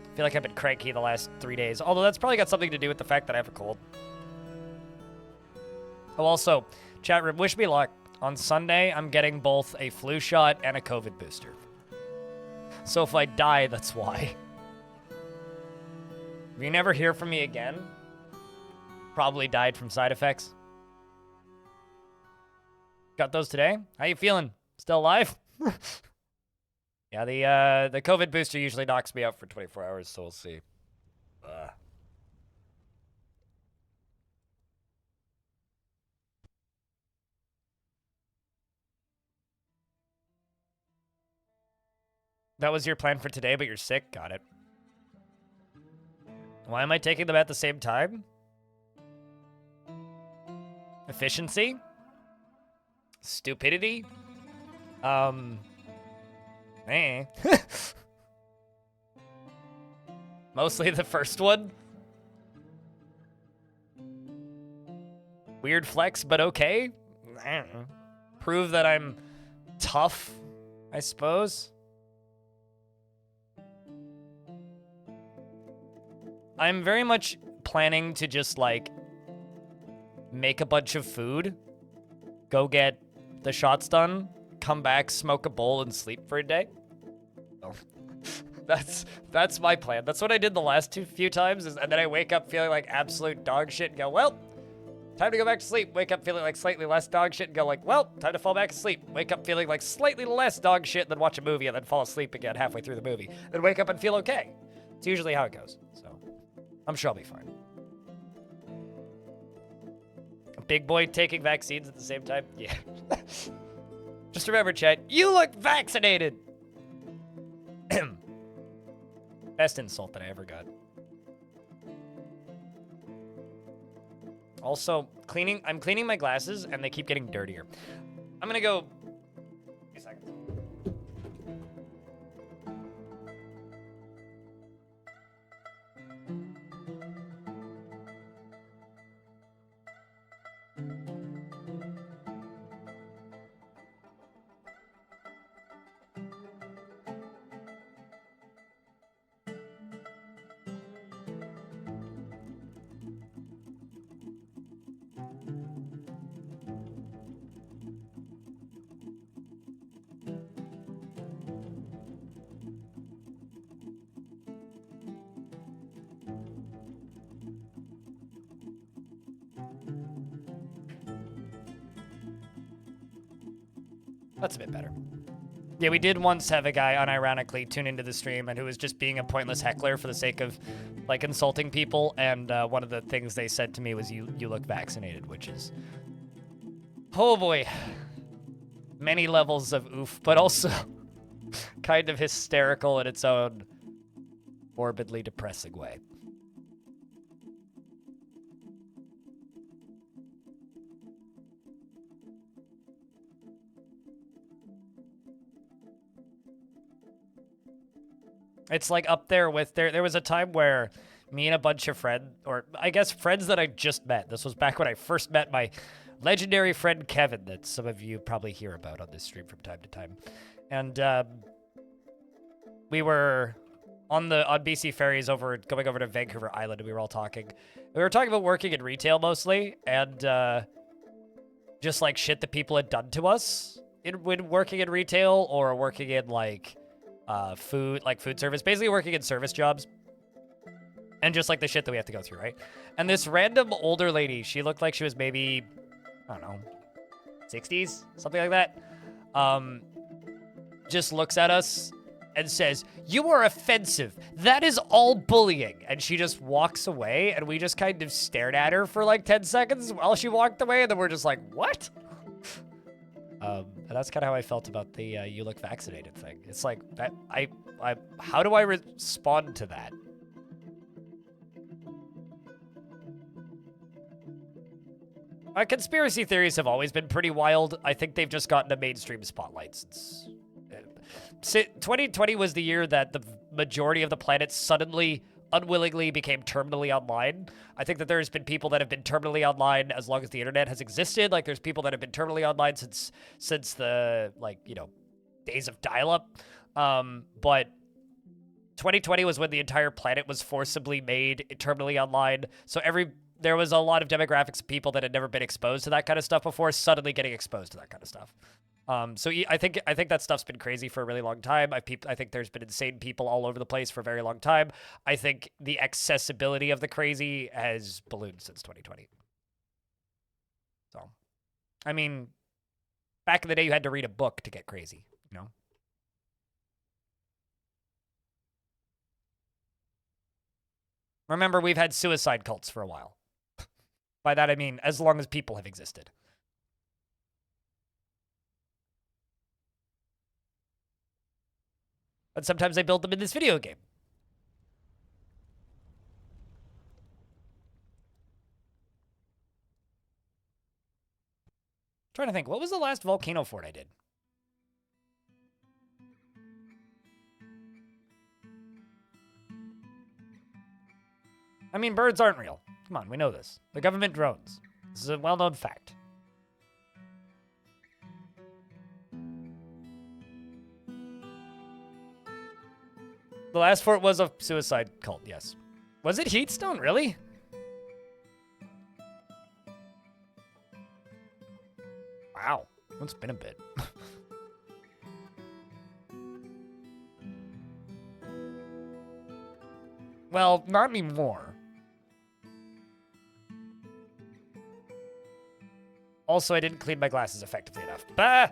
I feel like I've been cranky the last 3 days, although that's probably got something to do with the fact that I have a cold. Oh, also, chat room, wish me luck. On Sunday, I'm getting both a flu shot and a COVID booster. So if I die, that's why. If you never hear from me again, probably died from side effects. Got those today. How you feeling? Still alive? Yeah, the COVID booster usually knocks me out for 24 hours, so we'll see. That was your plan for today, but you're sick? Got it. Why am I taking them at the same time? Efficiency? Stupidity? Eh. Mostly the first one. Weird flex, but okay. I don't know. Prove that I'm tough, I suppose. I'm very much planning to just, like, make a bunch of food, go get the shots done, come back, smoke a bowl, and sleep for a day. Oh. That's my plan. That's what I did the last few times, and then I wake up feeling like absolute dog shit and go, well, time to go back to sleep. Wake up feeling like slightly less dog shit and go like, well, time to fall back asleep. Wake up feeling like slightly less dog shit, then watch a movie and then fall asleep again halfway through the movie. Then wake up and feel okay. It's usually how it goes, so I'm sure I'll be fine. A big boy taking vaccines at the same time? Yeah. Just remember, chat, you look vaccinated! Best insult that I ever got. Also, I'm cleaning my glasses and they keep getting dirtier. I'm gonna go... 2 seconds. That's a bit better. Yeah, we did once have a guy unironically tune into the stream and who was just being a pointless heckler for the sake of, like, insulting people, and one of the things they said to me was, you look vaccinated, which is... Oh boy. Many levels of oof, but also kind of hysterical in its own morbidly depressing way. It's like up there with there was a time where me and a bunch of friends, or I guess friends that I just met. This was back when I first met my legendary friend Kevin that some of you probably hear about on this stream from time to time. And we were on BC ferries going over to Vancouver Island, and we were all talking. We were talking about working in retail mostly, and just like shit that people had done to us when working in retail or working in like food service, basically working in service jobs, and just like the shit that we have to go through, right? And this random older lady, she looked like she was maybe, I don't know, 60s, something like that, just looks at us and says, "You are offensive. That is all bullying." And she just walks away, and we just kind of stared at her for like 10 seconds while she walked away, and then we're just like, what? And that's kind of how I felt about the you look vaccinated thing. It's like, that how do I respond to that? Conspiracy theories have always been pretty wild. I think they've just gotten a mainstream spotlight since... 2020 was the year that the majority of the planet suddenly, unwillingly became terminally online. I think that there's been people that have been terminally online as long as the internet has existed. Like, there's people that have been terminally online since the, like, you know, days of dial-up. But 2020 was when the entire planet was forcibly made terminally online. So there was a lot of demographics of people that had never been exposed to that kind of stuff before suddenly getting exposed to that kind of stuff. So I think that stuff's been crazy for a really long time. I think there's been insane people all over the place for a very long time. I think the accessibility of the crazy has ballooned since 2020. So, I mean, back in the day, you had to read a book to get crazy, you know? Remember, we've had suicide cults for a while. By that, I mean, as long as people have existed. But sometimes I build them in this video game. Trying to think, what was the last volcano fort I did? I mean, birds aren't real. Come on, we know this. The government drones. This is a well-known fact. The last fort was a suicide cult, yes. Was it Heatstone, really? Wow, it's been a bit. Well, not anymore. Also, I didn't clean my glasses effectively enough. Bah!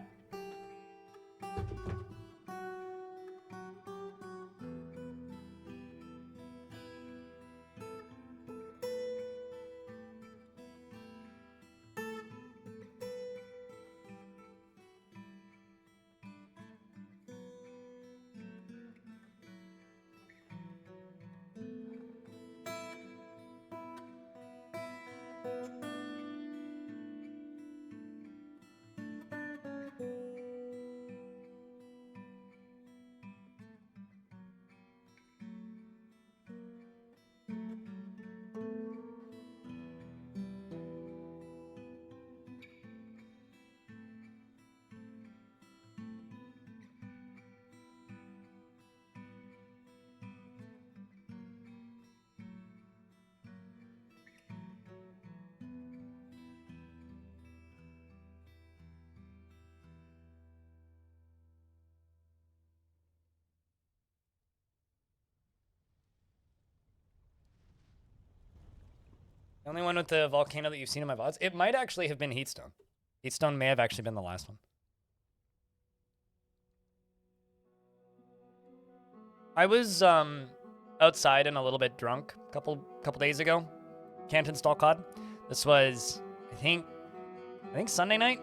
The only one with the volcano that you've seen in my VODs? It might actually have been Heatstone. Heatstone may have actually been the last one. I was outside and a little bit drunk a couple days ago. Can't install COD. This was, I think Sunday night?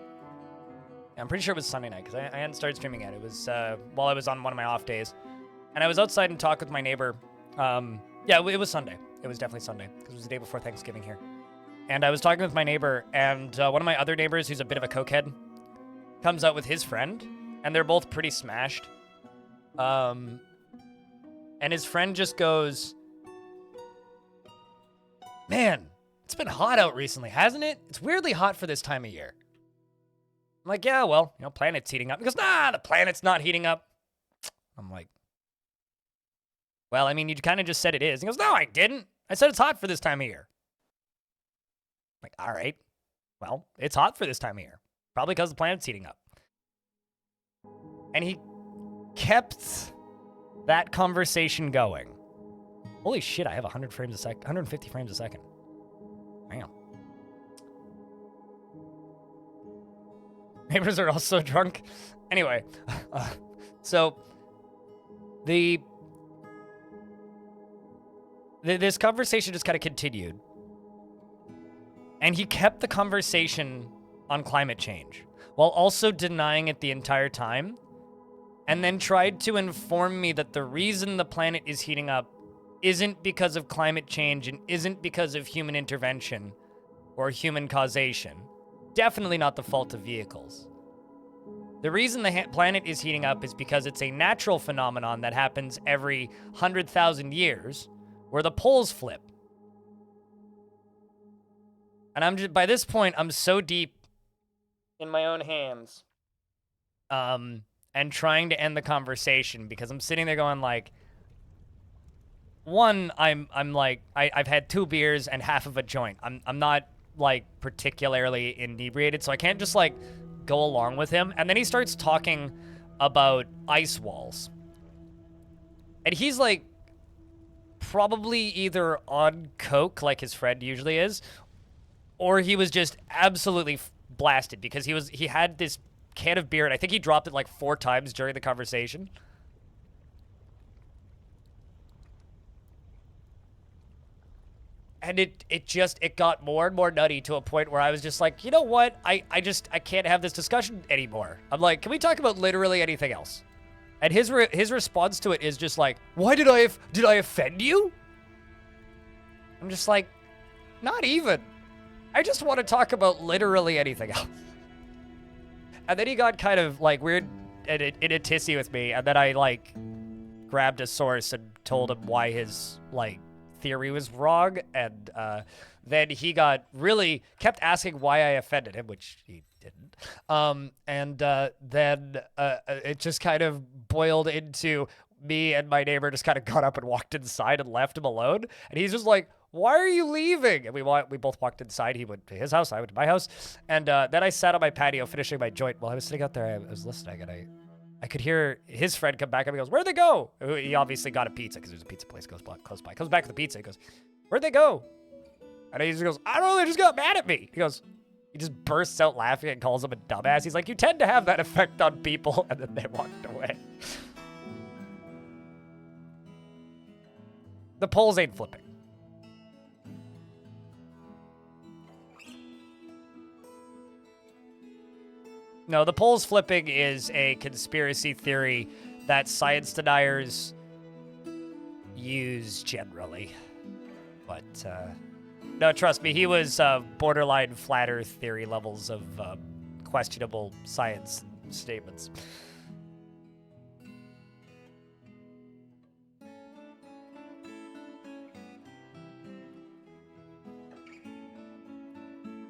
Yeah, I'm pretty sure it was Sunday night because I hadn't started streaming yet. It was while I was on one of my off days. And I was outside and talked with my neighbor. Yeah, it was Sunday. It was definitely Sunday because it was the day before Thanksgiving here. And I was talking with my neighbor, and one of my other neighbors, who's a bit of a cokehead, comes out with his friend, and they're both pretty smashed. And his friend just goes, "Man, it's been hot out recently, hasn't it? It's weirdly hot for this time of year." I'm like, "Yeah, well, planet's heating up." He goes, "Nah, the planet's not heating up." I'm like, "Well, I mean, you kind of just said it is." He goes, "No, I didn't. I said it's hot for this time of year." I'm like, all right. Well, it's hot for this time of year. Probably because the planet's heating up. And he kept that conversation going. Holy shit, I have 100 frames a second, 150 frames a second. Damn. Neighbors are also drunk. Anyway, so this conversation just kind of continued. And he kept the conversation on climate change while also denying it the entire time, and then tried to inform me that the reason the planet is heating up isn't because of climate change and isn't because of human intervention or human causation. Definitely not the fault of vehicles. The reason the planet is heating up is because it's a natural phenomenon that happens every 100,000 years where the poles flip. And by this point, I'm so deep in my own hands, and trying to end the conversation because I'm sitting there going like, one, I'm like, I've had 2 beers and half of a joint. I'm not like particularly inebriated, so I can't just like go along with him. And then he starts talking about ice walls. And he's like probably either on coke like his friend usually is, or he was just absolutely blasted because he had this can of beer and I think he dropped it like 4 times during the conversation. And it got more and more nutty to a point where I was just like, you know what? I can't have this discussion anymore. I'm like, can we talk about literally anything else? And his response to it is just like, "Why did I offend you?" I'm just like, not even. I just want to talk about literally anything else. And then he got kind of like weird in a tissy with me, and then I like grabbed a source and told him why his like theory was wrong, and then he got really kept asking why I offended him, which he didn't. Then it just kind of boiled into me and my neighbor just kind of got up and walked inside and left him alone. And he's just like, "Why are you leaving?" And we both walked inside. He went to his house, I went to my house. And then I sat on my patio finishing my joint. While I was sitting out there, I was listening, and I could hear his friend come back and he goes, "Where'd they go?" He obviously got a pizza because there's a pizza place close by. Comes back with the pizza. He goes, "Where'd they go?" And he just goes, "I don't know, they just got mad at me." He just bursts out laughing and calls him a dumbass. He's like, "You tend to have that effect on people," and then they walked away. The polls ain't flipping. No, the polls flipping is a conspiracy theory that science deniers use generally. But, no, trust me, he was borderline flat earth theory levels of questionable science statements.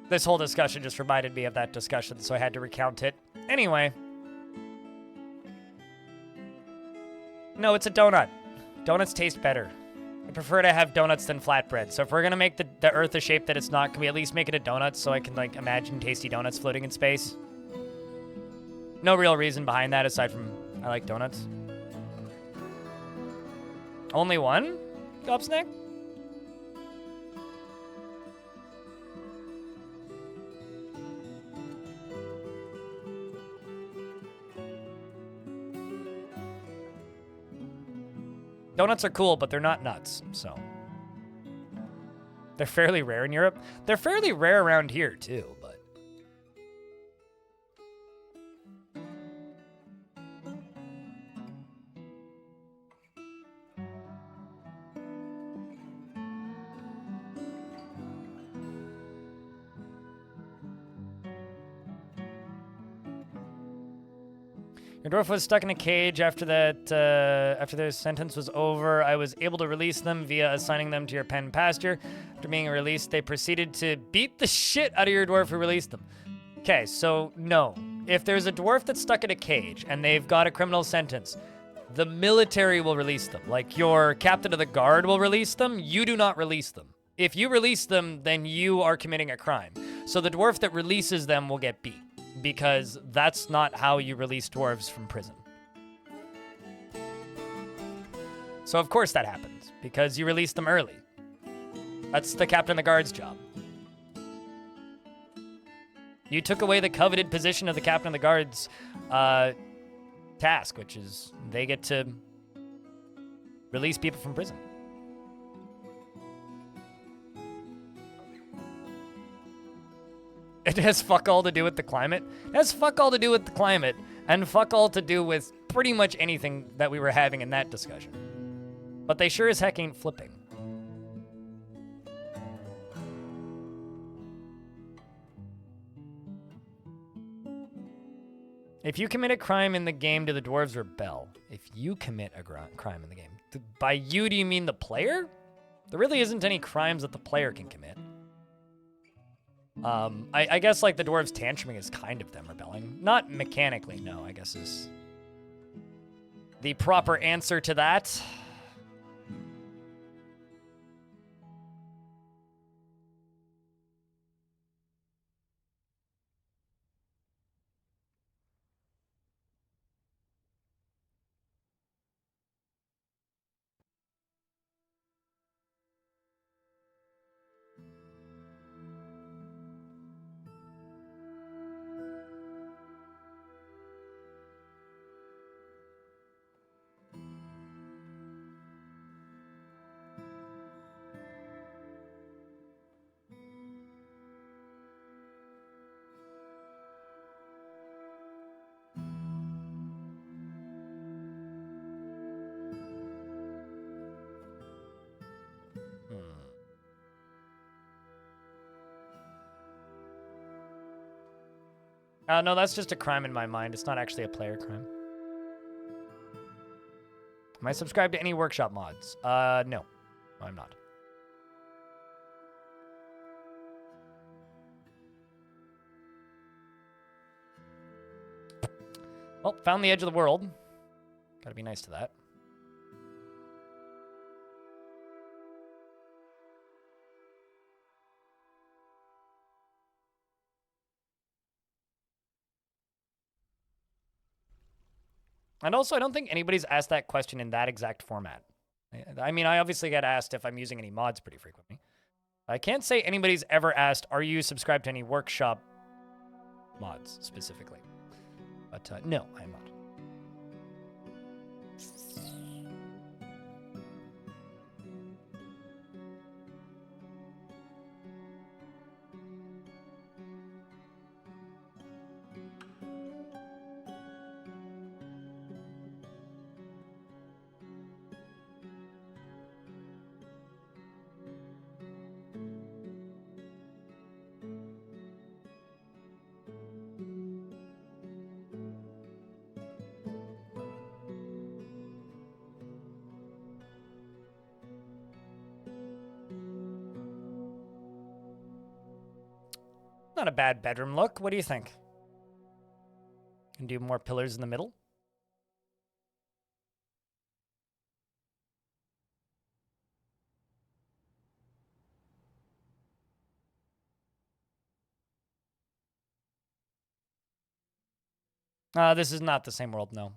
This whole discussion just reminded me of that discussion, so I had to recount it. Anyway. No, it's a donut. Donuts taste better. I prefer to have donuts than flatbread. So if we're gonna make the Earth a shape that it's not, can we at least make it a donut so I can, like, imagine tasty donuts floating in space? No real reason behind that aside from I like donuts. Only one? Gobsnack? Donuts are cool, but they're not nuts, so. They're fairly rare in Europe. They're fairly rare around here, too, but. Your dwarf was stuck in a cage after their sentence was over. I was able to release them via assigning them to your pen pasture. After being released, they proceeded to beat the shit out of your dwarf who released them. Okay, so no. If there's a dwarf that's stuck in a cage and they've got a criminal sentence, the military will release them. Like your captain of the guard will release them. You do not release them. If you release them, then you are committing a crime. So the dwarf that releases them will get beat, because that's not how you release dwarves from prison. So of course that happens, because you release them early. That's the captain of the guard's job. You took away the coveted position of the captain of the guard's task, which is they get to release people from prison. It has fuck all to do with the climate. It has fuck all to do with the climate, and fuck all to do with pretty much anything that we were having in that discussion. But they sure as heck ain't flipping. If you commit a crime in the game, do the dwarves rebel? If you commit a crime in the game. By you, do you mean the player? There really isn't any crimes that the player can commit. I guess, like, the dwarves tantruming is kind of them rebelling. Not mechanically, no, I guess is the proper answer to that. No, that's just a crime in my mind. It's not actually a player crime. Am I subscribed to any workshop mods? No. No, I'm not. Well, found the edge of the world. Gotta be nice to that. And also, I don't think anybody's asked that question in that exact format. I mean, I obviously get asked if I'm using any mods pretty frequently. I can't say anybody's ever asked, are you subscribed to any workshop mods specifically? But no, I'm not. Not a bad bedroom look. What do you think? Can do more pillars in the middle? This is not the same world, no.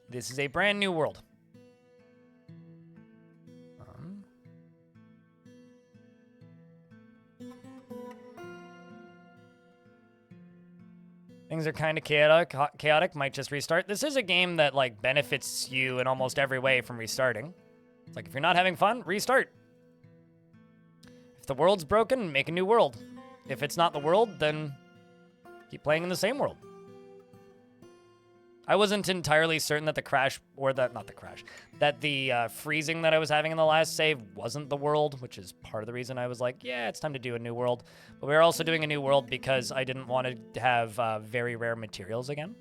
This is a brand new world. Things are kind of chaotic. Might just restart. This is a game that like benefits you in almost every way from restarting. It's like if you're not having fun, restart. If the world's broken, make a new world. If it's not the world, then keep playing in the same world. I wasn't entirely certain that the crash, or that, not the crash, that the freezing that I was having in the last save wasn't the world, which is part of the reason I was like, yeah, it's time to do a new world. But we were also doing a new world because I didn't want to have very rare materials again.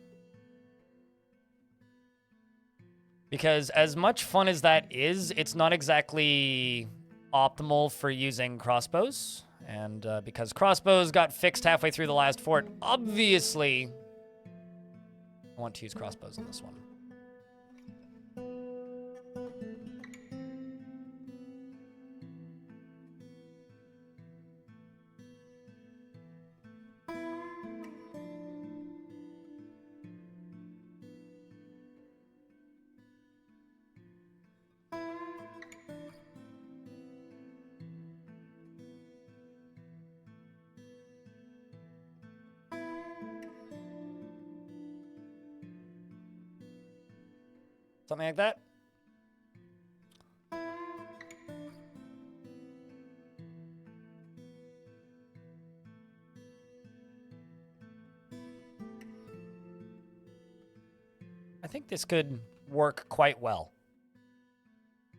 Because as much fun as that is, it's not exactly optimal for using crossbows. And because crossbows got fixed halfway through the last fort, obviously I want to use crossbows in this one. Something like that. I think this could work quite well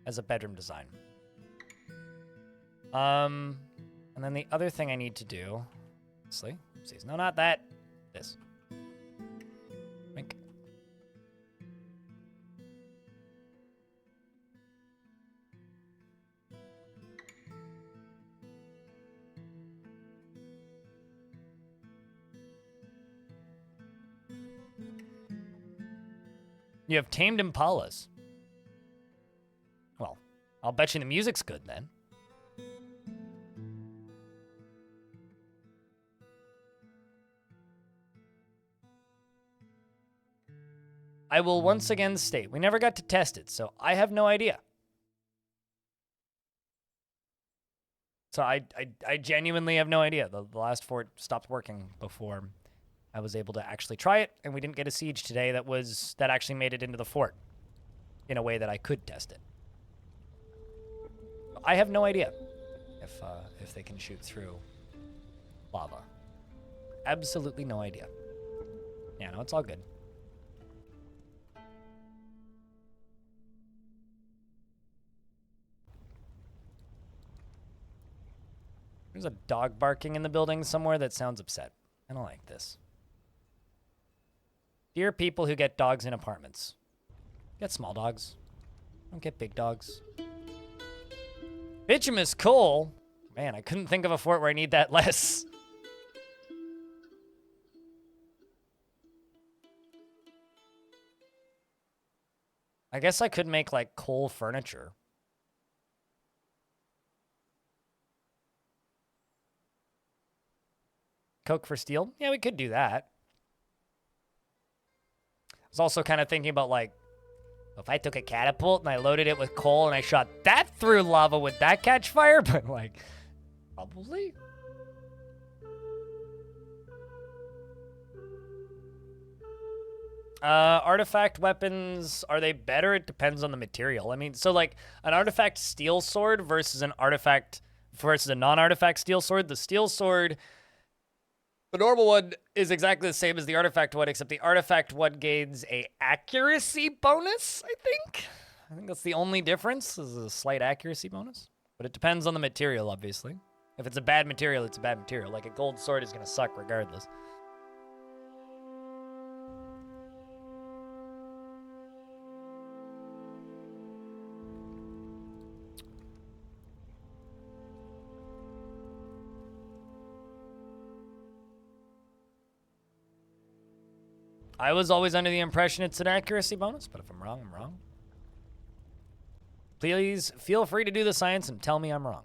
as a bedroom design. And then the other thing I need to do, obviously, oopsies, no, not that, this. Wink. You have tamed impalas. Well, I'll bet you the music's good then. I will once again state, we never got to test it, so I have no idea. So I genuinely have no idea. The last fort stopped working before I was able to actually try it, and we didn't get a siege today that actually made it into the fort in a way that I could test it. I have no idea if they can shoot through lava. Absolutely no idea. Yeah, no, it's all good. There's a dog barking in the building somewhere that sounds upset. I don't like this. Dear people who get dogs in apartments. Get small dogs. Don't get big dogs. Bituminous coal? Man, I couldn't think of a fort where I need that less. I guess I could make, like, coal furniture. Coke for steel? Yeah, we could do that. I was also kind of thinking about, like, if I took a catapult and I loaded it with coal and I shot that through lava, would that catch fire? But, like, probably. Artifact weapons, are they better? It depends on the material. I mean, so, like, an artifact steel sword versus an artifact versus a non-artifact steel sword. The steel sword, the normal one, is exactly the same as the artifact one, except the artifact one gains a accuracy bonus, I think. I think that's the only difference, is a slight accuracy bonus. But it depends on the material, obviously. If it's a bad material, it's a bad material. Like, a gold sword is going to suck regardless. I was always under the impression it's an accuracy bonus, but if I'm wrong, I'm wrong. Please feel free to do the science and tell me I'm wrong.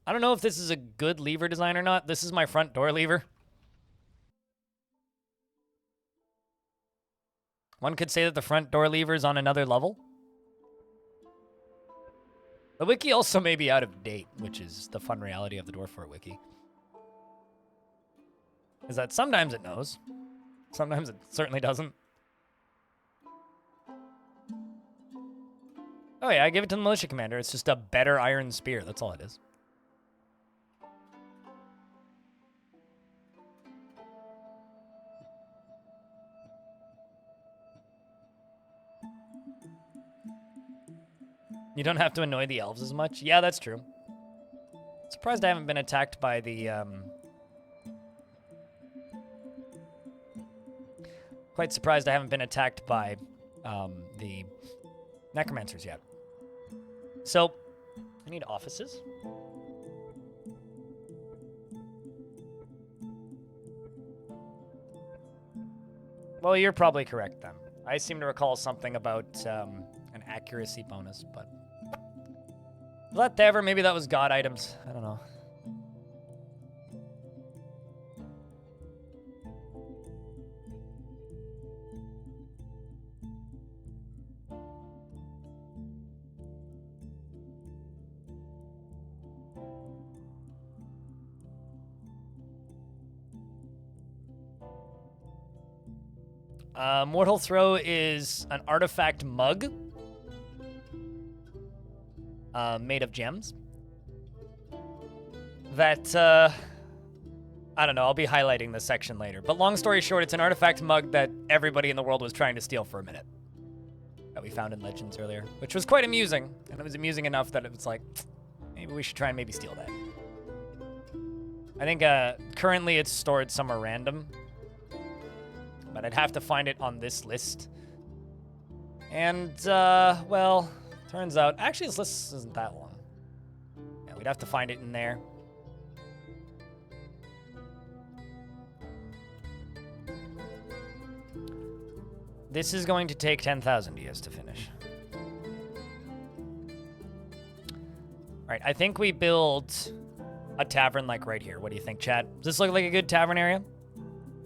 I don't know if this is a good lever design or not. This is my front door lever. One could say that the front door lever is on another level. The wiki also may be out of date, which is the fun reality of the Dwarf Fort wiki. Is that sometimes it knows. Sometimes it certainly doesn't. Oh yeah, I give it to the militia commander. It's just a better iron spear. That's all it is. You don't have to annoy the elves as much. Yeah, that's true. Surprised I haven't been attacked by the, Quite surprised I haven't been attacked by, the necromancers yet. So, I need offices. Well, you're probably correct then. I seem to recall something about, an accuracy bonus, but... Whatever, maybe that was god items. I don't know. Mortal Throw is an artifact mug. Made of gems. That, I don't know, I'll be highlighting this section later. But long story short, it's an artifact mug that everybody in the world was trying to steal for a minute. That we found in Legends earlier, which was quite amusing. And it was amusing enough that it was like, maybe we should try and maybe steal that. I think, currently it's stored somewhere random. But I'd have to find it on this list. And, well... Turns out, actually, this list isn't that long. Yeah, we'd have to find it in there. This is going to take 10,000 years to finish. All right, I think we build a tavern like right here. What do you think, chat? Does this look like a good tavern area?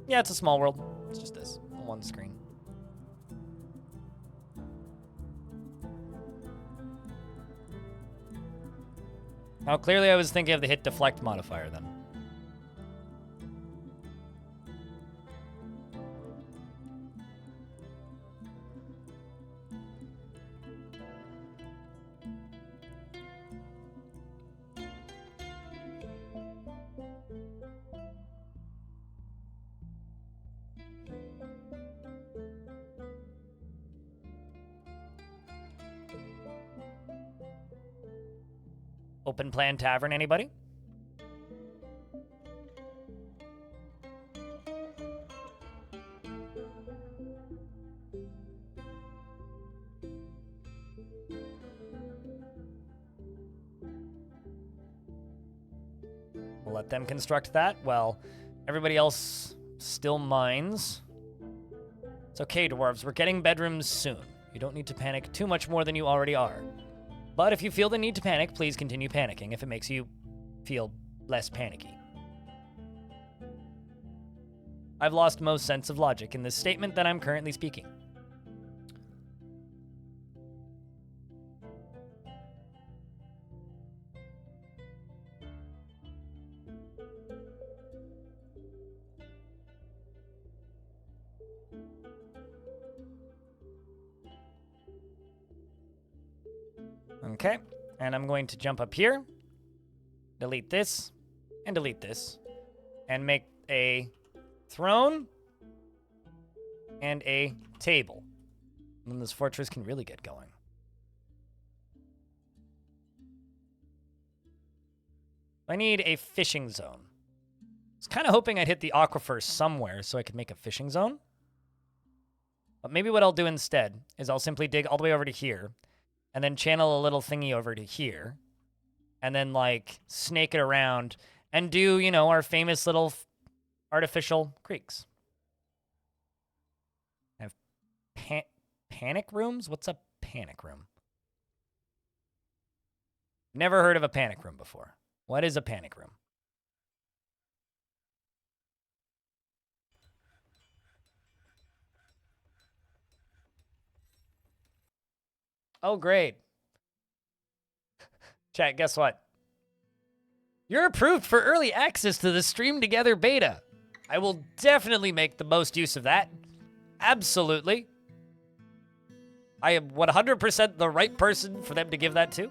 Yeah, it's a small world. It's just this, on one screen. Now, clearly I was thinking of the hit deflect modifier then. Open plan tavern, anybody? We'll let them construct that. Well, everybody else still mines. It's okay, dwarves. We're getting bedrooms soon. You don't need to panic too much more than you already are. But if you feel the need to panic, please continue panicking if it makes you feel less panicky. I've lost most sense of logic in this statement that I'm currently speaking. Okay, and I'm going to jump up here, delete this, and make a throne and a table. And then this fortress can really get going. I need a fishing zone. I was kind of hoping I'd hit the aquifer somewhere so I could make a fishing zone. But maybe what I'll do instead is I'll simply dig all the way over to here, and then channel a little thingy over to here, and then, like, snake it around and do, you know, our famous little artificial creeks. I have panic rooms? What's a panic room? Never heard of a panic room before. What is a panic room? Oh, great. Chat, guess what? You're approved for early access to the Stream Together beta. I will definitely make the most use of that. Absolutely. I am 100% the right person for them to give that to.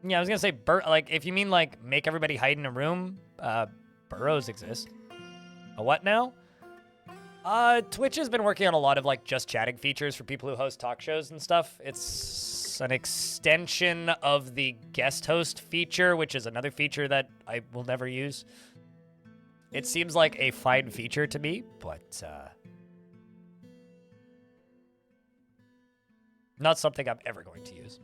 Yeah, I was gonna say, like, if you mean, like, make everybody hide in a room, burrows exist. A what now? Twitch has been working on a lot of, like, just chatting features for people who host talk shows and stuff. It's an extension of the guest host feature, which is another feature that I will never use. It seems like a fine feature to me, but, not something I'm ever going to use.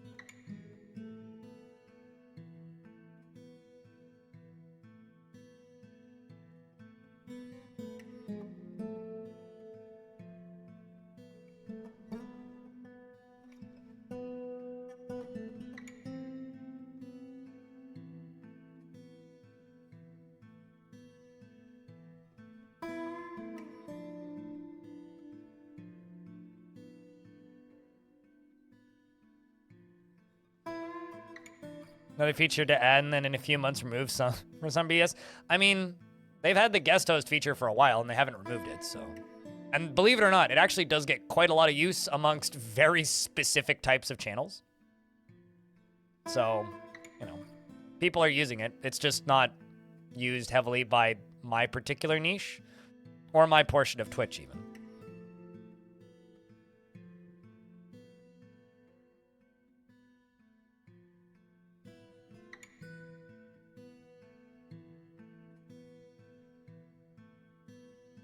Another feature to add, and then in a few months remove some for some BS. I mean, they've had the guest host feature for a while, and they haven't removed it, so. And believe it or not, it actually does get quite a lot of use amongst very specific types of channels. So, you know, people are using it. It's just not used heavily by my particular niche, or my portion of Twitch, even.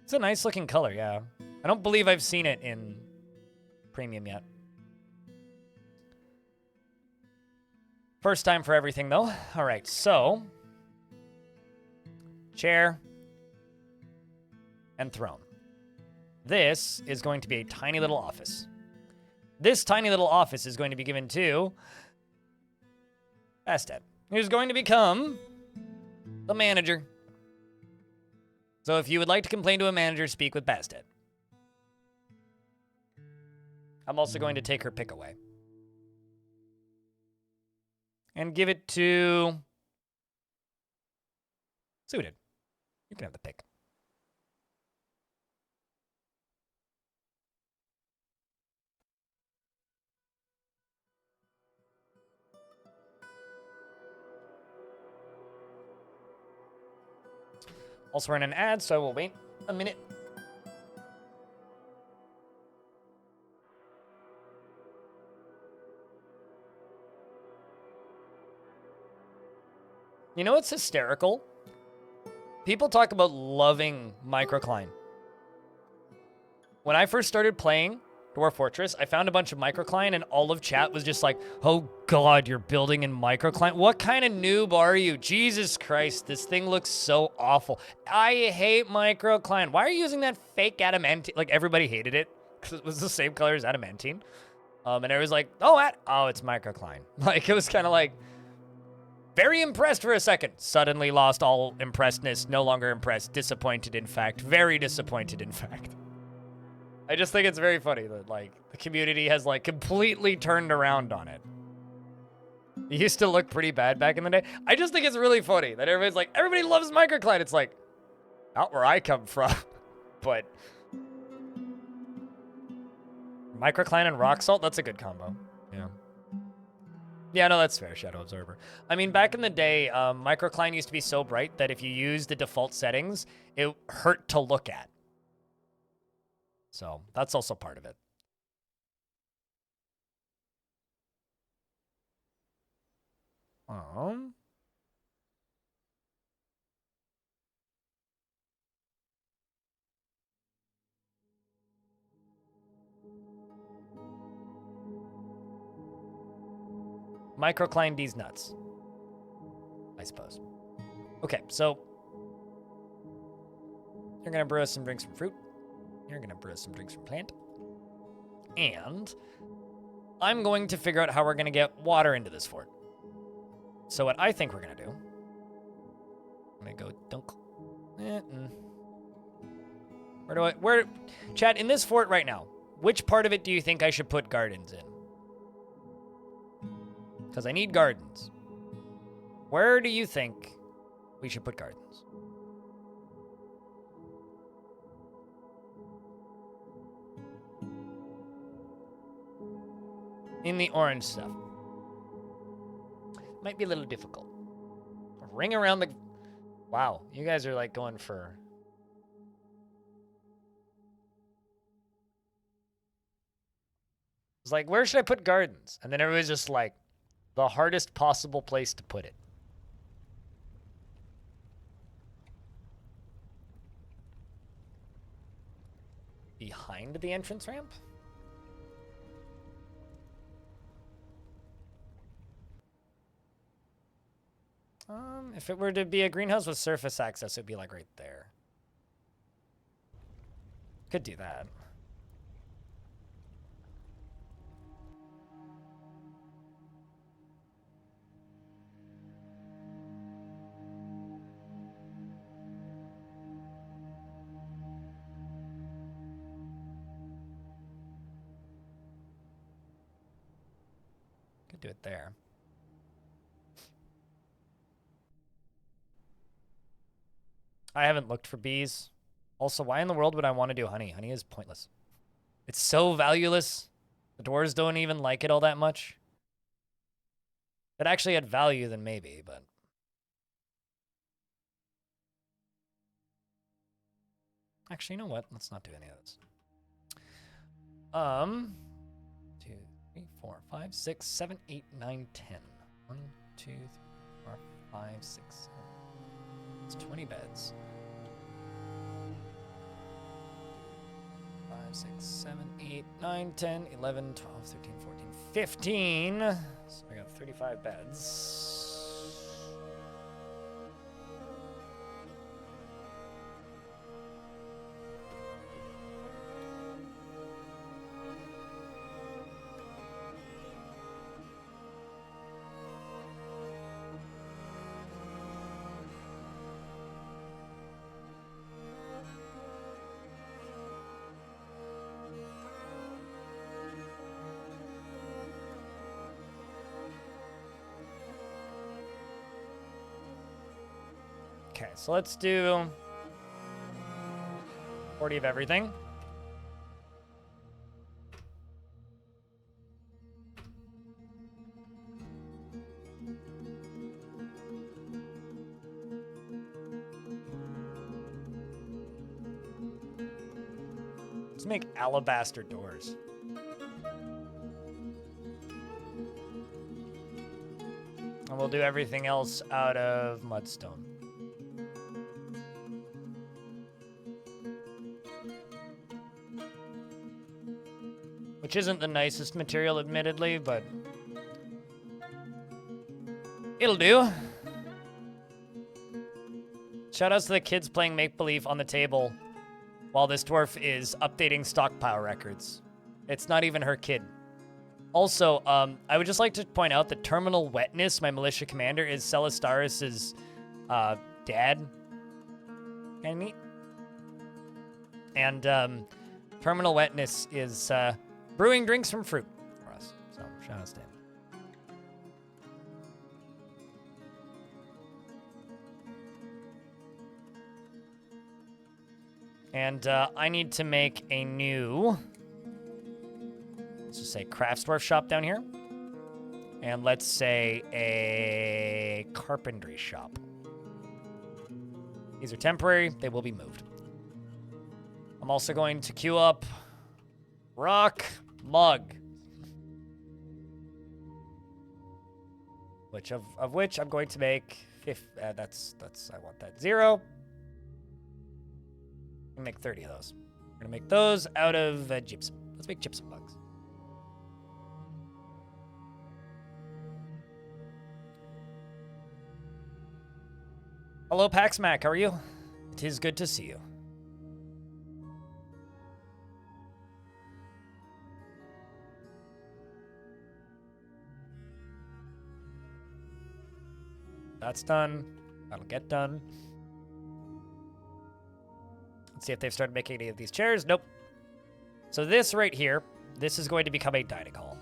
It's a nice looking color, yeah. I don't believe I've seen it in premium yet. First time for everything, though. All right, so chair and throne. This is going to be a tiny little office. This tiny little office is going to be given to Bastet, who's going to become the manager. So if you would like to complain to a manager, speak with Bastet. I'm also going to take her pick away. And give it to Suited. You can have the pick. Also, we're in an ad, so we'll wait a minute You know what's hysterical? People talk about loving microcline. When I first started playing Dwarf Fortress, I found a bunch of microcline and all of chat was just like, oh God, you're building in microcline? What kind of noob are you? Jesus Christ, this thing looks so awful. I hate microcline. Why are you using that fake adamantine? Like, everybody hated it because it was the same color as adamantine. And it was like, oh, it's microcline. Like, it was kind of like, very impressed for a second. Suddenly lost all impressedness, no longer impressed, disappointed in fact, very disappointed in fact. I just think it's very funny that, like, the community has, like, completely turned around on it. It used to look pretty bad back in the day. I just think it's really funny that everybody's like, everybody loves microcline. It's like, not where I come from, but microcline and rock salt, that's a good combo. Yeah. Yeah, no, that's fair, Shadow Absorber. I mean, back in the day, microcline used to be so bright that if you used the default settings, it hurt to look at. So that's also part of it. Microcline these nuts, I suppose. Okay, so you're gonna brew us some drinks from fruit. You're gonna brew us some drinks from plant. And I'm going to figure out how we're gonna get water into this fort. So what I think we're gonna do, I'm gonna go dunk. Chat, in this fort right now, which part of it do you think I should put gardens in? Because I need gardens. Where do you think we should put gardens? In the orange stuff. Might be a little difficult. Ring around the... Wow, you guys are like going for... It's like, where should I put gardens? And then everybody's just like, the hardest possible place to put it. Behind the entrance ramp? If it were to be a greenhouse with surface access, it'd be like right there. Could do that. Could do it there. I haven't looked for bees. Also, why in the world would I want to do honey? Honey is pointless. It's so valueless. The dwarves don't even like it all that much. If it actually had value, then maybe, but... Actually, you know what? Let's not do any of this. 2, 3, 4, 5, 6, 7, 8, 9, 10. 1, 2, 3, 4, 5, 6, 7. It's 20 beds. 5, 6, 7, 8, 9, 10, 11, 12, 13, 14, 15. So I got 35 beds. Okay, so let's do 40 of everything. Let's make alabaster doors. And we'll do everything else out of mudstone. Which isn't the nicest material, admittedly, but it'll do. Shoutouts to the kids playing make-believe on the table while this dwarf is updating stockpile records. It's not even her kid. Also, I would just like to point out that Terminal Wetness, my militia commander, is Celistaris' dad. Kinda neat. And Terminal Wetness is brewing drinks from fruit for us. So, shoutouts to him. And I need to make a new, let's just say crafts dwarf shop down here. And let's say a carpentry shop. These are temporary, they will be moved. I'm also going to queue up rock mug. Which of which I'm going to make, that's, I want that 0. I'm gonna make 30 of those. We're gonna make those out of gypsum. Let's make gypsum bugs. Hello, Paxmac. How are you? It is good to see you. That's done. That'll get done. Let's see if they've started making any of these chairs. Nope. So this right here, this is going to become a dining hall.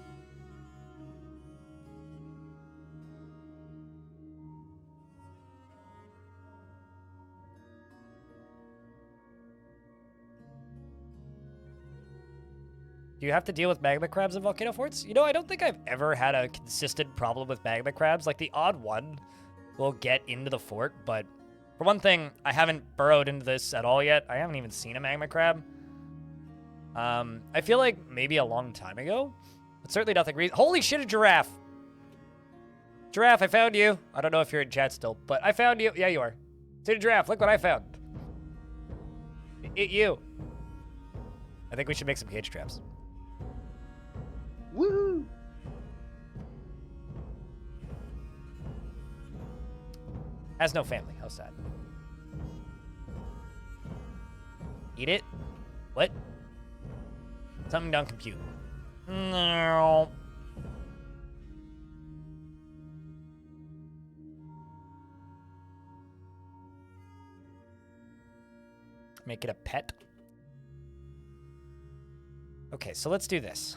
Do you have to deal with magma crabs in volcano forts? You know, I don't think I've ever had a consistent problem with magma crabs. Like, the odd one will get into the fort, but for one thing, I haven't burrowed into this at all yet. I haven't even seen a magma crab. I feel like maybe a long time ago, but certainly nothing recent. Holy shit, a giraffe! Giraffe, I found you. I don't know if you're in chat still, but I found you. Yeah, you are. See the giraffe, look what I found. You. I think we should make some cage traps. Woo! Has no family. How sad. Eat it? What? Something down compute. No. Make it a pet. Okay, so let's do this.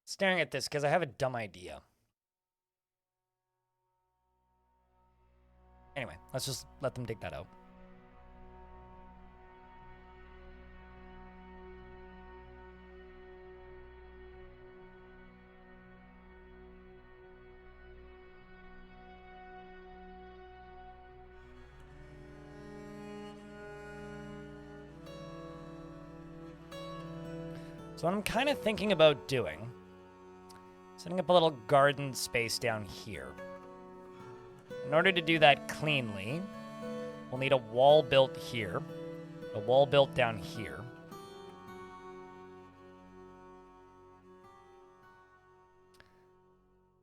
Staring at this because I have a dumb idea. Anyway, let's just let them dig that out. So what I'm kind of thinking about doing, setting up a little garden space down here. In order to do that cleanly, we'll need a wall built here, a wall built down here.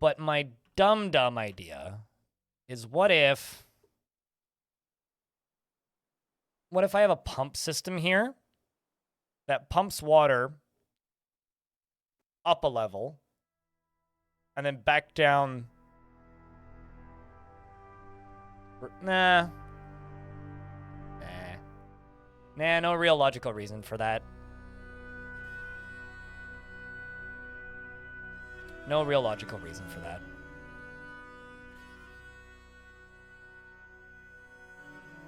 But my dumb idea is what if I have a pump system here that pumps water up a level and then back down. Nah, no real logical reason for that. No real logical reason for that.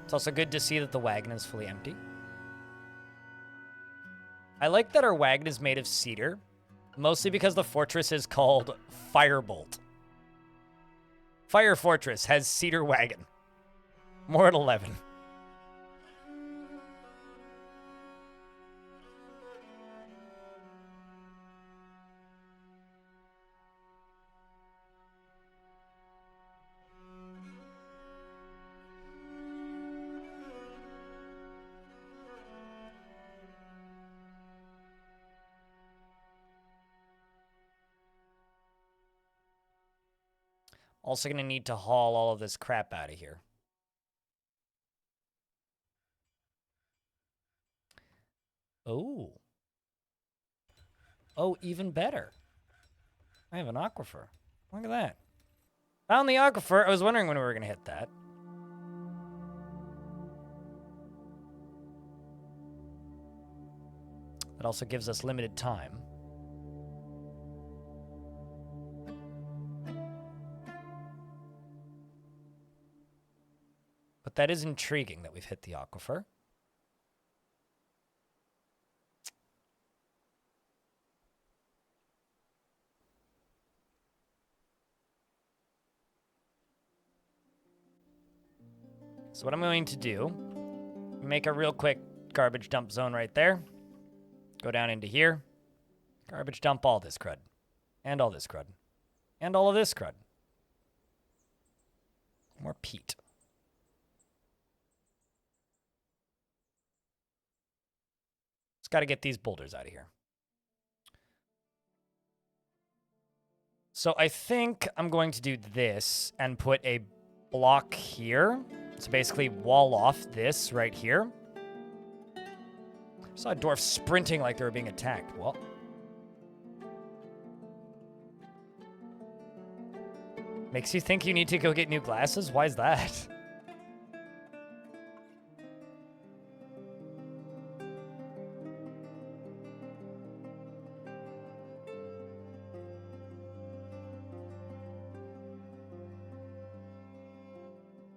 It's also good to see that the wagon is fully empty. I like that our wagon is made of cedar, mostly because the fortress is called Firebolt. Fire Fortress has cedar wagon. More at 11. Also gonna need to haul all of this crap out of here. Oh. Oh, even better. I have an aquifer. Look at that. Found the aquifer. I was wondering when we were gonna hit that. That also gives us limited time. But that is intriguing that we've hit the aquifer. So what I'm going to do, make a real quick garbage dump zone right there. Go down into here. Garbage dump all this crud. And all this crud. And all of this crud. More peat. Just got to get these boulders out of here. So I think I'm going to do this and put a block here. So basically wall off this right here. I saw dwarfs sprinting like they were being attacked. Well. Makes you think you need to go get new glasses? Why is that?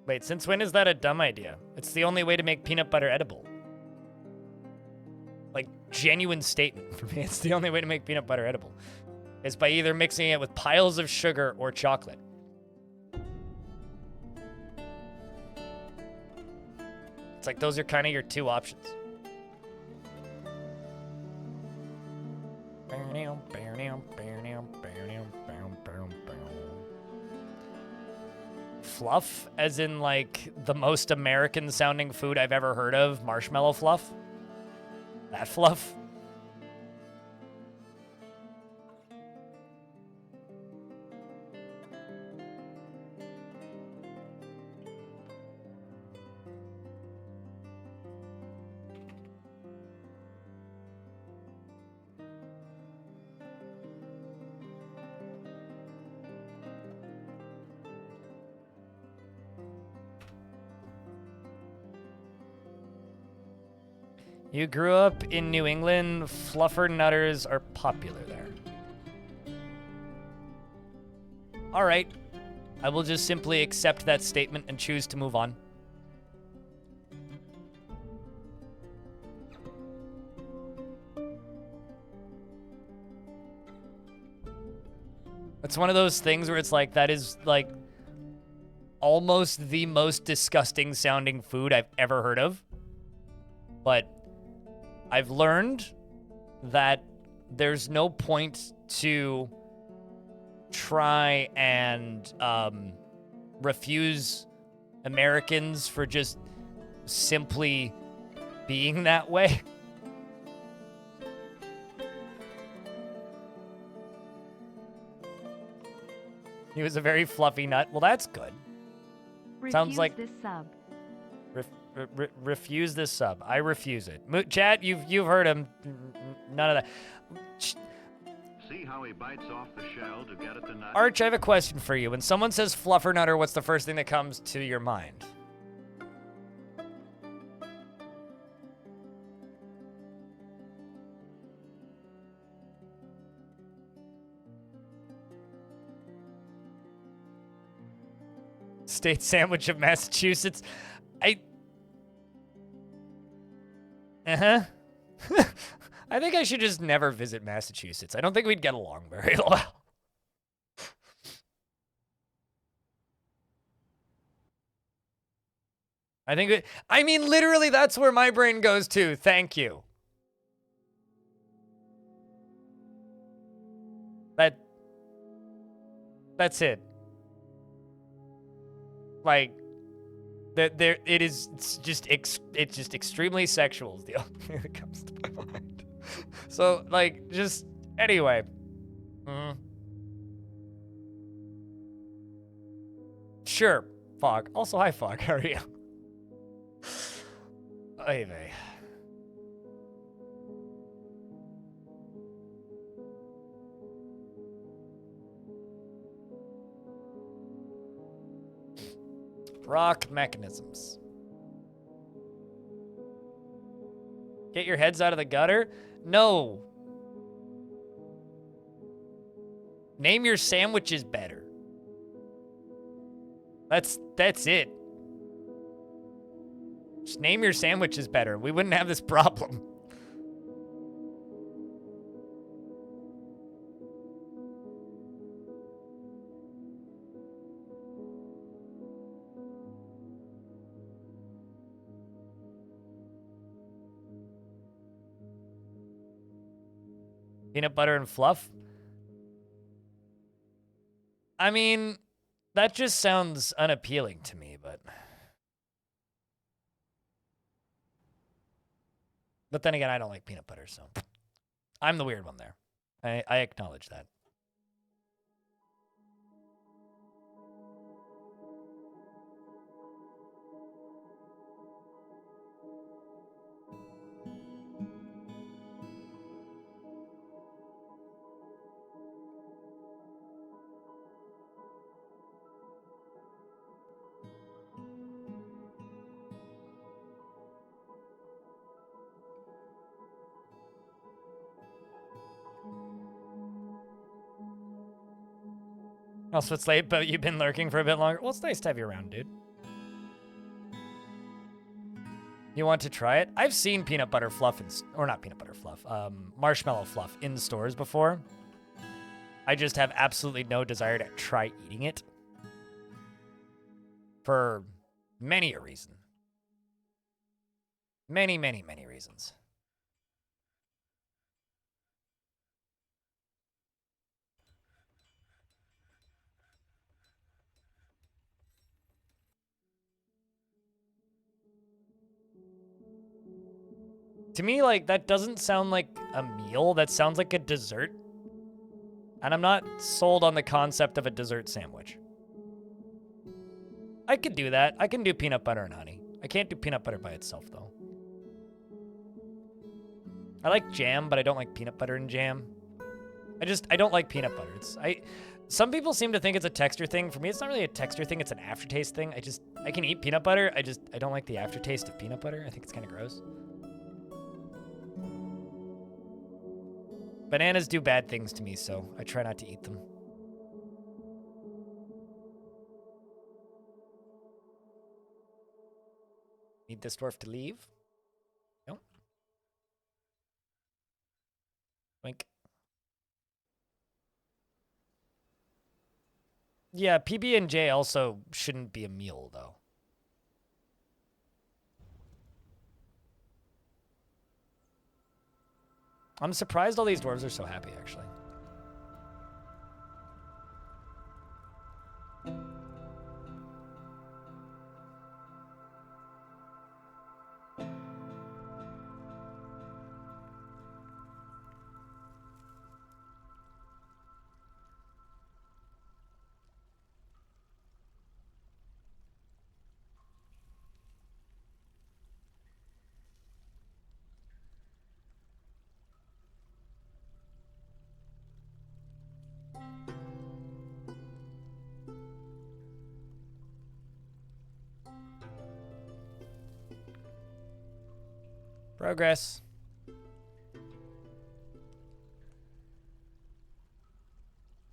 Wait, since when is that a dumb idea? It's the only way to make peanut butter edible. Like, genuine statement for me. It's the only way to make peanut butter edible. Is by either mixing it with piles of sugar or chocolate. It's like those are kind of your two options. Fluff, as in like the most American sounding food I've ever heard of, marshmallow fluff. That fluff. You grew up in New England, fluffernutters are popular there. All right. I will just simply accept that statement and choose to move on. It's one of those things where it's like, that is like almost the most disgusting sounding food I've ever heard of. But I've learned that there's no point to try and refuse Americans for just simply being that way. He was a very fluffy nut. Well, that's good. Sounds like this sub. refuse this sub. I refuse it. Chat, you've heard him. None of that. See how he bites off the shell to get at the nut? Arch, I have a question for you. When someone says fluffernutter, what's the first thing that comes to your mind? State sandwich of Massachusetts. I think I should just never visit Massachusetts. I don't think we'd get along very well. I mean, literally, that's where my brain goes to. Thank you. That's it. Like, it's just extremely sexual is the only thing that comes to my mind. So, like, just, anyway. Sure, Fog. Also, hi, Fog. How are you? Oy vey. Rock mechanisms. Get your heads out of the gutter? No. Name your sandwiches better. That's it. Just name your sandwiches better. We wouldn't have this problem. Peanut butter and fluff? I mean, that just sounds unappealing to me, but... But then again, I don't like peanut butter, so... I'm the weird one there. I acknowledge that. Also, it's late, but you've been lurking for a bit longer. Well, it's nice to have you around, dude. You want to try it? I've seen peanut butter fluff, or not peanut butter fluff, marshmallow fluff in stores before. I just have absolutely no desire to try eating it. For many a reason. Many, many, many reasons. To me, like, that doesn't sound like a meal. That sounds like a dessert. And I'm not sold on the concept of a dessert sandwich. I could do that. I can do peanut butter and honey. I can't do peanut butter by itself, though. I like jam, but I don't like peanut butter and jam. I don't like peanut butter. Some people seem to think it's a texture thing. For me, it's not really a texture thing. It's an aftertaste thing. I can eat peanut butter. I don't like the aftertaste of peanut butter. I think it's kind of gross. Bananas do bad things to me, so I try not to eat them. Need this dwarf to leave. Nope. Wink. Yeah, PB&J also shouldn't be a meal, though. I'm surprised all these dwarves are so happy, actually. Progress.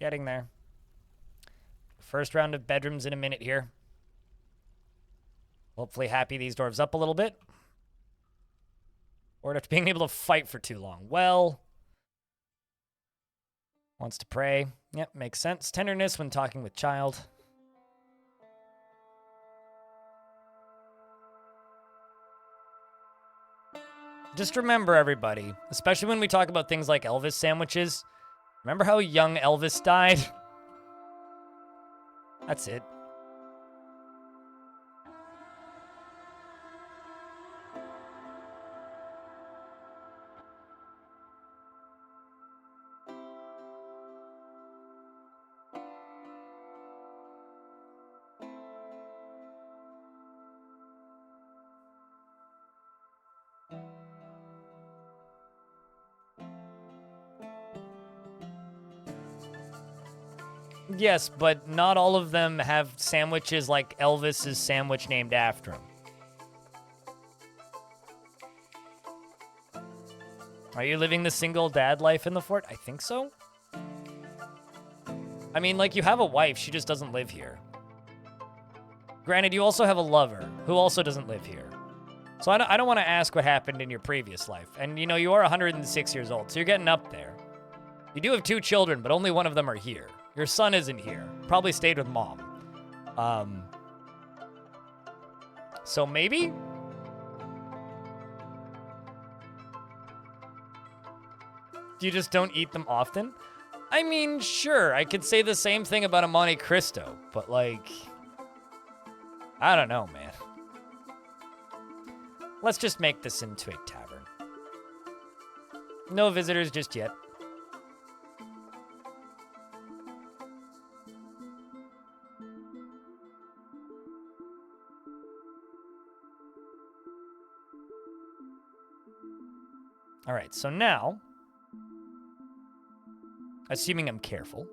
Getting there. First round of bedrooms in a minute here. Hopefully happy these dwarves up a little bit. Or after being able to fight for too long. Well. Wants to pray. Yep, makes sense. Tenderness when talking with child. Just remember, everybody, especially when we talk about things like Elvis sandwiches, remember how young Elvis died? That's it. Yes, but not all of them have sandwiches like Elvis's sandwich named after him. Are you living the single dad life in the fort? I think so. I mean, like, you have a wife, she just doesn't live here. Granted, you also have a lover who also doesn't live here. So I don't want to ask what happened in your previous life. And, you know, you are 106 years old, so you're getting up there. You do have 2 children, but only one of them are here. Your son isn't here. Probably stayed with mom. So maybe? You just don't eat them often? I mean, sure, I could say the same thing about a Monte Cristo, but like, I don't know, man. Let's just make this into a tavern. No visitors just yet. All right, so now, assuming I'm careful,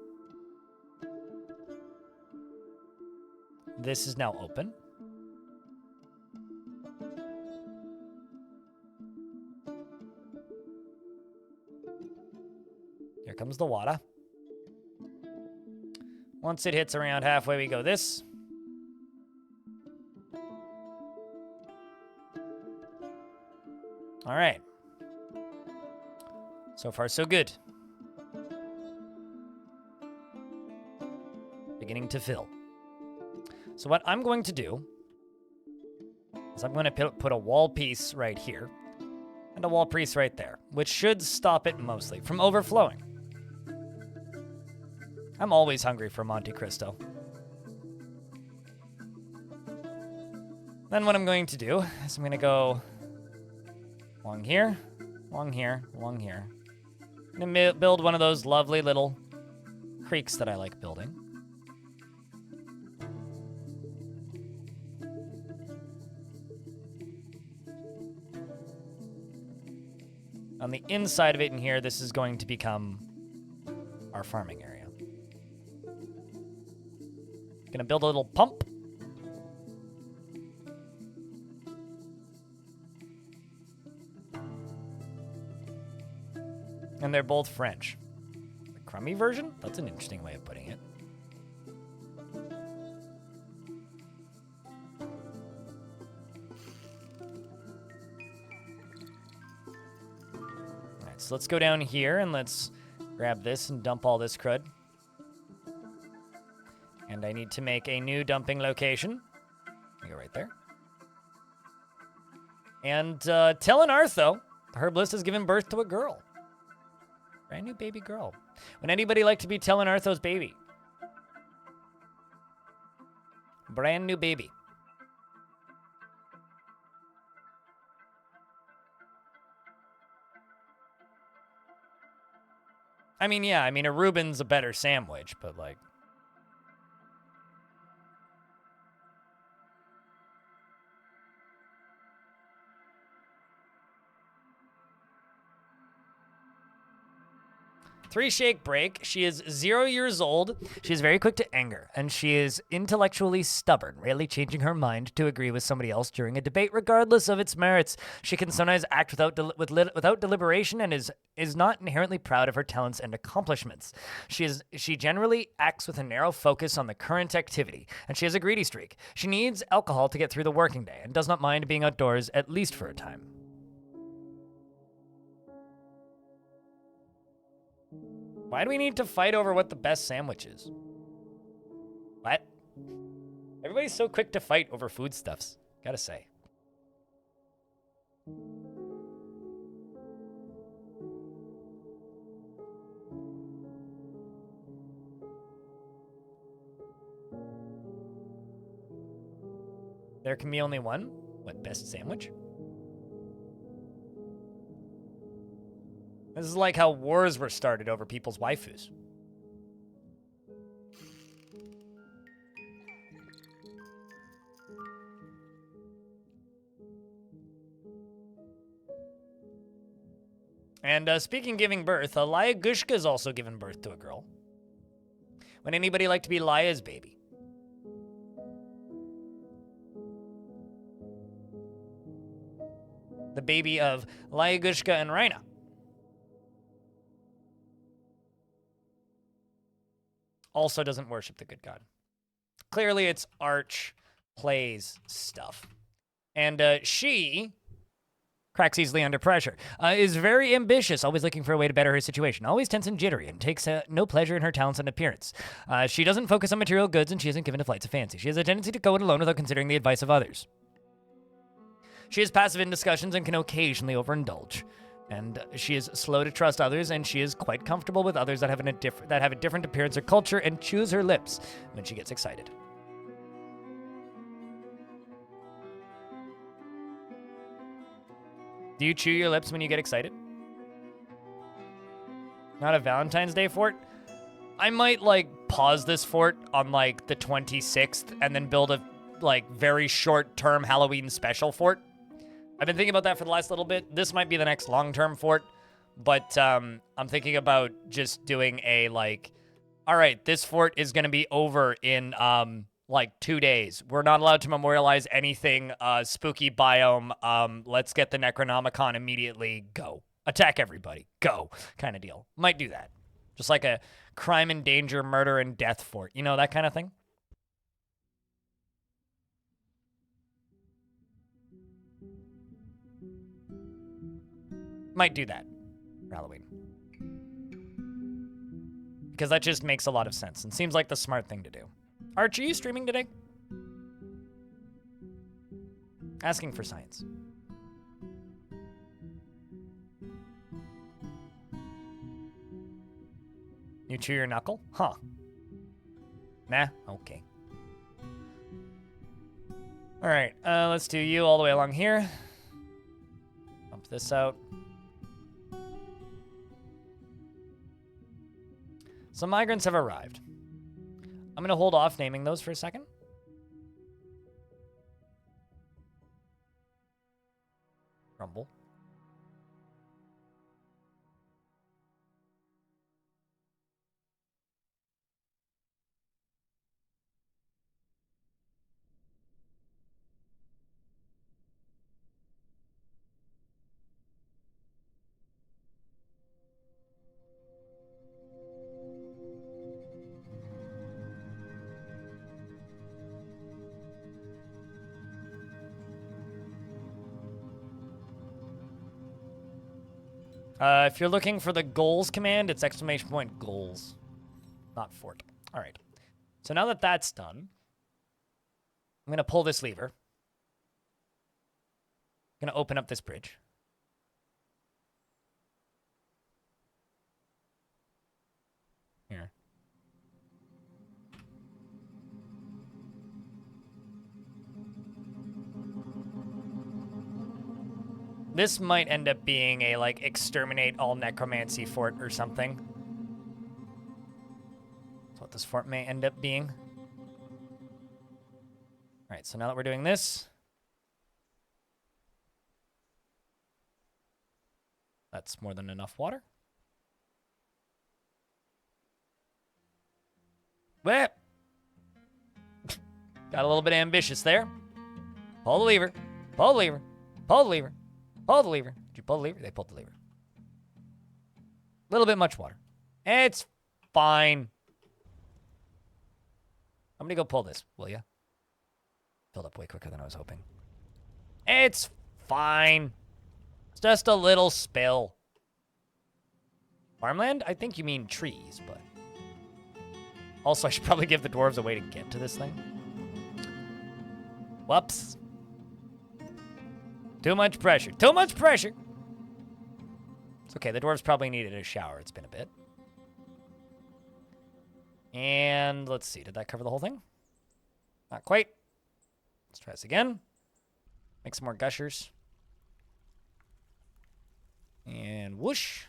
this is now open. Here comes the water. Once it hits around halfway, we go this. All right. So far, so good. Beginning to fill. So what I'm going to do is I'm going to put a wall piece right here and a wall piece right there, which should stop it mostly from overflowing. I'm always hungry for Monte Cristo. Then what I'm going to do is I'm going to go along here, along here, along here. I'm going to build one of those lovely little creeks that I like building. On the inside of it in here, this is going to become our farming area. Gonna build a little pump. And they're both French. The crummy version? That's an interesting way of putting it. So let's go down here and let's grab this and dump all this crud. And I need to make a new dumping location. Go right there. And Telenartho, the herbalist, has given birth to a girl. Brand new baby girl. Would anybody like to be Telenartho's baby? Brand new baby. I mean, yeah, I mean, a Reuben's a better sandwich, but like... Three shake break. She is 0 years old. She is very quick to anger, and she is intellectually stubborn, rarely changing her mind to agree with somebody else during a debate, regardless of its merits. She can sometimes act without deliberation and is not inherently proud of her talents and accomplishments. She generally acts with a narrow focus on the current activity, and she has a greedy streak. She needs alcohol to get through the working day and does not mind being outdoors, at least for a time. Why do we need to fight over what the best sandwich is? What? Everybody's so quick to fight over foodstuffs, gotta say. There can be only one? What, best sandwich? This is like how wars were started over people's waifus. And speaking of giving birth, Laya Gushka has also given birth to a girl. Would anybody like to be Laya's baby? The baby of Laya Gushka and Rhina. Also doesn't worship the good god. Clearly it's Arch plays stuff. And she cracks easily under pressure, is very ambitious, always looking for a way to better her situation, always tense and jittery, and takes no pleasure in her talents and appearance. She doesn't focus on material goods, and she isn't given to flights of fancy. She has a tendency to go it alone without considering the advice of others. She is passive in discussions and can occasionally overindulge. And she is slow to trust others, and she is quite comfortable with others that have a different appearance or culture, and chews her lips when she gets excited. Do you chew your lips when you get excited? Not a Valentine's Day fort? I might, like, pause this fort on, like, the 26th and then build a, like, very short-term Halloween special fort. I've been thinking about that for the last little bit. This might be the next long-term fort, but I'm thinking about just doing a, like, all right, this fort is going to be over in, like, 2 days. We're not allowed to memorialize anything spooky biome. Let's get the Necronomicon immediately. Go. Attack everybody. Go. Kind of deal. Might do that. Just like a crime and danger, murder and death fort. You know, that kind of thing? Might do that for Halloween. Because that just makes a lot of sense and seems like the smart thing to do. Arch, are you streaming today? Asking for science. You chew your knuckle? Huh. Nah? Okay. Alright, let's do you all the way along here. Bump this out. Some migrants have arrived. I'm going to hold off naming those for a second. Rumble. If you're looking for the goals command, it's exclamation point goals, not fort. All right. So now that that's done, I'm going to pull this lever. I'm going to open up this bridge. Here. This might end up being a, like, exterminate all necromancy fort or something. That's what this fort may end up being. All right, so now that we're doing this, that's more than enough water. Well, got a little bit ambitious there. Pull the lever, pull the lever, pull the lever. Pull the lever. Did you pull the lever? They pulled the lever. A little bit much water. It's fine. I'm going to go pull this, will you? Filled up way quicker than I was hoping. It's fine. It's just a little spill. Farmland? I think you mean trees, but... Also, I should probably give the dwarves a way to get to this thing. Whoops. Too much pressure. Too much pressure. It's okay. The dwarves probably needed a shower. It's been a bit. And let's see. Did that cover the whole thing? Not quite. Let's try this again. Make some more gushers. And whoosh.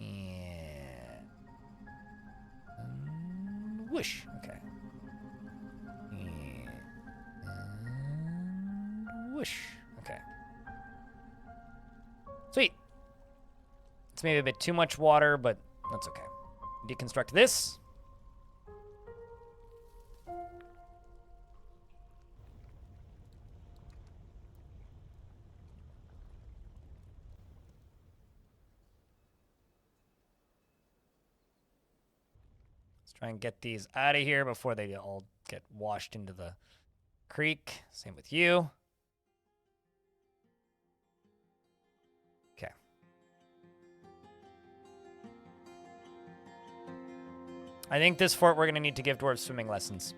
And whoosh. Okay. Whoosh. Okay. Sweet. It's maybe a bit too much water, but that's okay. Deconstruct this. Let's try and get these out of here before they all get washed into the creek. Same with you. Okay. I think this fort we're going to need to give dwarves swimming lessons.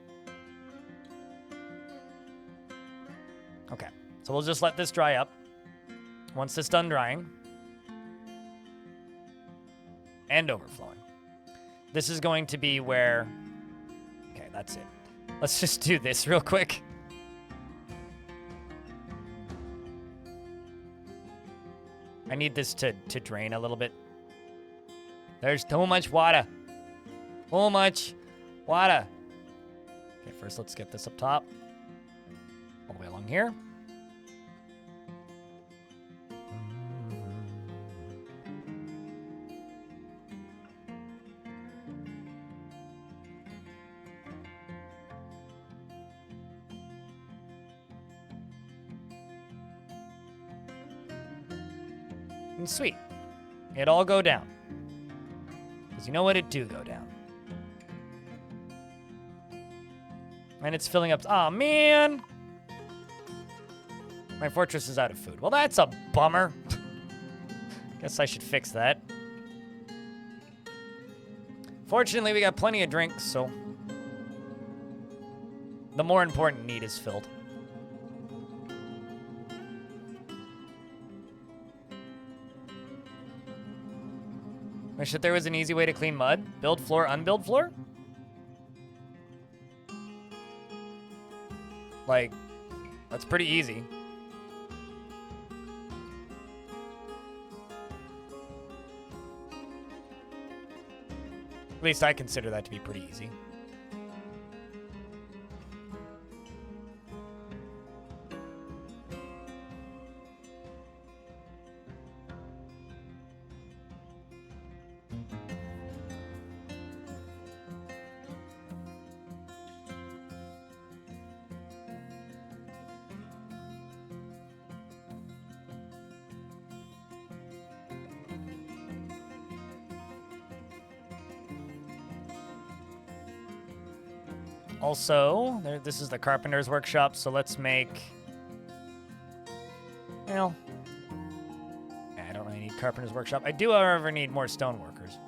Okay. So we'll just let this dry up. Once it's done drying and overflowing, this is going to be where... Okay, that's it. Let's just do this real quick. I need this to drain a little bit. There's too much water. Too much water. Okay, first let's get this up top. All the way along here. And sweet. It all go down. Because you know what? It do go down. And it's filling up. Aw, man. My fortress is out of food. Well, that's a bummer. Guess I should fix that. Fortunately, we got plenty of drinks, so the more important need is filled. Wish that there was an easy way to clean mud. Build floor, unbuild floor? Like, that's pretty easy. At least I consider that to be pretty easy. Also, this is the carpenter's workshop, so let's make, well, I need carpenter's workshop. I do, however, need more stoneworkers.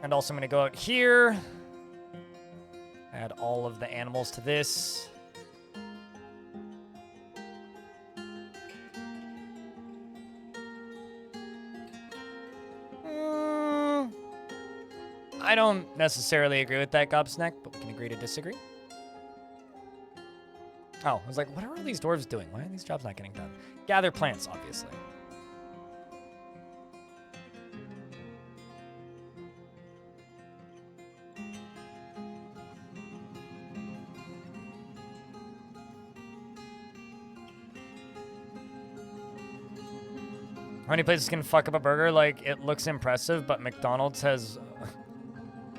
And also, I'm going to go out here. Add all of the animals to this. I don't necessarily agree with that, Gobsnack, but we can agree to disagree. Oh, I was like, what are all these dwarves doing? Why are these jobs not getting done? Gather plants, obviously. How many places can fuck up a burger? Like, it looks impressive, but McDonald's has...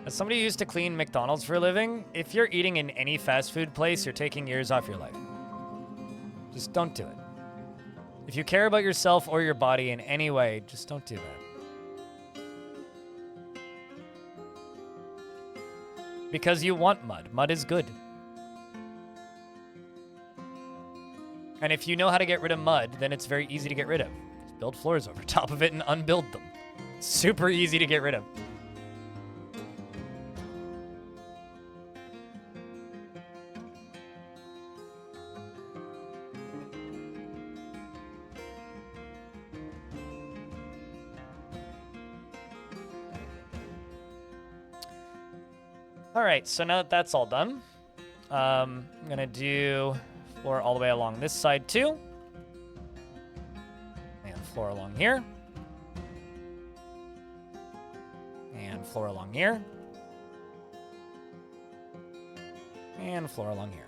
As somebody who used to clean McDonald's for a living, if you're eating in any fast food place, you're taking years off your life. Just don't do it. If you care about yourself or your body in any way, just don't do that. Because you want mud. Mud is good. And if you know how to get rid of mud, then it's very easy to get rid of. Just build floors over top of it and unbuild them. It's super easy to get rid of. All right, so now that that's all done, I'm gonna do floor all the way along this side too. And floor along here. And floor along here. And floor along here.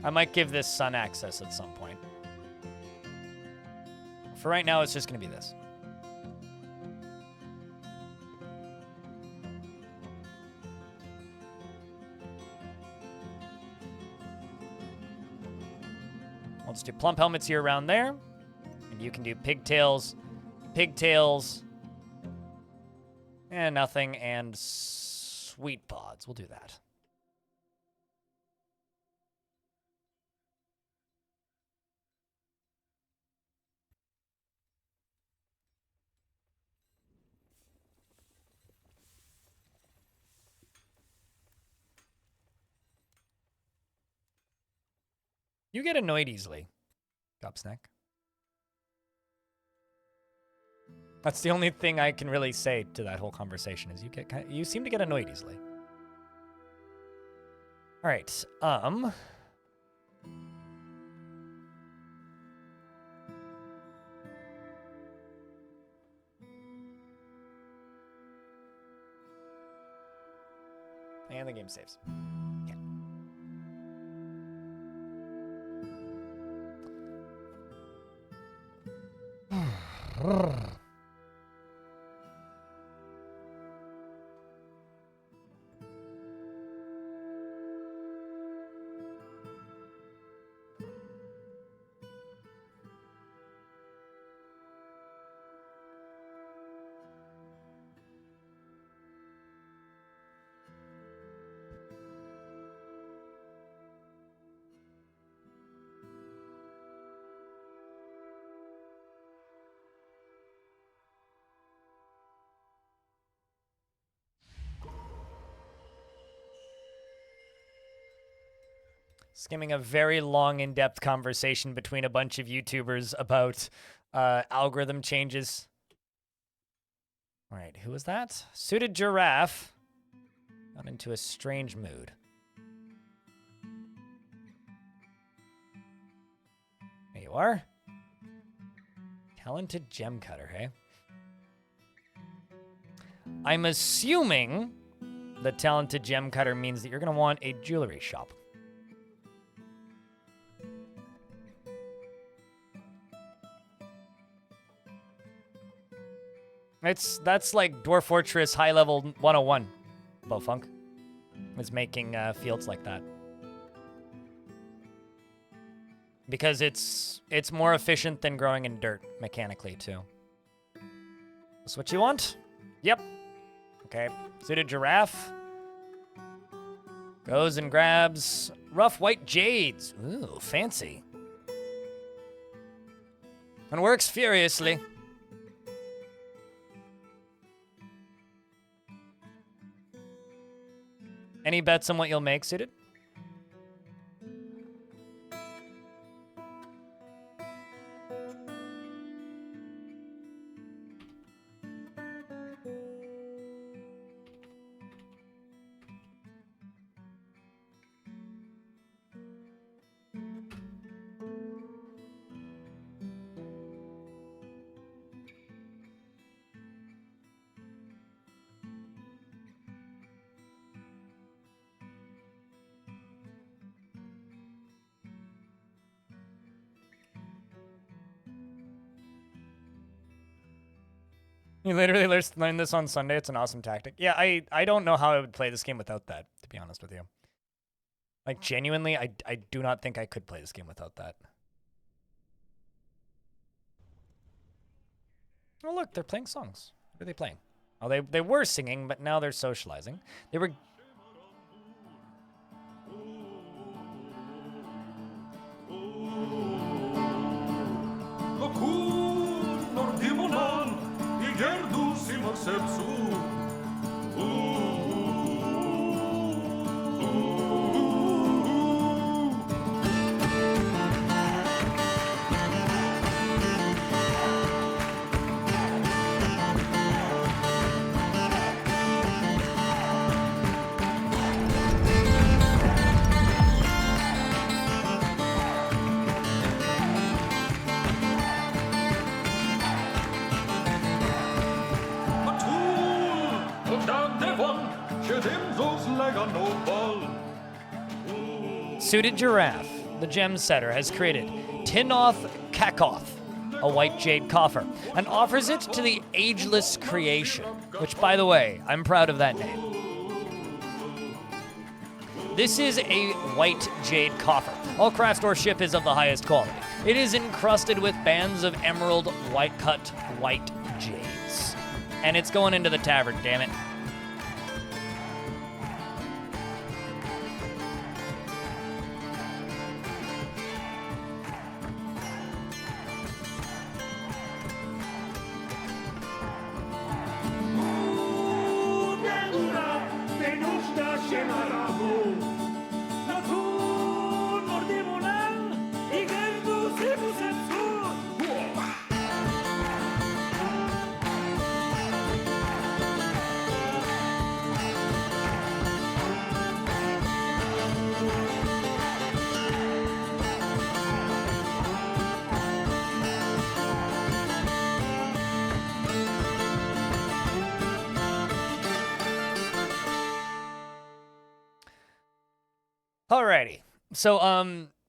I might give this sun access at some point. For right now, it's just going to be this. I'll just do plump helmets here around there. And you can do pigtails, and nothing, and sweet pods. We'll do that. You get annoyed easily, Gobsnack. That's the only thing I can really say to that whole conversation is you seem to get annoyed easily. All right. And the game saves. Yeah. Skimming a very long, in-depth conversation between a bunch of YouTubers about algorithm changes. All right, who was that? Suited Giraffe got into a strange mood. There you are. Talented gem cutter, hey? I'm assuming the talented gem cutter means that you're going to want a jewelry shop. That's like Dwarf Fortress high level 101. Bowfunk is making fields like that. because it's more efficient than growing in dirt mechanically too. That's what you want? Yep. Okay. Suited giraffe. Goes and grabs rough white jades. Ooh, fancy. And works furiously. Any bets on what you'll make, Suited? You literally learned this on Sunday. It's an awesome tactic. Yeah, I don't know how I would play this game without that, to be honest with you. Like, genuinely, I do not think I could play this game without that. Oh, look, they're playing songs. What are they playing? Oh, they were singing, but now they're socializing. They were... Suited Giraffe, the gem setter, has created Tinoth Kakoth, a white jade coffer, and offers it to the Ageless Creation, which, by the way, I'm proud of that name. This is a white jade coffer. All craft store ship is of the highest quality. It is encrusted with bands of emerald white-cut white jades. And it's going into the tavern, damn it. Alrighty. So,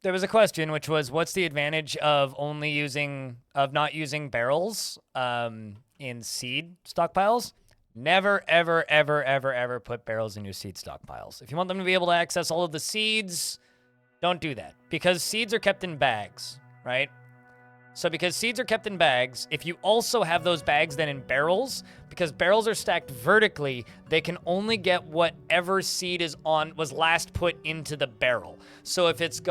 there was a question, which was, what's the advantage of not using barrels, in seed stockpiles? Never, ever, ever, ever, ever put barrels in your seed stockpiles. If you want them to be able to access all of the seeds, don't do that. Because seeds are kept in bags, right? So because seeds are kept in bags, if you also have those bags then in barrels, because barrels are stacked vertically, they can only get whatever seed was last put into the barrel. So if it's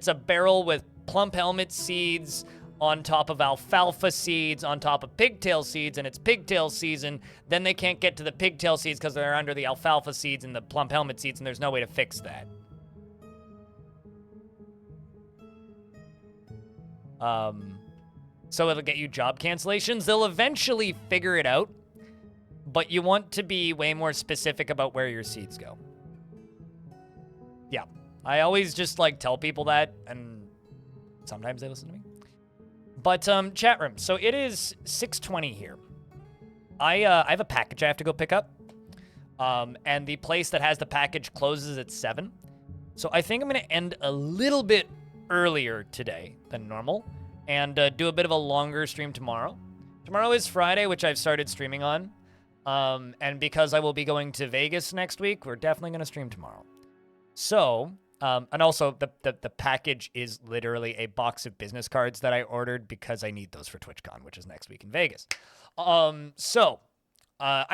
a barrel with plump helmet seeds on top of alfalfa seeds, on top of pigtail seeds, and it's pigtail season, then they can't get to the pigtail seeds because they're under the alfalfa seeds and the plump helmet seeds, and there's no way to fix that. So it'll get you job cancellations. They'll eventually figure it out, but you want to be way more specific about where your seeds go. Yeah, I always just tell people that, and sometimes they listen to me. But chat room. So it is 6:20 here. I have a package I have to go pick up, and the place that has the package closes at 7. So I think I'm gonna end a little bit earlier today than normal, and do a bit of a longer stream tomorrow. Tomorrow is Friday, which I've started streaming on. And because I will be going to Vegas next week, we're definitely going to stream tomorrow. So, And also, the package is literally a box of business cards that I ordered because I need those for TwitchCon, which is next week in Vegas. I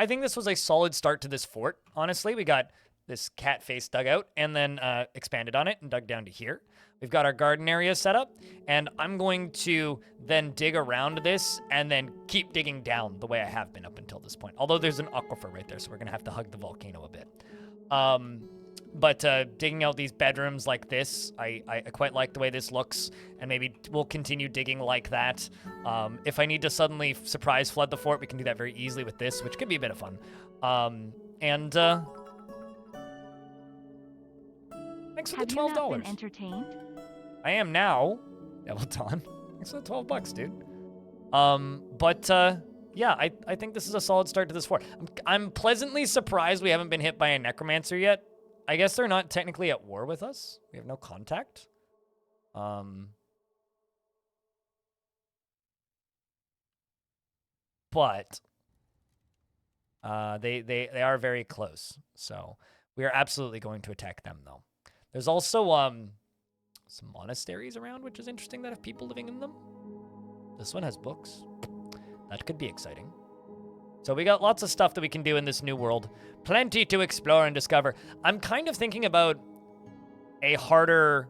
think this was a solid start to this fort, honestly. We got this cat face dug out and then expanded on it and dug down to here. We've got our garden area set up, and I'm going to then dig around this and then keep digging down the way I have been up until this point. Although there's an aquifer right there, so we're going to have to hug the volcano a bit. But digging out these bedrooms like this, I quite like the way this looks, and maybe we'll continue digging like that. If I need to suddenly surprise flood the fort, we can do that very easily with this, which could be a bit of fun. Thanks for the $12. Have you not been entertained? I am now. Yeah, well done. Thanks for the $12, dude. Yeah, I think this is a solid start to this fort. I'm pleasantly surprised we haven't been hit by a necromancer yet. I guess they're not technically at war with us. We have no contact. But they are very close. So we are absolutely going to attack them, though. There's also some monasteries around, which is interesting that have people living in them. This one has books. That could be exciting. So we got lots of stuff that we can do in this new world. Plenty to explore and discover. I'm kind of thinking about a harder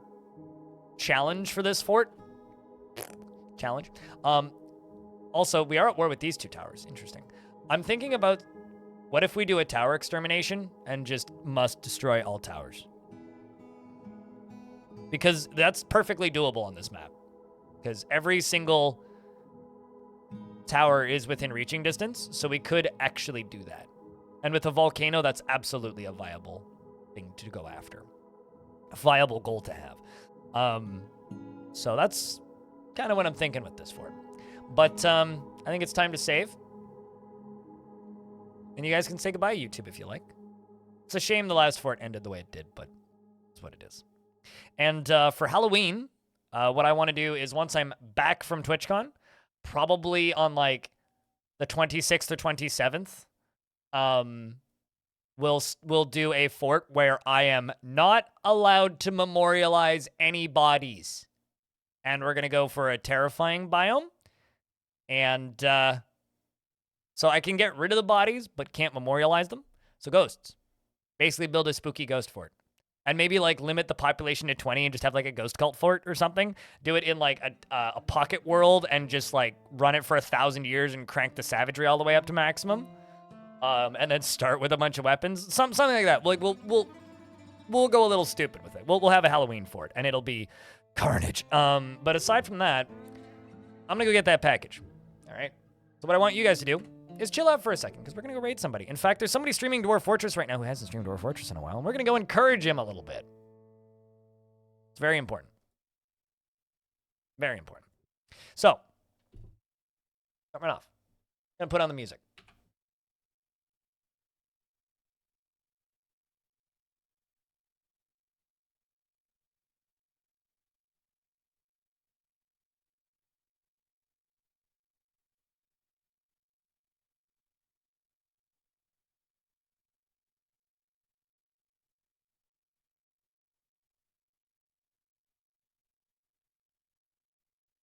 challenge for this fort. Challenge. Also, we are at war with these two towers. Interesting. I'm thinking about, what if we do a tower extermination and just must destroy all towers? Because that's perfectly doable on this map. Because every single tower is within reaching distance, so we could actually do that. And with a volcano, that's absolutely a viable thing to go after. A viable goal to have. So that's kind of what I'm thinking with this fort. But I think it's time to save. And you guys can say goodbye, YouTube, if you like. It's a shame the last fort ended the way it did, but it's what it is. And for Halloween, what I want to do is once I'm back from TwitchCon, probably on like the 26th or 27th, we'll do a fort where I am not allowed to memorialize any bodies. And we're going to go for a terrifying biome. And so I can get rid of the bodies, but can't memorialize them. So ghosts. Basically build a spooky ghost fort. And maybe, like, limit the population to 20 and just have, like, a ghost cult fort or something. Do it in, like, a pocket world and just, like, run it for 1,000 years and crank the savagery all the way up to maximum. And then start with a bunch of weapons. Something like that. Like, we'll go a little stupid with it. We'll have a Halloween fort, and it'll be carnage. But aside from that, I'm gonna go get that package. All right? So what I want you guys to do is chill out for a second, because we're going to go raid somebody. In fact, there's somebody streaming Dwarf Fortress right now who hasn't streamed Dwarf Fortress in a while, and we're going to go encourage him a little bit. It's very important. Very important. So, starting off, I'm going to put on the music.